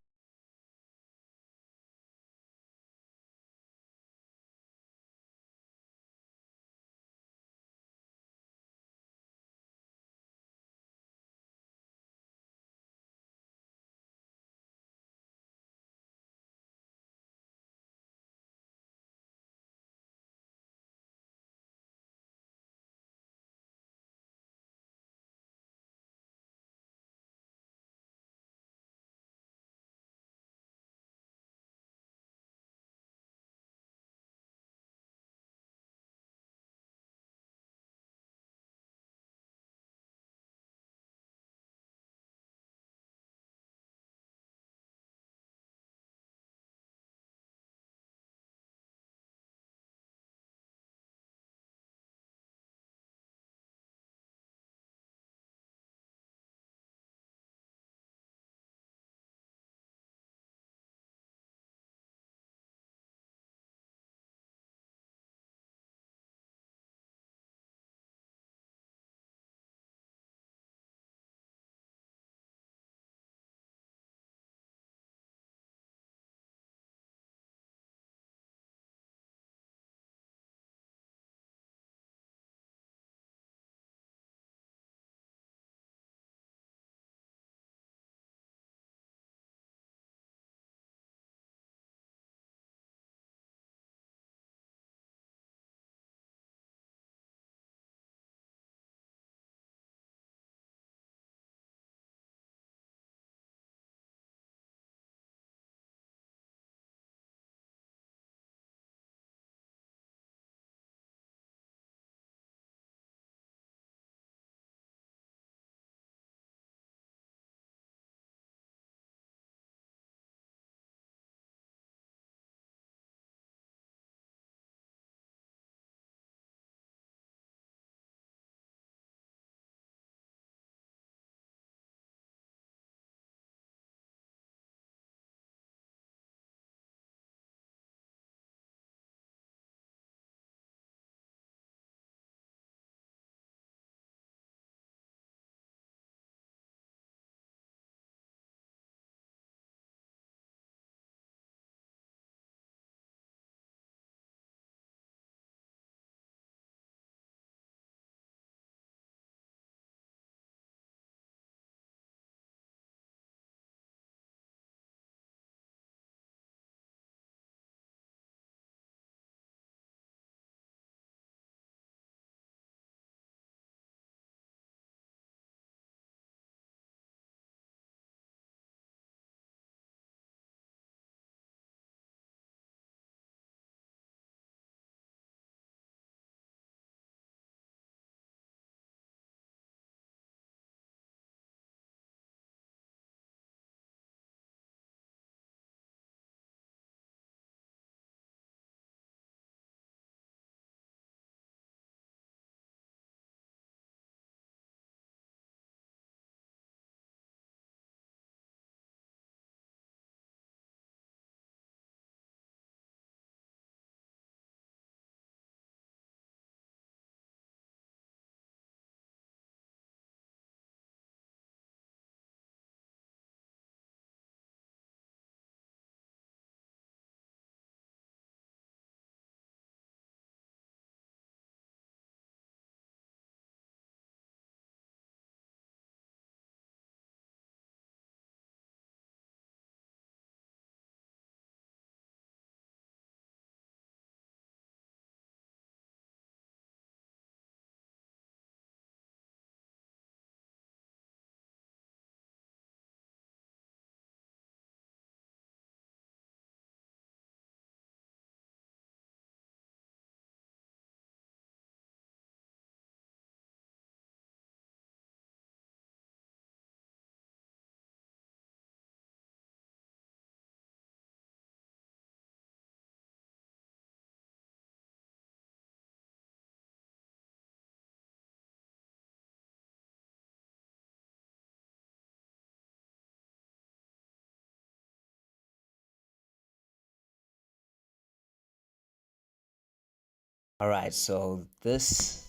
[SPEAKER 4] All right, so this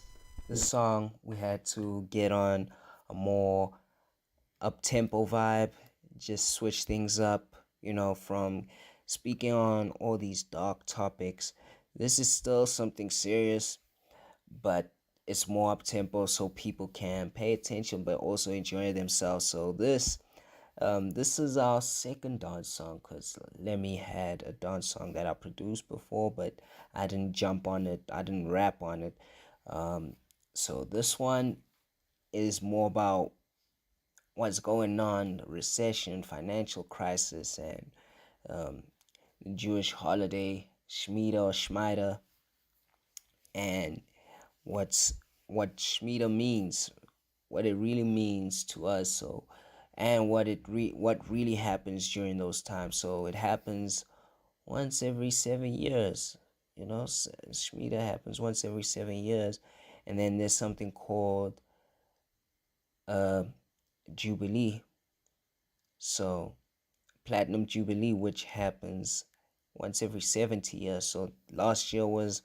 [SPEAKER 4] song we had to get on a more up tempo vibe, just switch things up, from speaking on all these dark topics. This is still something serious, but it's more up tempo so people can pay attention but also enjoy themselves. So this is our second dance song because Lemmy had a dance song that I produced before, but I didn't jump on it. I didn't rap on it. So this one is more about what's going on, the recession, financial crisis, and the Jewish holiday, Shemitah or Shmita, and what Shemitah means, what it really means to us. So, and what really happens during those times. So it happens once every 7 years. Shemitah happens once every 7 years, and then there's something called Jubilee. So Platinum Jubilee, which happens once every 70 years. So last year was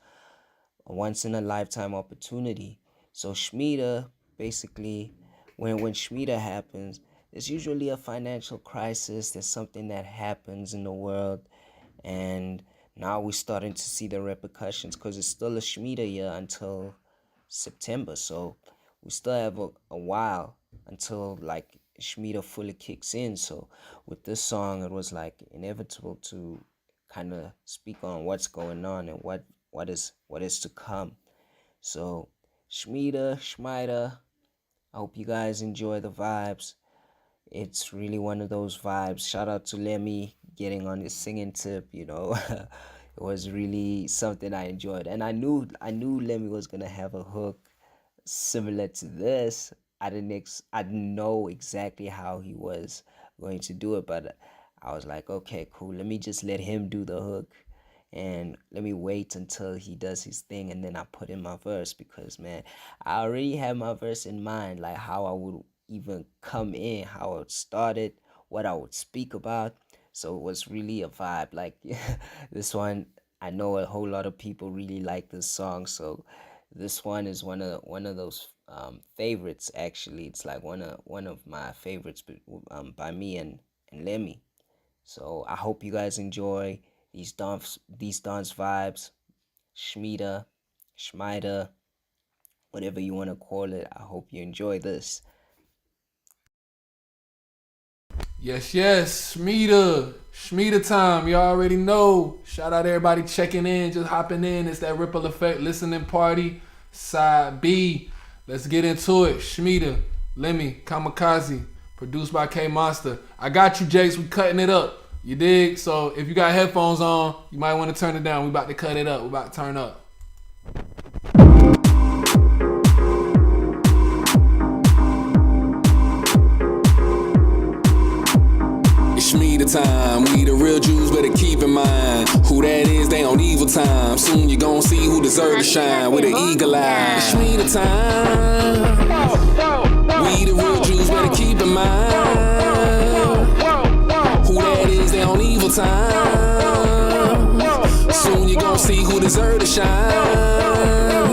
[SPEAKER 4] a once in a lifetime opportunity. So Shemitah, basically, when Shemitah happens, there's usually a financial crisis. There's something that happens in the world, and now we're starting to see the repercussions because it's still a Shemitah year until September. So we still have a while until like Shemitah fully kicks in. So with this song, it was like inevitable to kind of speak on what's going on and what is to come. So Shemitah, Shmita, I hope you guys enjoy the vibes. It's really one of those vibes. Shout out to Lemmy getting on his singing tip, It was really something I enjoyed. And I knew Lemmy was gonna have a hook similar to this. I didn't know exactly how he was going to do it, but I was like, okay, cool. Let me just let him do the hook, and let me wait until he does his thing, and then I put in my verse because, man, I already had my verse in mind, like how I would even come in, how I would start it, what I would speak about. So it was really a vibe. Like this one, I know a whole lot of people really like this song, so this one is one of those favorites. Actually, it's like one of my favorites, by me and Lemmy. So I hope you guys enjoy these dance vibes, Shemitah, Shmita, whatever you want to call it. I hope you enjoy this.
[SPEAKER 1] Yes, Shemitah time. You already know. Shout out everybody checking in, just hopping in. It's that ripple effect listening party. Side B. Let's get into it. Shemitah, Lemmy, Kamikaze, produced by K Monster. I got you, Jakes. We cutting it up. You dig? So if you got headphones on, you might want to turn it down. We about to cut it up. We about to turn up.
[SPEAKER 13] Shemitah time, we the real Jews, better keep in mind who that is, they on evil time. Soon you gon' see who deserve to shine with an eagle eye. Shemitah time, we the real Jews, better keep in mind who that is, they on evil time. Soon you gon' see who deserve to shine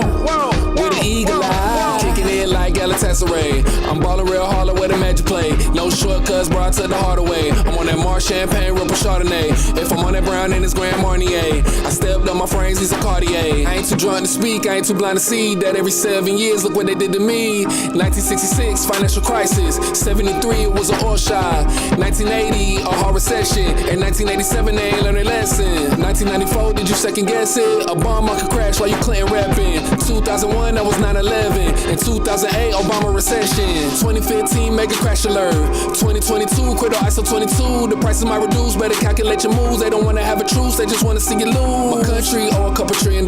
[SPEAKER 13] with an eagle eye. Kicking it like Galatasaray. I'm ballin' real hard like where the magic play. No shortcuts, bro, I took the hard away. I'm on that Mars champagne, ripple Chardonnay. If I'm on that brown, then it's Grand Marnier. I stepped up my frames, these are Cartier. I ain't too drunk to speak, I ain't too blind to see that every 7 years, look what they did to me. 1966, financial crisis. 73, it was an oil shot. 1980, a hard recession. In 1987, they ain't learned their lesson. 1994, did you second guess it? A bomb market crash while you Clinton rapping. 2001, that was 9/11. In 2008, Obama recession. 2015, mega crash alert. 2022, Quiddo ISO 22. The prices might reduce, better calculate your moves. They don't wanna have a truce, they just wanna see you lose. My country owe a couple $1 trillion.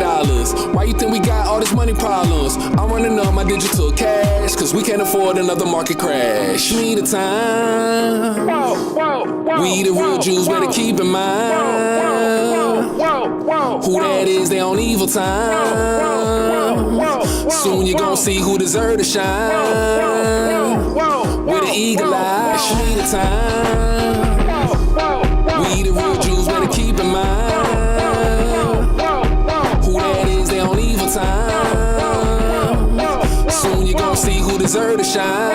[SPEAKER 13] Why you think we got all this money problems? I'm running up my digital cash, cause we can't afford another market crash. Shemitah time, we the real Jews, better keep in mind who that is, they on evil time. Soon you gon' see who deserve to shine with an eagle eye. Shemitah time, we the real Jews, better keep in mind who that is, they on evil time. deserve to shine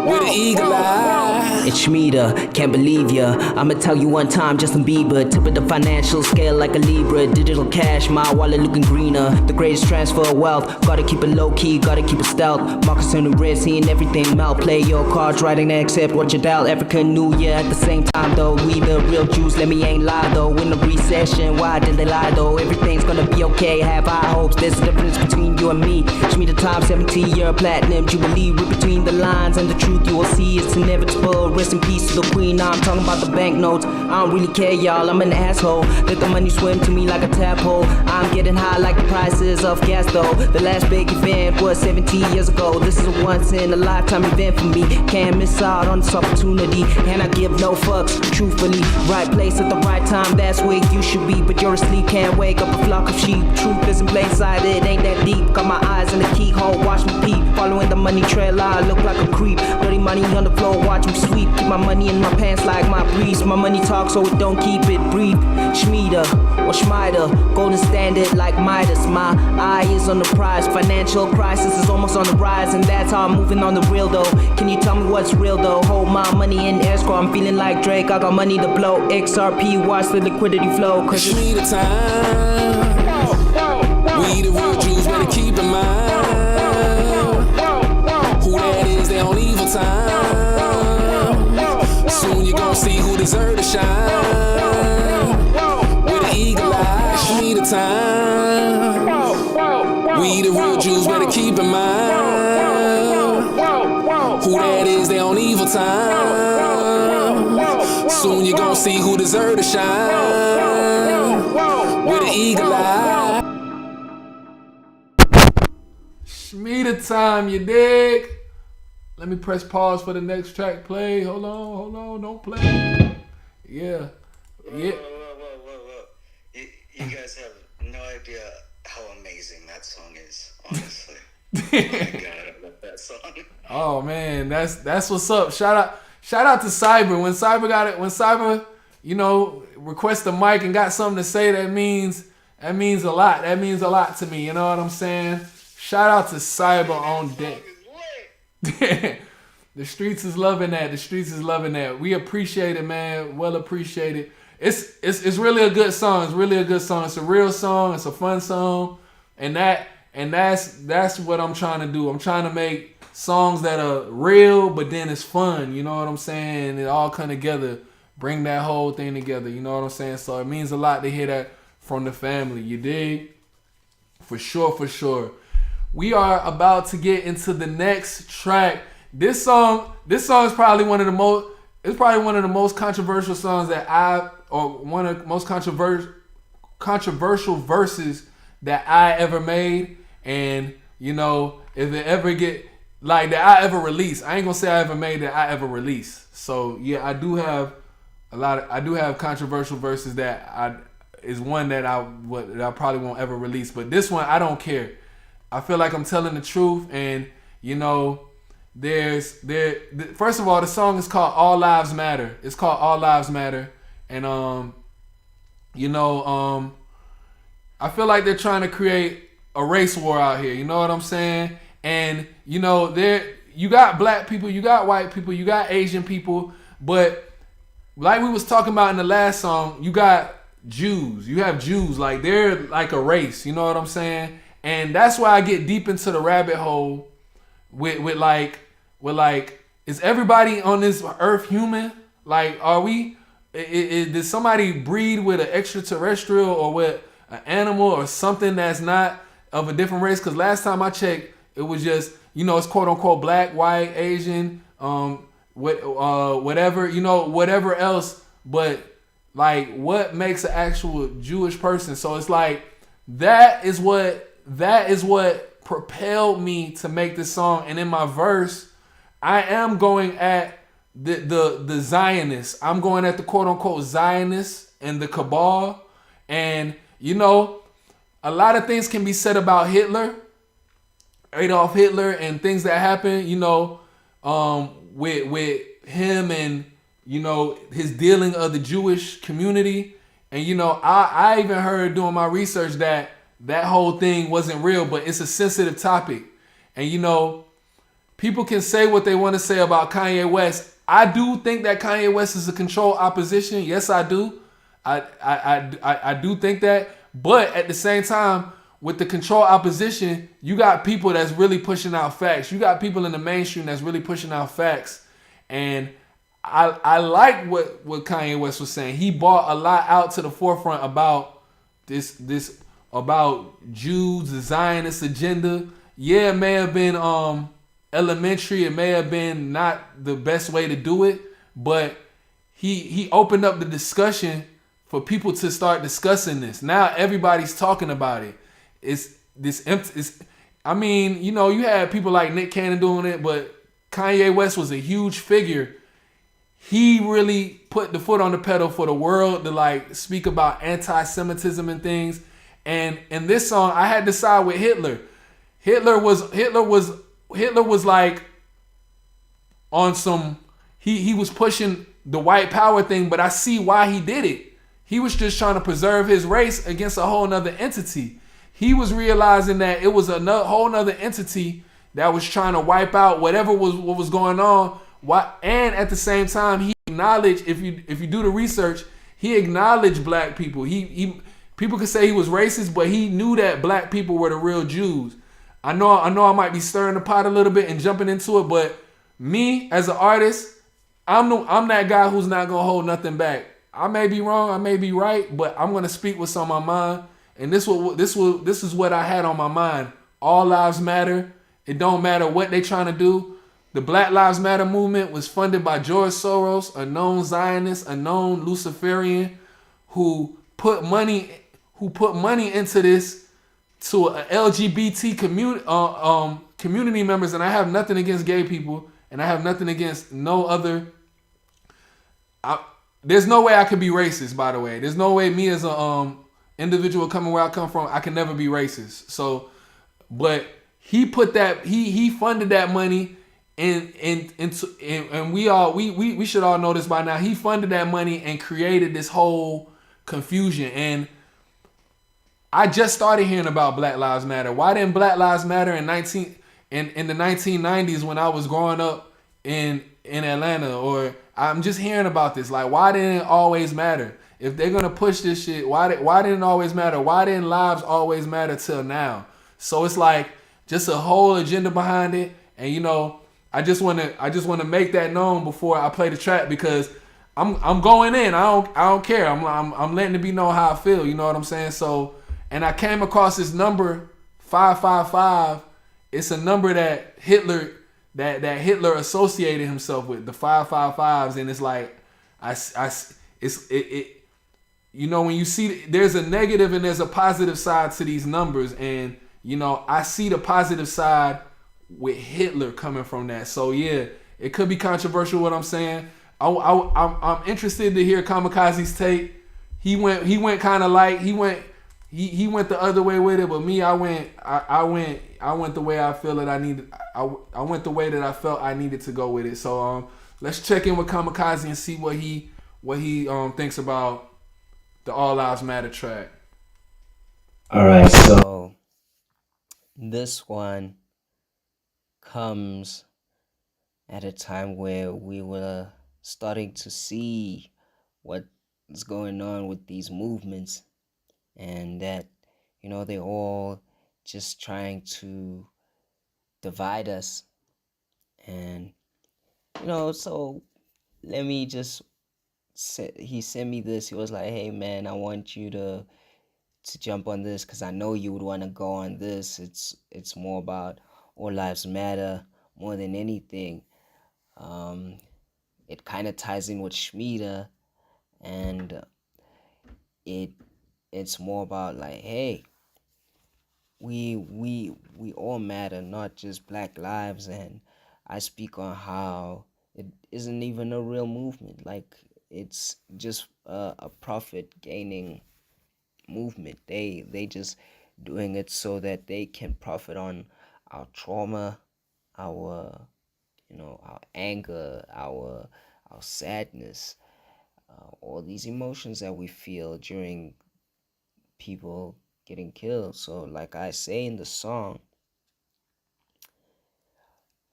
[SPEAKER 13] with an eagle eye.
[SPEAKER 6] It's Shmita, can't believe ya. I'ma tell you one time, Justin Bieber. Tip of the financial scale like a Libra. Digital cash, my wallet looking greener. The greatest transfer of wealth. Gotta keep it low key, gotta keep it stealth. Marcus on the wrist, seeing everything melt. Play your cards right and accept what you dial. African New Year at the same time though. We the real Jews, let me ain't lie though. In the recession, why did they lie though? Everything's gonna be okay, have high hopes. There's a difference between you and me. Shmita time 17-year platinum jubilee. Read between the lines and the truth you will see. It's inevitable. Rest in peace to the queen. Now I'm talking about the banknotes. I don't really care, y'all. I'm an asshole. Let the money swim to me like a tadpole. I'm getting high like the prices of gas though. The last big event was 17 years ago. This is a once in a lifetime event for me. Can't miss out on this opportunity. And I give no fucks, truthfully. Right place at the right time, that's where you should be. But you're asleep, can't wake up a flock of sheep. Truth is in plain sight, it ain't that deep. Got my eyes in the keyhole, watch me peep. Following the money trail, I look like a creep. Dirty money on the floor, watch me sweep. Keep my money in my pants like my priest. My money talks so it don't keep it brief. Shmita or Shmita, golden standard like Midas. My eye is on the prize. Financial crisis is almost on the rise, and that's how I'm moving on the real though. Can you tell me what's real though? Hold my money in escrow, I'm feeling like Drake. I got money to blow. XRP, watch the liquidity flow.
[SPEAKER 13] Cause Shmita time. We the real Jews, better keep in mind. Who that is, they on evil time. Soon you gon' see who deserve to shine with an eagle eye. Shmita time. We the real Jews, better keep in mind. Who that is, they on evil time. Soon you gon' see who deserve to shine with an eagle eye.
[SPEAKER 1] Shmita time, you dig? Let me press pause for the next track. Play. Hold on, don't play. Yeah.
[SPEAKER 14] Whoa. You guys have no idea how amazing that song is, honestly. Oh my God, I love that song.
[SPEAKER 1] Oh man, that's what's up. Shout out to Cyber. When Cyber, request a mic and got something to say, that means a lot. That means a lot to me. You know what I'm saying? Shout out to Cyber on deck. The streets is loving that. We appreciate it, man. Well appreciated. It's really a good song. It's a real song. It's a fun song. And that's what I'm trying to do. I'm trying to make songs that are real, but then it's fun. You know what I'm saying? It all come together. Bring that whole thing together. You know what I'm saying? So it means a lot to hear that from the family. You dig? For sure. We are about to get into the next track. This song is probably one of the most controversial songs one of the most controversial verses that I ever made. And if it ever get like that I ever release, I ain't gonna say I ever made that I ever release. So yeah, I do have controversial verses that is one that I probably won't ever release. But this one, I don't care. I feel like I'm telling the truth, and first of all, the song is called All Lives Matter. It's called All Lives Matter, and I feel like they're trying to create a race war out here. You know what I'm saying? And you got black people, you got white people, you got Asian people, but like we was talking about in the last song, you got Jews. You have Jews, like they're like a race. You know what I'm saying? And that's why I get deep into the rabbit hole with is everybody on this earth human? Like, are we? Did somebody breed with an extraterrestrial or with an animal or something that's not of a different race? Because last time I checked, it was just it's quote unquote black, white, Asian, whatever whatever else. But like, what makes an actual Jewish person? So it's like that is what propelled me to make this song. And in my verse, I am going at the Zionists. I'm going at the quote unquote Zionists and the cabal. And a lot of things can be said about Hitler, Adolf Hitler, and things that happened, with him and his dealing of the Jewish community. And I even heard doing my research that whole thing wasn't real, but it's a sensitive topic. And people can say what they want to say about Kanye West. I do think that Kanye West is a controlled opposition. Yes, I do. I do think that. But at the same time, with the controlled opposition, you got people that's really pushing out facts. You got people in the mainstream that's really pushing out facts. And I like what Kanye West was saying. He brought a lot out to the forefront about this about Jews, the Zionist agenda. Yeah, it may have been elementary. It may have been not the best way to do it, but he opened up the discussion for people to start discussing this. Now everybody's talking about it. I mean, you had people like Nick Cannon doing it, but Kanye West was a huge figure. He really put the foot on the pedal for the world to like speak about anti-Semitism and things. And in this song, I had to side with Hitler. Hitler was like on some. He was pushing the white power thing, but I see why he did it. He was just trying to preserve his race against a whole nother entity. He was realizing that it was a whole nother entity that was trying to wipe out whatever what was going on. And at the same time, he acknowledged, if you do the research, he acknowledged black people. People could say he was racist, but he knew that black people were the real Jews. I know I might be stirring the pot a little bit and jumping into it, but me as an artist, I'm that guy who's not gonna hold nothing back. I may be wrong, I may be right, but I'm gonna speak what's on my mind. And this is what I had on my mind. All lives matter. It don't matter what they trying to do. The Black Lives Matter movement was funded by George Soros, a known Zionist, a known Luciferian, who put money into this to a LGBT community members. And I have nothing against gay people, and I have nothing against no other. There's no way I could be racist. By the way, there's no way me as a individual coming where I come from, I can never be racist. So, but he put that he funded that money. And we should all know this by now. He funded that money and created this whole confusion. And I just started hearing about Black Lives Matter. Why didn't Black Lives Matter in the 1990s when I was growing up in Atlanta? Or I'm just hearing about this. Like, why didn't it always matter? If they're gonna push this shit, why didn't it always matter? Why didn't lives always matter till now? So it's like just a whole agenda behind it. And I just want to make that known before I play the track, because I'm going in. I don't care. I'm letting it be known how I feel. You know what I'm saying? So, and I came across this number 555. It's a number that Hitler associated himself with, the 555s, and it's like when you see there's a negative and there's a positive side to these numbers, and I see the positive side with Hitler coming from that. So yeah, it could be controversial what I'm saying. I'm interested to hear Kamikaze's take. He went kind of light. He went the other way with it, but me, I went the way I feel that I needed. I went the way that I felt I needed to go with it. So let's check in with Kamikaze and see what he thinks about the All Lives Matter track.
[SPEAKER 11] All right, so this one comes at a time where we were starting to see what's going on with these movements, and that they're all just trying to divide us. And so let me just say, he sent me this. He was like, hey man, I want you to jump on this because I know you would want to go on this. It's more about all lives matter more than anything. It kind of ties in with Shmita, and it's more about like, hey, we all matter, not just Black lives. And I speak on how it isn't even a real movement. Like, it's just a profit gaining movement. They just doing it so that they can profit on our trauma, our our anger, our sadness, all these emotions that we feel during people getting killed. So like I say in the song,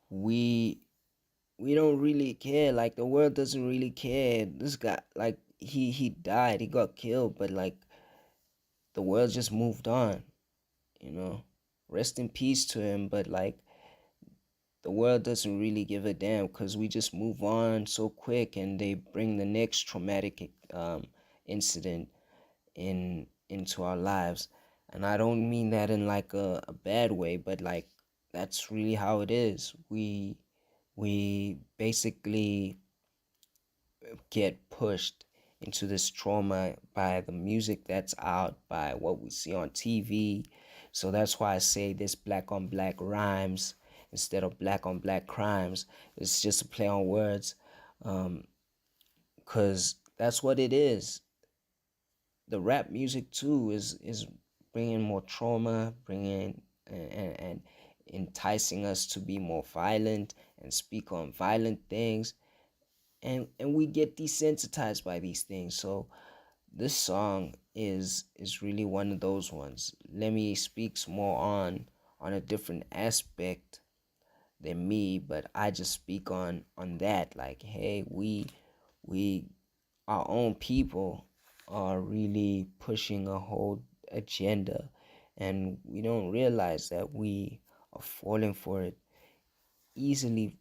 [SPEAKER 4] we don't really care. Like, the world doesn't really care. This guy, like, he died, he got killed, but like the world just moved on, you know. Rest in peace to him, but like the world doesn't really give a damn because we just move on so quick, and they bring the next traumatic incident into our lives. And I don't mean that in like a bad way, but like that's really how it is. We basically get pushed into this trauma by the music that's out, by what we see on TV. So that's why I say this black on black rhymes instead of black on black crimes. It's just a play on words, because that's what it is. The rap music too is bringing more trauma, bringing and enticing us to be more violent and speak on violent things, and we get desensitized by these things. So this song is really one of those ones. Lemi speaks more on a different aspect than me, but I just speak on that. Like, hey, we our own people are really pushing a whole agenda, and we don't realize that we are falling for it, easily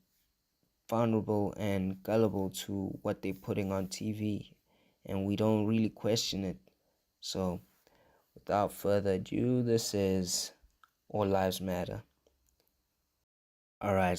[SPEAKER 4] vulnerable and gullible to what they're putting on TV, and we don't really question it. So without further ado, this is All Lives Matter. All right.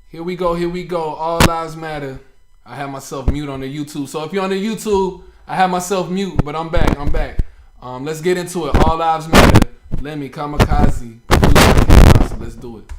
[SPEAKER 1] Here we go. All lives matter. I have myself mute on the YouTube. So if you're on the YouTube, I have myself mute, but I'm back. Let's get into it. All lives matter. Lemi, Kamikaze. Let's do it.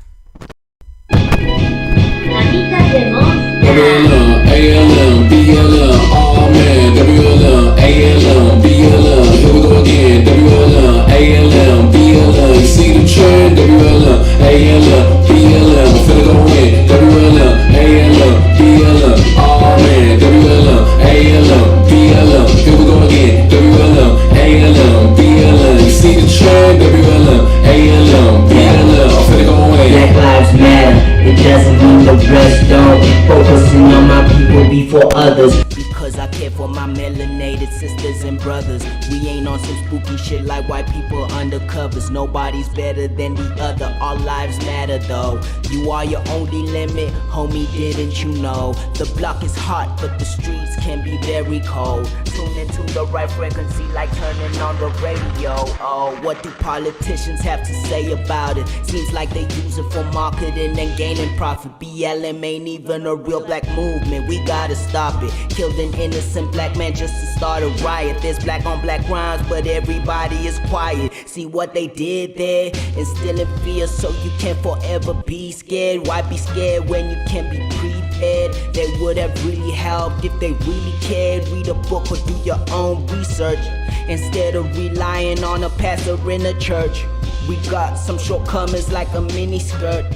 [SPEAKER 13] WLM, ALM, BLM, oh man, WLM, ALM, BLM, here we go again, WLM, ALM, BLM, you see the trend, WLM, ALM, BLM, I'm finna go in, WLM, ALM, BLM, oh man, WLM, ALM, BLM, here we go again, WLM, ALM, BLM, you see the trend, WLM, ALM, BLM, I'm finna go in.
[SPEAKER 11] Black Lives Matter, it doesn't mean the rest don't. Focusing on my people before others.
[SPEAKER 6] Because I care for my melanated sisters and brothers. We ain't on some spooky shit like white people undercovers. Nobody's better than the other, all lives matter though. You are your only limit, homie, didn't you know? The block is hot, but the streets can be very cold. Tune into the right frequency like turning on the radio. Oh, what do politicians have to say about it? Seems like they use it for marketing and gaining profit. BLM ain't even a real black movement, we gotta stop it. Killed an innocent black man just to start a riot. There's black on black rhymes, but everybody is quiet. See what they did there? Instilling fear so you can forever be scared. Why be scared when you can be prepared? They would have really helped if they really cared. Read a book or do your own research instead of relying on a pastor in a church. We got some shortcomings like a mini skirt.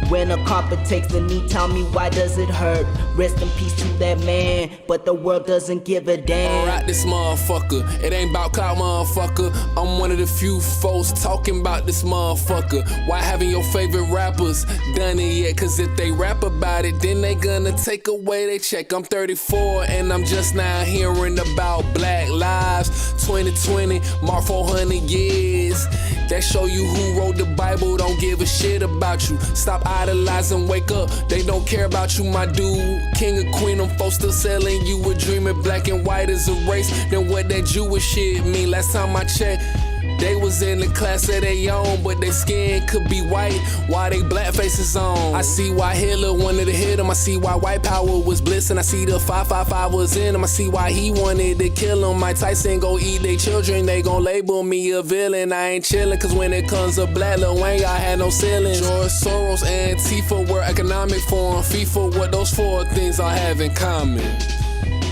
[SPEAKER 6] When a carpet takes the knee, tell me why does it hurt? Rest in peace to that man, but the world doesn't give a damn.
[SPEAKER 13] Alright, this motherfucker, it ain't about clout, motherfucker. I'm one of the few folks talking about this motherfucker. Why haven't your favorite rappers done it yet? Cause if they rap about it, then they gonna take away their check. I'm 34 and I'm just now hearing about black lives. 2020, mark 400 years. That show you who wrote the Bible, don't give a shit about you. Stop idolizing, wake up, they don't care about you, my dude. King or queen, them folks still selling you a dream. If black and white is a race, then what that Jewish shit mean? Last time I checked, they was in the class of their own, but their skin could be white, why they black faces on. I see why Hitler wanted to hit him, I see why white power was blissing, I see the 555 was in him, I see why he wanted to kill him. Mike Tyson go eat their children, they gon' label me a villain. I ain't chillin', cause when it comes to black, Lil Wayne, I had no ceiling. George Soros and Antifa were economic forum. FIFA, what those four things I have in common?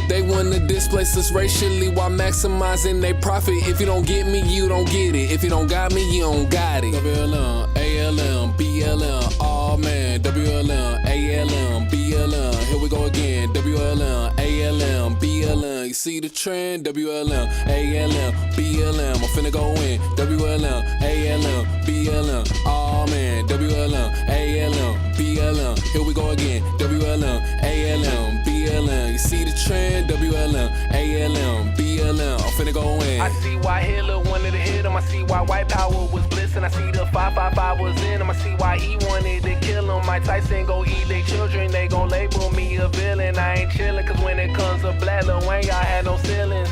[SPEAKER 13] They wanna displace us racially while maximizing their profit. If you don't get me, you don't get it. If you don't got me, you don't got it. WLM, ALM, BLM, oh man, WLM, ALM. ALM, BLM, here we go again. WLM, ALM, BLM. You see the trend? WLM, ALM, BLM. I'm finna go in. WLM, ALM, BLM. Oh man, WLM, ALM, BLM. Here we go again. WLM, ALM, BLM. You see the trend? WLM, ALM, BLM. I'm finna go in. I see why Hitler wanted to hit him. I see why white power was bliss, and I see the 555 was in him. I see why he wanted to kill him. Mike Tyson go eat their children. They gon' label me a villain. I ain't chillin', cause when it comes to Black Lil Wayne, y'all had no ceilings.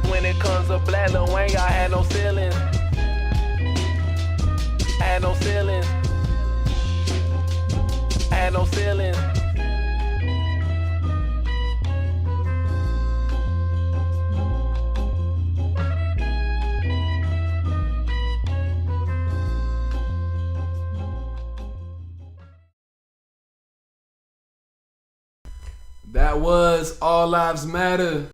[SPEAKER 13] When it comes to Black Lil Wayne, y'all had no ceilings. Had no ceilings. Had no ceilings.
[SPEAKER 1] That was All Lives Matter.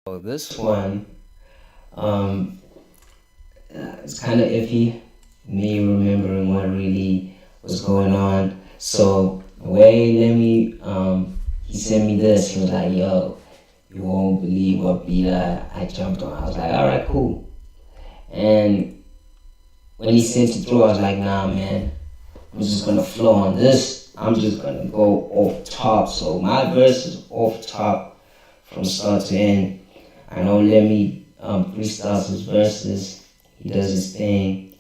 [SPEAKER 4] So this
[SPEAKER 11] one, it's kind of iffy. Me remembering what really was going on. So the way he sent me this. He was like, "Yo, you won't believe what beat I jumped on." I was like, "All right, cool." And when he sent it through, I was like, "Nah, man, I'm just gonna flow on this. I'm just gonna go off top." So my verse is off top from start to end. I know Lemmy freestyles his verses. He does his thing.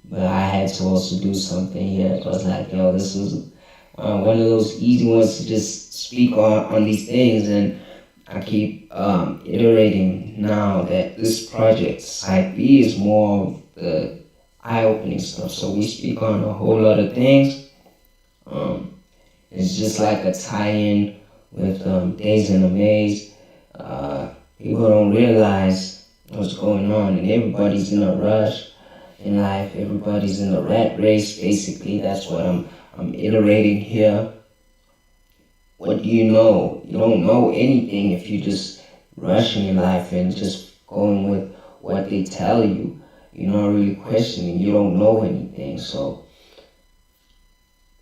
[SPEAKER 11] But I had to also do something here. I was like, yo, this was one of those easy ones to just speak on these things. And I keep iterating now that this project, Side B, is more of the eye-opening stuff. So we speak on a whole lot of things. It's just like a tie-in with Days in a Maze. People don't realize what's going on, and everybody's in a rush in life. Everybody's in a rat race, basically. That's what I'm iterating here. What do you know? You don't know anything if you're just rushing in life and just going with what they tell you. You're not really questioning. You don't know anything. So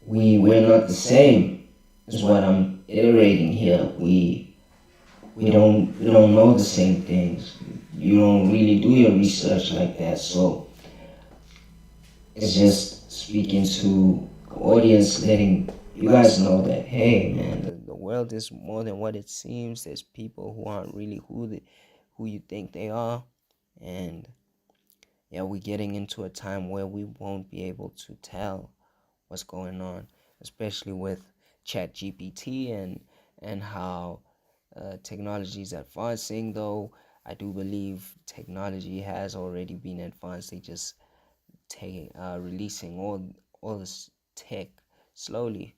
[SPEAKER 11] we're not the same is what I'm iterating here. We don't know the same things. You don't really do your research like that. So it's just speaking to the audience, letting you guys know that, hey, man,
[SPEAKER 4] the world is more than what it seems. There's people who aren't really who you think they are. And yeah, we're getting into a time where we won't be able to tell what's going on, especially with ChatGPT and how technology is advancing. Though I do believe technology has already been advanced. They just releasing all this tech slowly,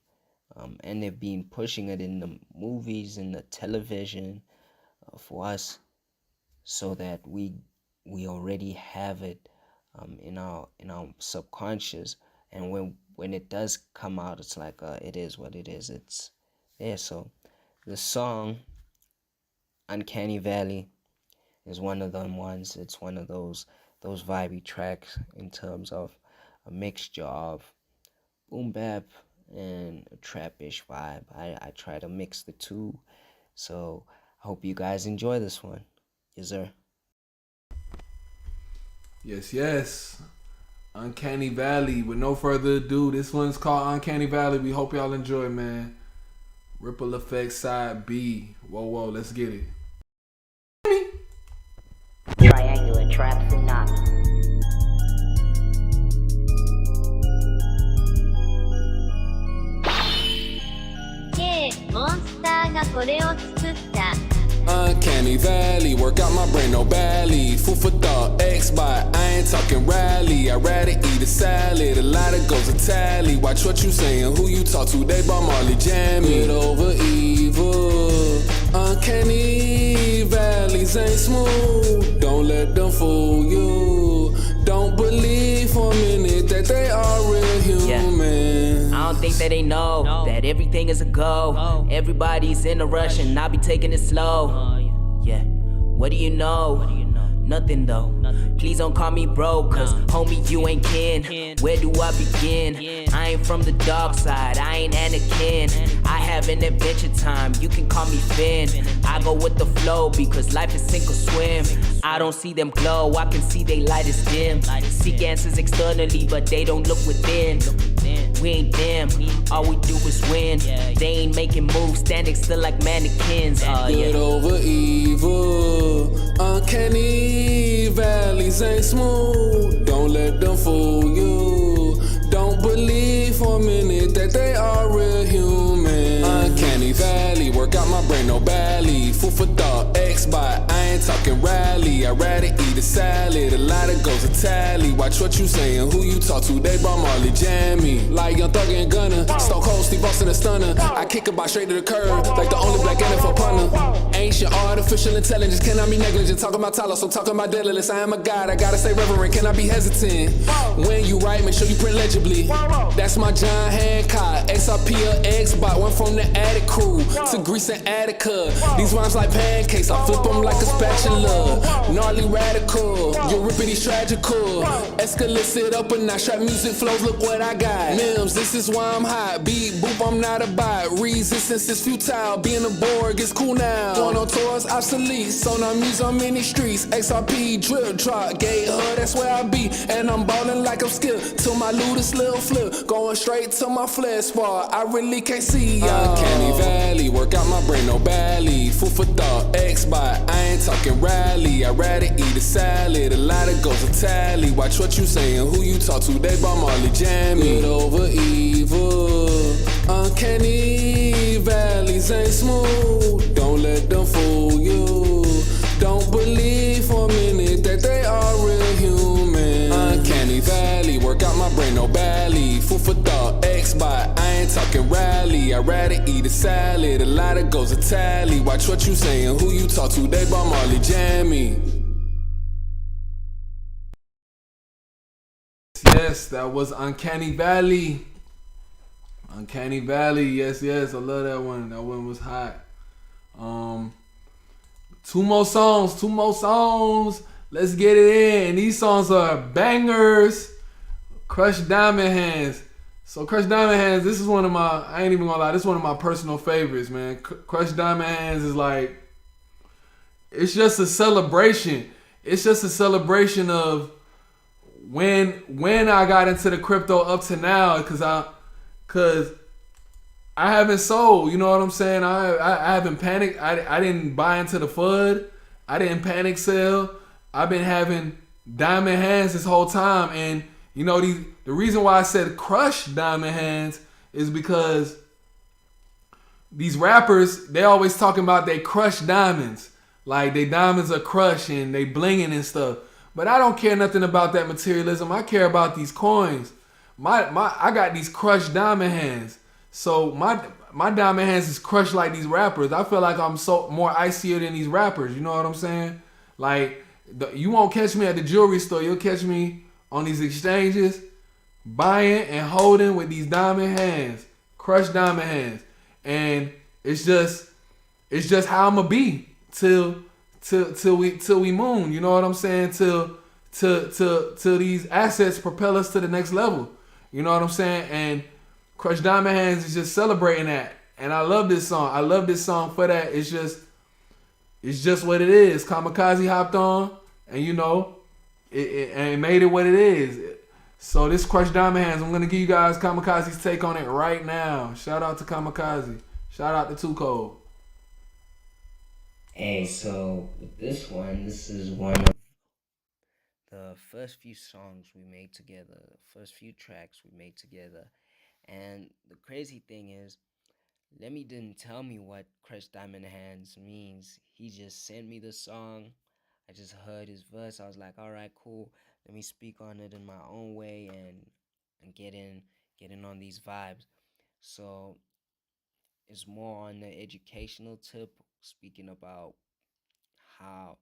[SPEAKER 4] and they've been pushing it in the movies and the television for us, so that we already have it in our subconscious, and when it does come out, it's like it is what it is. It's there. So the song Uncanny Valley is one of them ones. It's one of those vibey tracks in terms of a mixture of boom bap and a trap-ish vibe. I try to mix the two. So I hope you guys enjoy this one. Yes, sir.
[SPEAKER 1] Yes. Uncanny Valley. With no further ado, this one's called Uncanny Valley. We hope y'all enjoy, man. Ripple Effect Side B. Whoa, let's get it.
[SPEAKER 15] Triangular trap tsunami.
[SPEAKER 13] Uncanny Valley, work out my brain, no belly. Food for thought, X-Bot, I ain't talking rally. I'd rather eat a salad, a lot of goes a tally. Watch what you saying, who you talk to, they bought Marley Jammy. Good over evil, uncanny valleys ain't smooth. Don't let them fool you. Don't believe for a minute that they are real human.
[SPEAKER 6] I don't think that they know that everything is a go. Everybody's in a rush and I be taking it slow. Yeah, what do you know? Nothing though. Please don't call me bro, cause homie, you ain't kin. Where do I begin? I ain't from the dark side, I ain't Anakin. I have an adventure time, you can call me Finn. I go with the flow because life is sink or swim. I don't see them glow, I can see they light is dim. Seek answers externally, but they don't look within. We ain't them, all we do is win. They ain't making moves, standing still like mannequins.
[SPEAKER 13] Good over evil, uncanny valleys ain't smooth. Don't let them fool you. Don't believe for a minute that they are real human. Uncanny Valley, work out my brain, no belly. Food for thought, X-Bot, I ain't talking rally. I'd rather eat a salad, a lot of goes a tally. Watch what you saying, who you talk to, they brought Marley Jammy. Like Young Thug and Gunner, Stone Cold, Steve Austin, a stunner. I kick a ball straight to the curb, like the only black NFL punter. Ancient artifact. artificial intelligence. Can I be negligent? Talking about Talos, I'm talking about deadlifts. I am a god, I gotta stay reverent. Can I be hesitant? When you write, make sure you print legibly. That's my John Hancock, XRP or Xbot. Went from the attic crew to Greece and Attica. These rhymes like pancakes, I flip them like a spatula. Gnarly radical, Euripides tragical. Escalate it up and I trap music flows, look what I got. Mims, this is why I'm hot. Beat, boop, I'm not a bot. Resistance is futile, being a Borg is cool now. Going on tours, obsolete. So now music on many streets. XRP, drip, drop, gate hood, that's where I be. And I'm ballin' like I'm skilled. To my Ludus little flip, going straight to my flesh spot. I really can't see y'all. Uncanny Valley, work out my brain, no bally. Food for thought, X-Bot, I ain't talking rally. I'd rather eat a salad, a lot of goes a tally. Watch what you saying, who you talk to, they bought Marley Jammy. Good over evil, uncanny valleys ain't smooth. Don't let them fool you. Don't believe for a minute that they are real human. Uncanny Valley, work out my brain, no bally. Food for thought, X-Bot, I ain't talking rally. I'd rather eat a salad, a lot of goes a tally. Watch what you saying, who you talk to, they bought Marley Jammy.
[SPEAKER 1] Yes, that was Uncanny Valley. Uncanny Valley, yes, I love that one. That one was hot. Two more songs. Let's get it in. These songs are bangers. Crush Diamond Hands. So Crush Diamond Hands, this is one of my, I ain't even gonna lie, this is one of my personal favorites, man. Crush Diamond Hands is like, it's just a celebration. It's just a celebration of when I got into the crypto up to now, cause I haven't sold, you know what I'm saying? I haven't panicked. I didn't buy into the FUD. I didn't panic sell. I've been having diamond hands this whole time, and you know the reason why I said crush diamond hands is because these rappers, they always talking about they crush diamonds, like they diamonds are crushed and they blinging and stuff. But I don't care nothing about that materialism. I care about these coins. I got these crushed diamond hands. So my diamond hands is crushed like these rappers. I feel like I'm so more icier than these rappers. You know what I'm saying? Like you won't catch me at the jewelry store. You'll catch me on these exchanges, buying and holding with these diamond hands, crushed diamond hands, and it's just how I'ma be till we moon. You know what I'm saying? Till these assets propel us to the next level. You know what I'm saying? And Crush Diamond Hands is just celebrating that. And I love this song. I love this song for that. It's just what it is. Kamikaze hopped on and you know, it made it what it is. So this Crush Diamond Hands, I'm gonna give you guys Kamikaze's take on it right now. Shout out to Kamikaze. Shout out to Too Cold.
[SPEAKER 11] Hey, so with this one, this is one of the first few songs we made together, the first few tracks we made together. And the crazy thing is, Lemmy didn't tell me what Crush Diamond Hands means. He just sent me the song. I just heard his verse. I was like, all right, cool. Let me speak on it in my own way and get in on these vibes. So it's more on the educational tip, speaking about how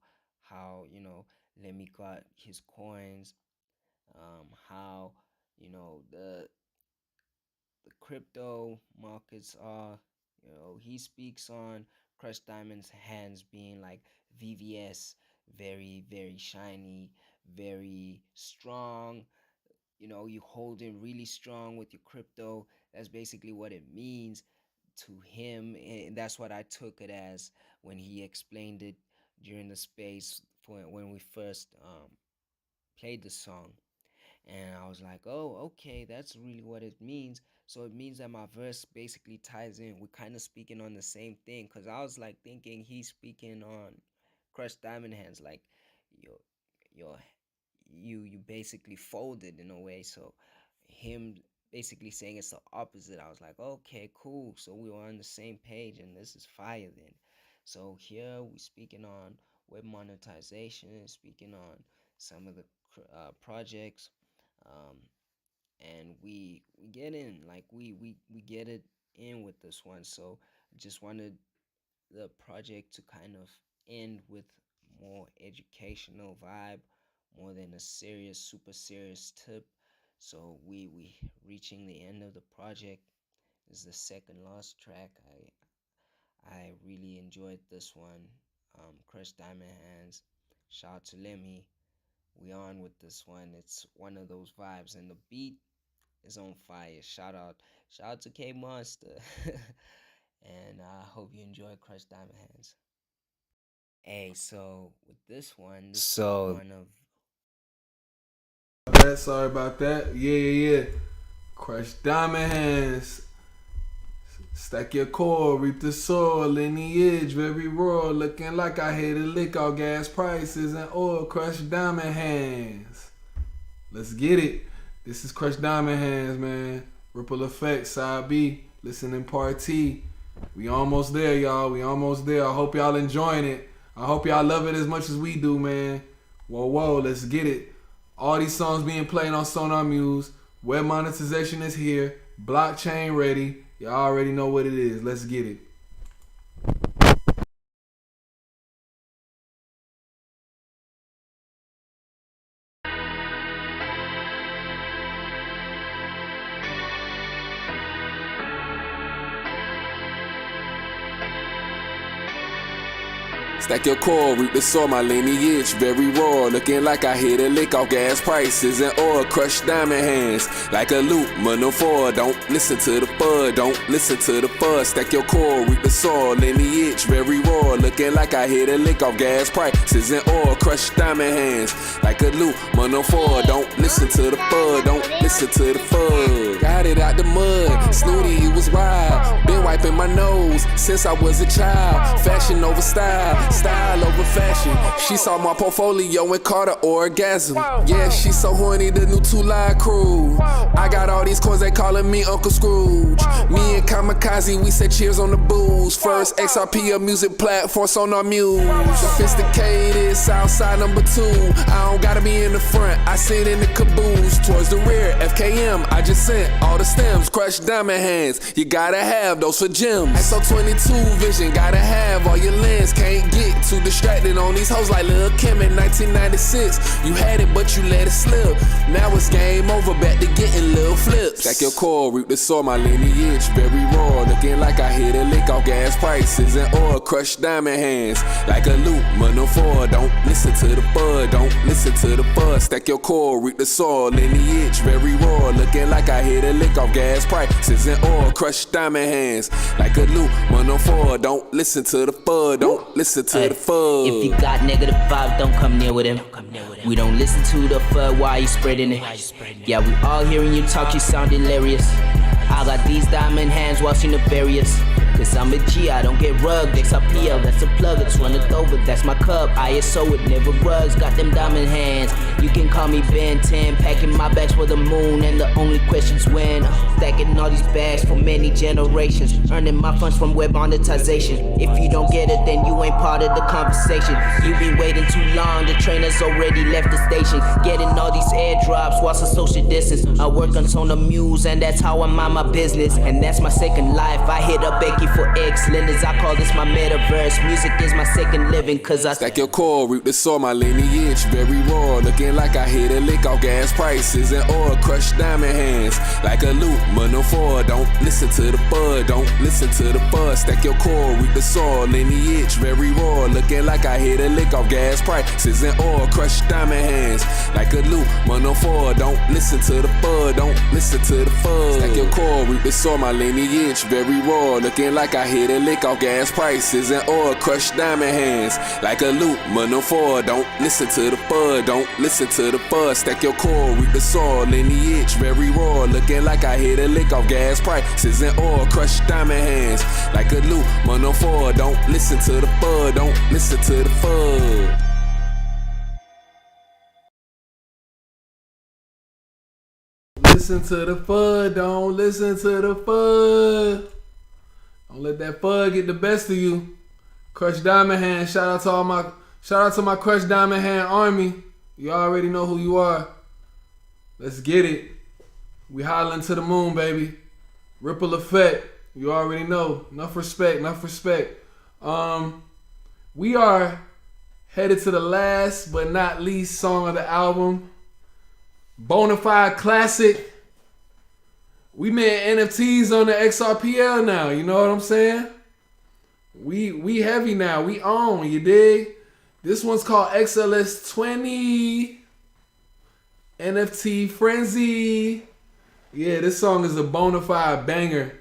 [SPEAKER 11] Lemmy got his coins, how the crypto markets are. He speaks on Crushed Diamond's hands being like VVS, very, very shiny, very strong. You hold it really strong with your crypto. That's basically what it means to him. And that's what I took it as when he explained it during the space for when we first played the song. And I was like, oh, okay, that's really what it means. So it means that my verse basically ties in. We're kind of speaking on the same thing. Because I was like thinking he's speaking on Crushed Diamond Hands. Like, your, your, you basically folded in a way. So him basically saying it's the opposite. I was like, okay, cool. So we were on the same page. And this is fire then. So here we speaking on web monetization, speaking on some of the projects, um, and we get in, like we get it in with this one. So just wanted the project to kind of
[SPEAKER 4] end with more educational vibe, more than a serious, super serious tip. So we reaching the end of the project. This is the second last track. I really enjoyed this one. Crush Diamond Hands. Shout out to Lemmy. We on with this one. It's one of those vibes, and the beat is on fire. Shout out to K Monster. And I hope you enjoy Crush Diamond Hands. Hey, so with this one, this is one of
[SPEAKER 1] Sorry about that. Yeah. Crush Diamond Hands. Stack your core, reap the soil, lineage, very raw, looking like I hit a lick off gas prices and oil. Crush Diamond Hands. Let's get it. This is Crush Diamond Hands, man. Ripple Effect, side B, listening part T. We almost there, y'all. We almost there. I hope y'all enjoying it. I hope y'all love it as much as we do, man. Whoa, let's get it. All these songs being played on Sonar Muse. Web monetization is here. Blockchain ready. Y'all already know what it is. Let's get it.
[SPEAKER 13] Stack your core, reap the soil, my lineage very raw. Looking like I hit a lick off gas prices and oil. Crush diamond hands like a loop, no four. Don't listen to the bud, don't listen to the buzz. Stack your core, reap the soil, lineage very raw. Looking like I hit a lick off gas prices and oil. Crush diamond hands like a loop, no four. Don't listen to the bud, don't listen to the fud. Got it out the mud, snooty, it was wild. Been wiping my nose since I was a child. Fashion over style, style over fashion. She saw my portfolio and caught an orgasm. Yeah, she so horny, the new two-line crew. I got all these coins, they calling me Uncle Scrooge. Me and Kamikaze, we said cheers on the booze. First XRP, a music platform, Sonar Muse. Sophisticated, Southside number 2. I don't gotta be in the front, I sit in the caboose. Towards the rear, FKM, I just sent all the stems. Crush diamond hands, you gotta have those for gems. XO22 vision, gotta have all your lens. Can't get too distracted on these hoes like Lil' Kim in 1996. You had it, but you let it slip. Now it's game over, back to getting little flips. Stack your core, reap the soil, my lineage very raw. Looking like I hit a lick off gas prices and oil. Crush diamond hands like a loop, no four. Don't listen to the bud, don't listen to the buzz. Stack your core, reap the soil, lineage very raw. Looking like I hit a lick off gas prices and oil. Crush diamond hands like a loop, no four. Don't listen to the bud, don't listen to the fud.
[SPEAKER 6] If you got negative vibe, don't come near with him. We don't listen to the fud while you spreading it. Yeah, we all hearing you talk, you sound hilarious. I got these diamond hands watching the various. Cause I'm a G, I don't get rugged. XRPL, that's a plug, it's running over, that's my cup. ISO, it never rugs, got them diamond hands. You can call me Ben 10, packing my bags for the moon. And the only question's when. Stacking all these bags for many generations. Earning my funds from web monetization. If you don't get it, then you ain't part of the conversation. You been waiting too long, the train has already left the station. Getting all these airdrops whilst a social distance. I work on Sonar Muse, and that's how I mind my business. And that's my second life, I hit up Becky for excellence. I call this my metaverse. Music is my second living, cause I
[SPEAKER 13] stack your core, reap the soil, my lineage very raw. Looking like I hit a lick off gas prices and oil. Crush diamond hands like a loop, no four. Don't listen to the bud, don't listen to the buzz. Stack your core, reap the soil, lineage very raw. Looking like I hit a lick off gas prices and oil. Crush diamond hands like a loop, no four. Don't listen to the bud, don't listen to the fud. Stack your core, reap the soil, my lineage very raw. Looking like I hit a lick off gas prices and oil. Crush diamond hands like a loop, no four. Don't listen to the bud, don't listen to the buzz. Stack your core, reap the soil, lineage very raw. Looking like I hit a lick off gas prices and oil. Crush diamond hands like a loop, no four. Don't listen to the bud, don't listen to the fud.
[SPEAKER 1] Listen to the FUD, don't listen to the FUD. Don't let that FUD get the best of you. Crush Diamond Hand, shout out to my Crush Diamond Hand army. You already know who you are. Let's get it. We hollering to the moon, baby. Ripple Effect, you already know. Enough respect, enough respect. We are headed to the last but not least song of the album. Bonafide classic. We made NFTs on the XRPL now. You know what I'm saying? We heavy now. We on. You dig? This one's called XLS20 NFT Frenzy. Yeah, this song is a bona fide banger.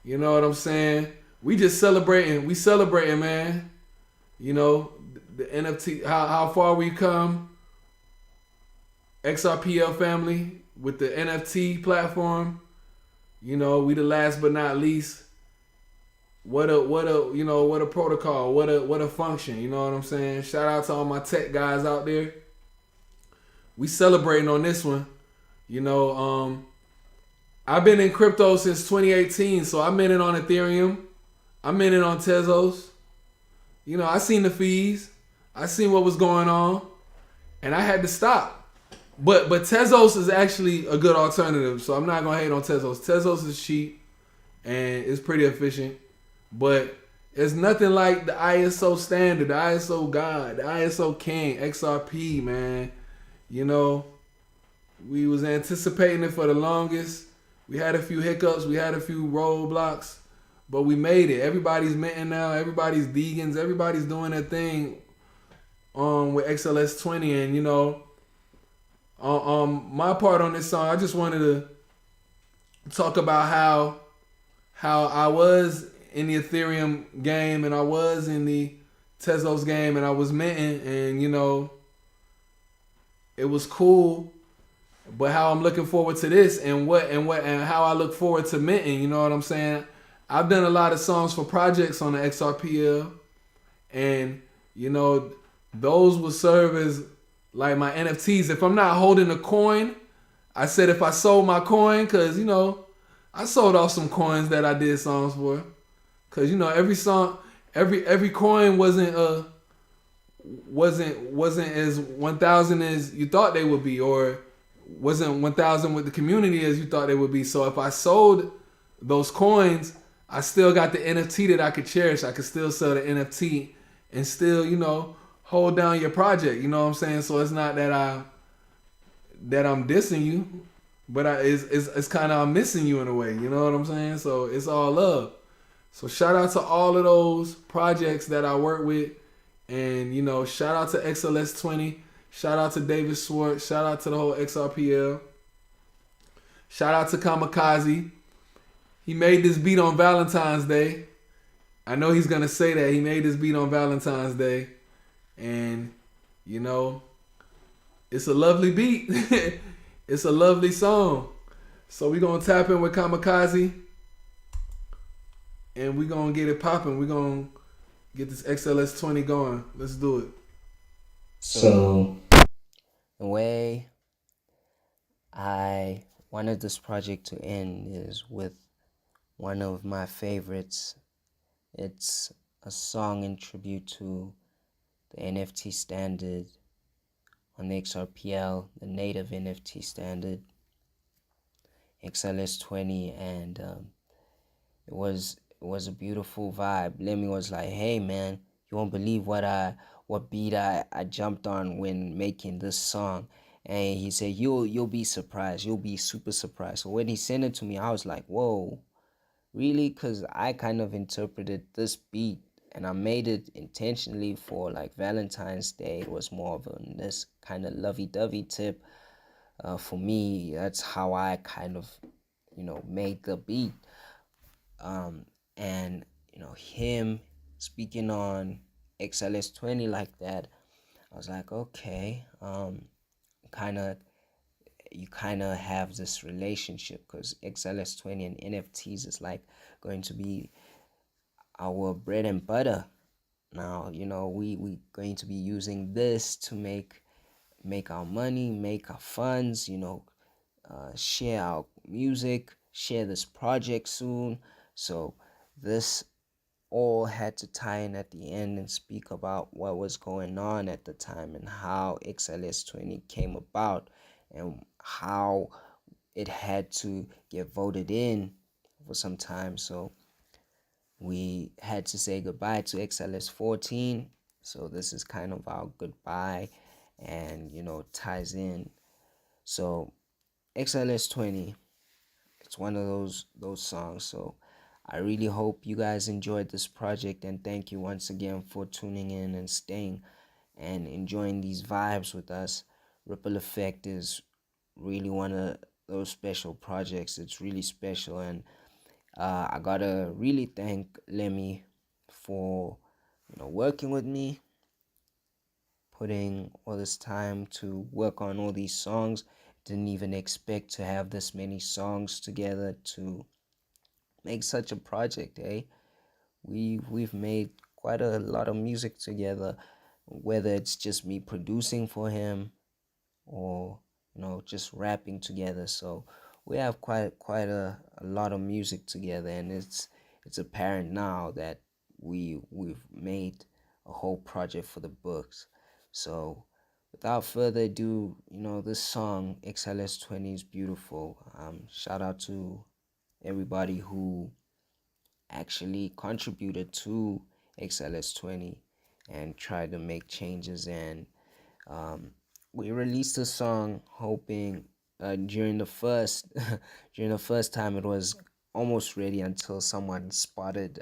[SPEAKER 1] You know what I'm saying? We just celebrating. We celebrating, man. You know, the NFT, how far we come. XRPL family with the NFT platform. You know, we the last but not least. What a protocol. What a function. You know what I'm saying? Shout out to all my tech guys out there. We celebrating on this one. You know, I've been in crypto since 2018, so I'm in it on Ethereum. I'm in it on Tezos. You know, I seen the fees. I seen what was going on, and I had to stop. But Tezos is actually a good alternative, so I'm not gonna hate on Tezos. Tezos is cheap and it's pretty efficient, but it's nothing like the ISO standard, the ISO God, the ISO King, XRP, man. You know, we was anticipating it for the longest. We had a few hiccups, we had a few roadblocks, but we made it. Everybody's minting now. Everybody's vegans. Everybody's doing their thing with XLS20, and you know, my part on this song, I just wanted to talk about how I was in the Ethereum game and I was in the Tezos game and I was minting, and you know, it was cool. But how I'm looking forward to this and how I look forward to minting, you know what I'm saying? I've done a lot of songs for projects on the XRPL, and you know, those will serve as like my NFTs. If I'm not holding a coin, I said if I sold my coin, cause you know, I sold off some coins that I did songs for. Cause you know, every song, every coin wasn't as 1,000 as you thought they would be, or wasn't 1,000 with the community as you thought they would be. So if I sold those coins, I still got the NFT that I could cherish. I could still sell the NFT and still, you know, hold down your project. You know what I'm saying? So it's not that I'm dissing you, but it's kind of I'm missing you in a way. You know what I'm saying? So it's all love. So shout out to all of those projects that I work with, and you know, shout out to XLS20. Shout out to David Schwartz. Shout out to the whole XRPL. Shout out to Kamikaze. He made this beat on Valentine's Day. I know he's going to say that. He made this beat on Valentine's Day. And, you know, it's a lovely beat. It's a lovely song. So we're going to tap in with Kamikaze. And we're going to get it popping. We're going to get this XLS20 going. Let's do it.
[SPEAKER 11] So,
[SPEAKER 4] the way I wanted this project to end is with one of my favorites. It's a song in tribute to the NFT standard on the XRPL, the native NFT standard, XLS20, and it was a beautiful vibe. Lemmy was like, "Hey man, you won't believe what beat I jumped on when making this song." And he said, you'll be surprised. You'll be super surprised. So when he sent it to me, I was like, whoa, really? Because I kind of interpreted this beat and I made it intentionally for like Valentine's Day. It was more of this kind of lovey-dovey tip. For me, that's how I kind of, you know, made the beat. And, you know, him speaking on XLS20 like that, I was like, okay, you kind of have this relationship, because XLS20 and NFTs is like going to be our bread and butter. Now, you know, we going to be using this to make our money, make our funds, you know, share our music, share this project soon. So this all had to tie in at the end and speak about what was going on at the time and how XLS20 came about and how it had to get voted in for some time. So we had to say goodbye to XLS 14. So this is kind of our goodbye and, ties in. So XLS 20, it's one of those songs. So I really hope you guys enjoyed this project, and thank you once again for tuning in and staying and enjoying these vibes with us. Ripple Effect is really one of those special projects. It's really special, and I gotta really thank Lemi for working with me, putting all this time to work on all these songs. Didn't even expect to have this many songs together to make such a project, eh? We've made quite a lot of music together, whether it's just me producing for him or just rapping together. So we have quite a lot of music together, and it's apparent now that we've made a whole project for the books. So without further ado, this song XLS 20 is beautiful. Shout out to everybody who actually contributed to XLS 20 and tried to make changes, and we released the song hoping during the first time it was almost ready until someone spotted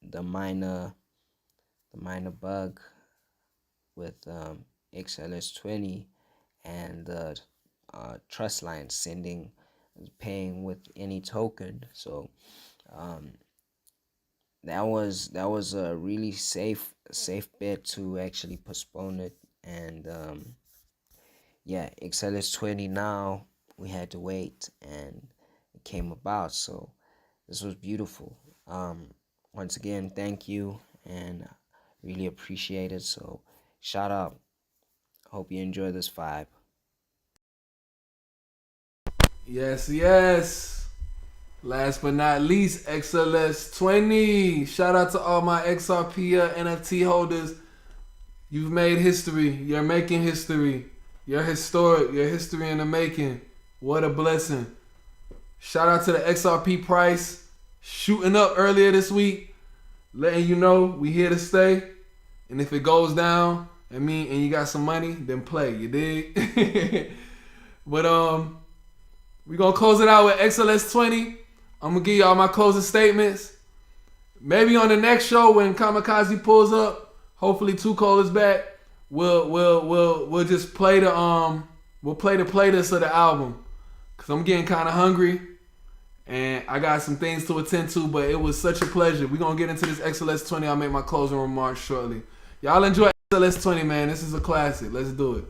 [SPEAKER 4] the minor bug with XLS 20 and the trust line paying with any token. So that was a really safe bet to actually postpone it. And XLS 20 now, we had to wait, and it came about. So this was beautiful. Once again, thank you, and really appreciate it. So shout out. Hope you enjoy this vibe.
[SPEAKER 1] Yes. Last but not least, XLS 20. Shout out to all my XRP NFT holders. You've made history. You're making history. You're historic. You're history in the making. What a blessing. Shout out to the XRP price shooting up earlier this week, letting you know we here to stay. And if it goes down and you got some money, then play. You dig? But we gonna close it out with XLS 20. I'm gonna give y'all my closing statements. Maybe on the next show when Kamikaze pulls up, hopefully Too Cold is back. We'll just play the playlist of the album, cause I'm getting kind of hungry and I got some things to attend to. But it was such a pleasure. We're gonna get into this XLS 20. I'll make my closing remarks shortly. Y'all enjoy XLS 20, man. This is a classic. Let's do it.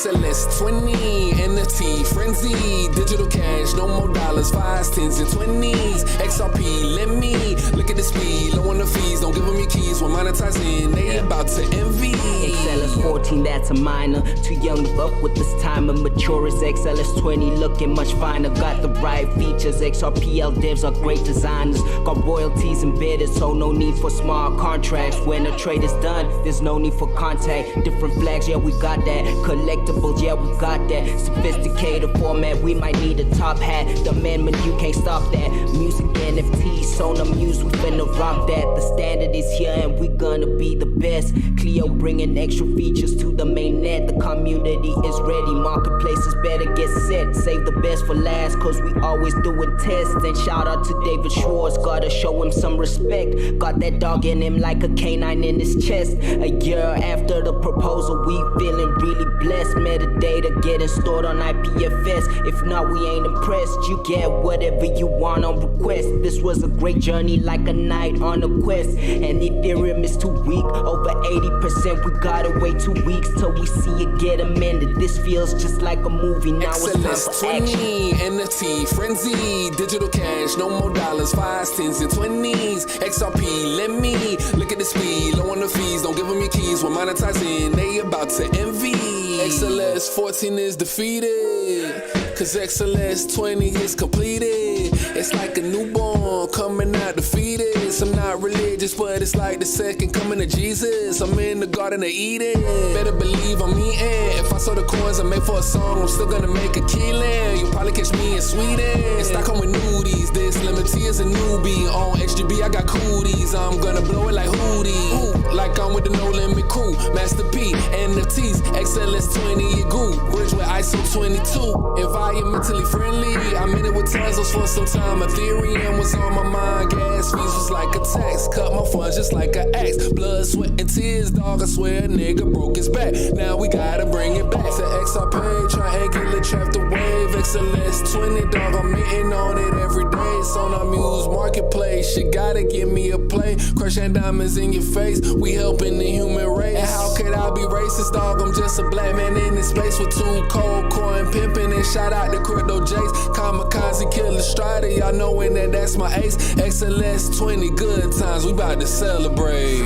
[SPEAKER 13] XLS 20, NFT, frenzy, digital cash, no more dollars, 5s, 10s, and 20s. XRP, let me look at the speed, low on the fees, don't give them your keys, we're monetizing, they about to envy.
[SPEAKER 6] XLS 14, that's a minor, too young to up with this time, and mature as XLS 20, looking much finer, got the right features. XRPL devs are great designers, got royalties embedded, so no need for smart contracts. When a trade is done, there's no need for contact. Different flags, yeah, we got that. Collectibles, yeah, we got that. Sophisticated format, we might need a top hat. The amendment, you can't stop that. Music, NFTs, Sona Muse, we finna rock that. The standard is here and we gonna be the best. Clio bringing extra features to the main net. The community is ready, marketplaces better get set. Save the best for last, cause we always doing tests. And shout out to David Schwartz, gotta show him some respect. Got that dog in him like a canine in his chest. A year after the proposal, we feeling really blessed. Metadata getting stored on IPFS. If not, we ain't impressed. You get whatever you want on request. This was a great journey, like a night on a quest. And Ethereum is too weak Over 80%, we gotta wait 2 weeks till we see it get amended. This feels just like a movie, now it's time for action.
[SPEAKER 13] XLS20, NFT, frenzy, digital cash, no more dollars, 5s, 10s, and 20s. XRP, let me look at the speed, low on the fees, don't give them your keys. We're monetizing, they about to envy. XLS14 is defeated, cause XLS20 is completed. It's like a newborn coming out the fetus. I'm not religious, but it's like the second coming of Jesus. I'm in the Garden of Eden, better believe I'm eating. If I saw the coins I made for a song, I'm still gonna make a killing. You'll probably catch me in Sweden, in Stockholm with nudies. This Limity is a newbie. On HGB I got cooties, I'm gonna blow it like Hootie. Ooh, like I'm with the No Limit crew. Master P, NFTs, XLS20 it grew. Bridge with ISO 22, environmentally friendly. I'm in it with Tezos for some time. Ethereum was on my mind. Gas fees was like a tax. Cut my funds just like an axe. Blood, sweat, and tears, dog. I swear a nigga broke his back. Now we gotta bring it back to XRP. Triangular trap the wave. XLS20, dog. I'm hitting on it every day. It's on our Muse marketplace. You gotta give me a play. Crushing diamonds in your face. We helping the human race. And how could I be racist, dog? I'm just a black man in this space with two cold coin pimping. And shout out to Crypto Jakes. Kamikaze Killer Strider. Y'all knowing that that's my ace. XLS20, good times. We about to celebrate.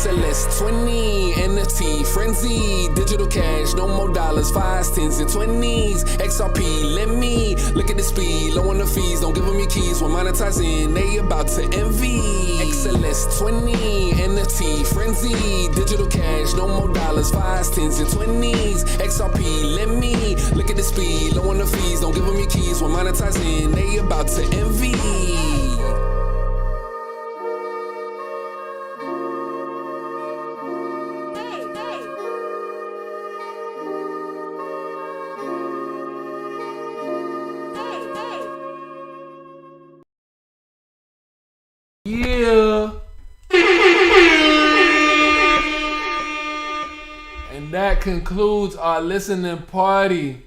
[SPEAKER 13] XLS20, NFT, frenzy, digital cash, no more dollars, 5s, 10s, and 20s. XRP, let me look at the speed, low on the fees, don't give them your keys. We're monetizing, they about to envy. XLS20, NFT, frenzy, digital cash, no more dollars, 5s, 10s, and 20s. XRP, let me look at the speed, low on the fees, don't give them your keys. We're monetizing, they about to envy.
[SPEAKER 1] Yeah. And that concludes our listening party.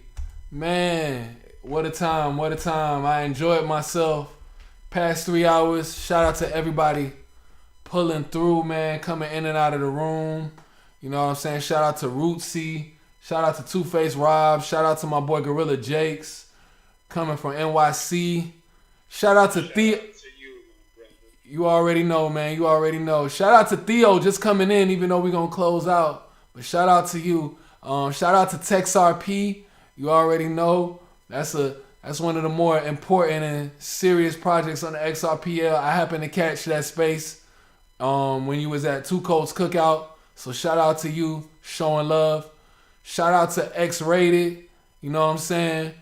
[SPEAKER 1] Man, what a time, what a time. I enjoyed myself. Past 3 hours. Shout out to everybody pulling through, man, coming in and out of the room. You know what I'm saying? Shout out to Rootsy. Shout out to Two-Face Rob. Shout out to my boy Gorilla Jakes coming from NYC. Shout out to Theo. You already know, man. You already know. Shout out to Theo just coming in, even though we're going to close out. But shout out to you. Shout out to TexRP. You already know. That's one of the more important and serious projects on the XRPL. I happened to catch that space when you was at Two Coats Cookout. So shout out to you, showing love. Shout out to X-Rated. You know what I'm saying?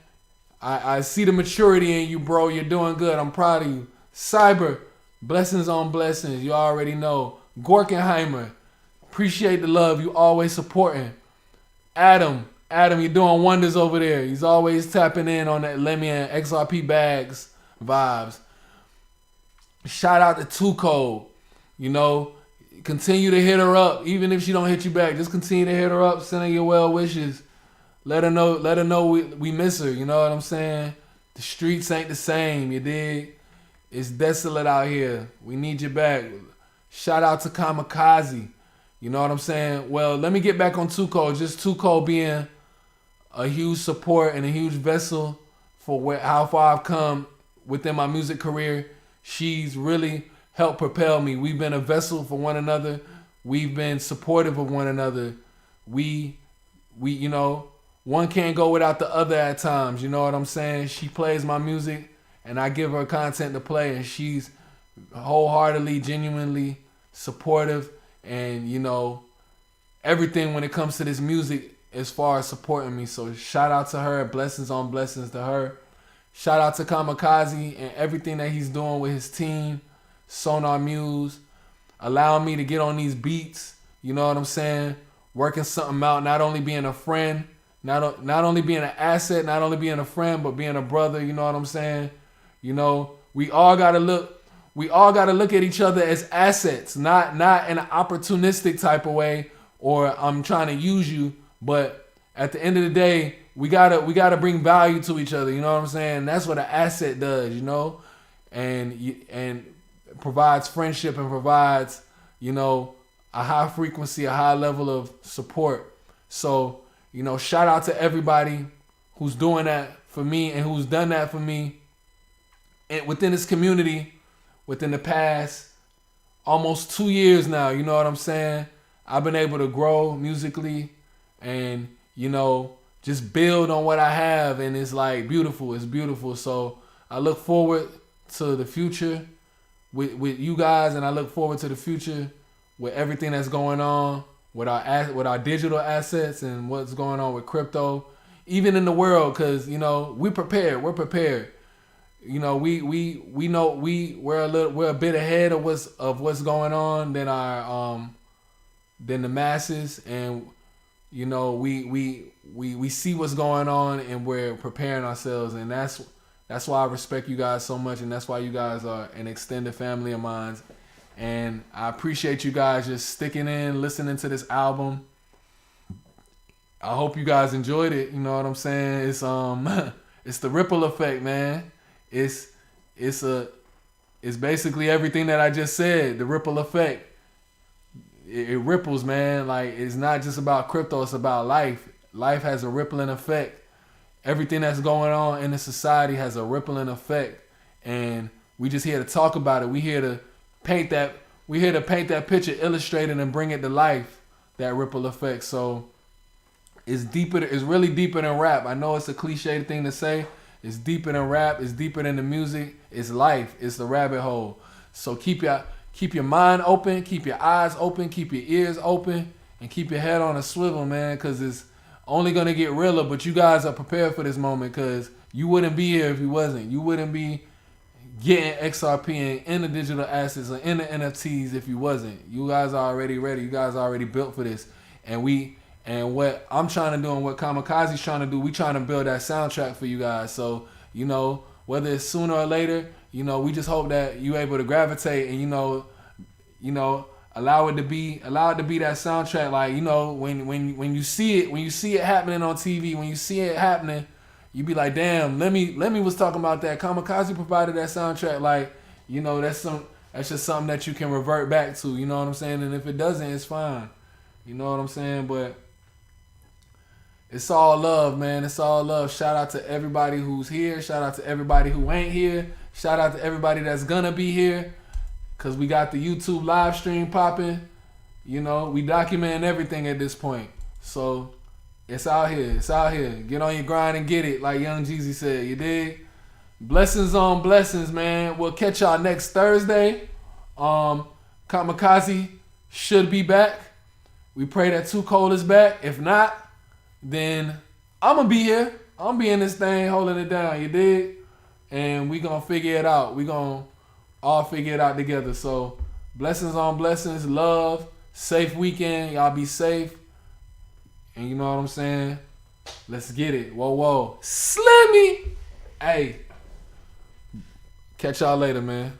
[SPEAKER 1] I see the maturity in you, bro. You're doing good. I'm proud of you. Cyber. Blessings on blessings. You already know. Gorkenheimer. Appreciate the love. You always supporting. Adam, you're doing wonders over there. He's always tapping in on that Lemmy and XRP bags vibes. Shout out to Tuco. You know, continue to hit her up. Even if she don't hit you back, just continue to hit her up. Send her your well wishes. Let her know we miss her. You know what I'm saying? The streets ain't the same. You dig? It's desolate out here. We need you back. Shout out to Kamikaze. You know what I'm saying? Well, let me get back on Tuco. Just Tuco being a huge support and a huge vessel for how far I've come within my music career. She's really helped propel me. We've been a vessel for one another. We've been supportive of one another. We you know, one can't go without the other at times. You know what I'm saying? She plays my music and I give her content to play, and she's wholeheartedly, genuinely supportive, and you know, everything when it comes to this music as far as supporting me. So shout out to her, blessings on blessings to her. Shout out to Kamikaze and everything that he's doing with his team, Sonar Muse, allowing me to get on these beats, you know what I'm saying? Working something out, not only being a friend, not only being an asset, not only being a friend, but being a brother, you know what I'm saying? You know, we all gotta look at each other as assets, not in an opportunistic type of way, or I'm trying to use you, but at the end of the day, we gotta bring value to each other. You know what I'm saying? That's what an asset does. You know, and provides friendship and provides, you know, a high frequency, a high level of support. So, you know, shout out to everybody who's doing that for me and who's done that for me and within this community within the past almost 2 years now. You know what I'm saying? I've been able to grow musically and, you know, just build on what I have, and it's like beautiful. It's beautiful. So I look forward to the future with you guys, and I look forward to the future with everything that's going on with our digital assets and what's going on with crypto, even in the world, because, you know, we're prepared. You know, we know we're a bit ahead of what's going on than the masses, and, you know, we see what's going on and we're preparing ourselves, and that's why I respect you guys so much, and that's why you guys are an extended family of mine. And I appreciate you guys just sticking in, listening to this album. I hope you guys enjoyed it. You know what I'm saying? It's it's the ripple effect, man. It's basically everything that I just said. The ripple effect. It ripples, man. Like, it's not just about crypto. It's about life. Life has a rippling effect. Everything that's going on in the society has a rippling effect, and we just here to talk about it. We here to paint that picture, illustrate it, and bring it to life. That ripple effect. So it's deeper. It's really deeper than rap. I know it's a cliche thing to say. It's deeper than rap. It's deeper than the music. It's life. It's the rabbit hole. So keep your mind open. Keep your eyes open. Keep your ears open, and keep your head on a swivel, man. Because it's only gonna get realer. But you guys are prepared for this moment, because you wouldn't be here if you wasn't. You wouldn't be getting XRP and in the digital assets or in the NFTs if you wasn't. You guys are already ready. You guys are already built for this. And what I'm trying to do and what Kamikaze's trying to do, we trying to build that soundtrack for you guys. So, you know, whether it's sooner or later, you know, we just hope that you able to gravitate and, you know, allow it to be that soundtrack. Like, you know, when you see it happening on TV, when you see it happening, you be like, damn, Lemi was talking about that. Kamikaze provided that soundtrack. Like, you know, that's just something that you can revert back to. You know what I'm saying? And if it doesn't, it's fine. You know what I'm saying? But it's all love, man. It's all love. Shout out to everybody who's here. Shout out to everybody who ain't here. Shout out to everybody that's gonna be here, because we got the YouTube live stream popping. You know, we documenting everything at this point. So it's out here. It's out here. Get on your grind and get it, like Young Jeezy said. You dig? Blessings on blessings, man. We'll catch y'all next Thursday. Kamikaze should be back. We pray that Too Cold is back. If not, then I'm going to be here. I'm going to be in this thing holding it down. You dig? And we going to figure it out. We going to all figure it out together. So blessings on blessings. Love. Safe weekend. Y'all be safe. And you know what I'm saying? Let's get it. Whoa, whoa. Slimmy. Hey. Catch y'all later, man.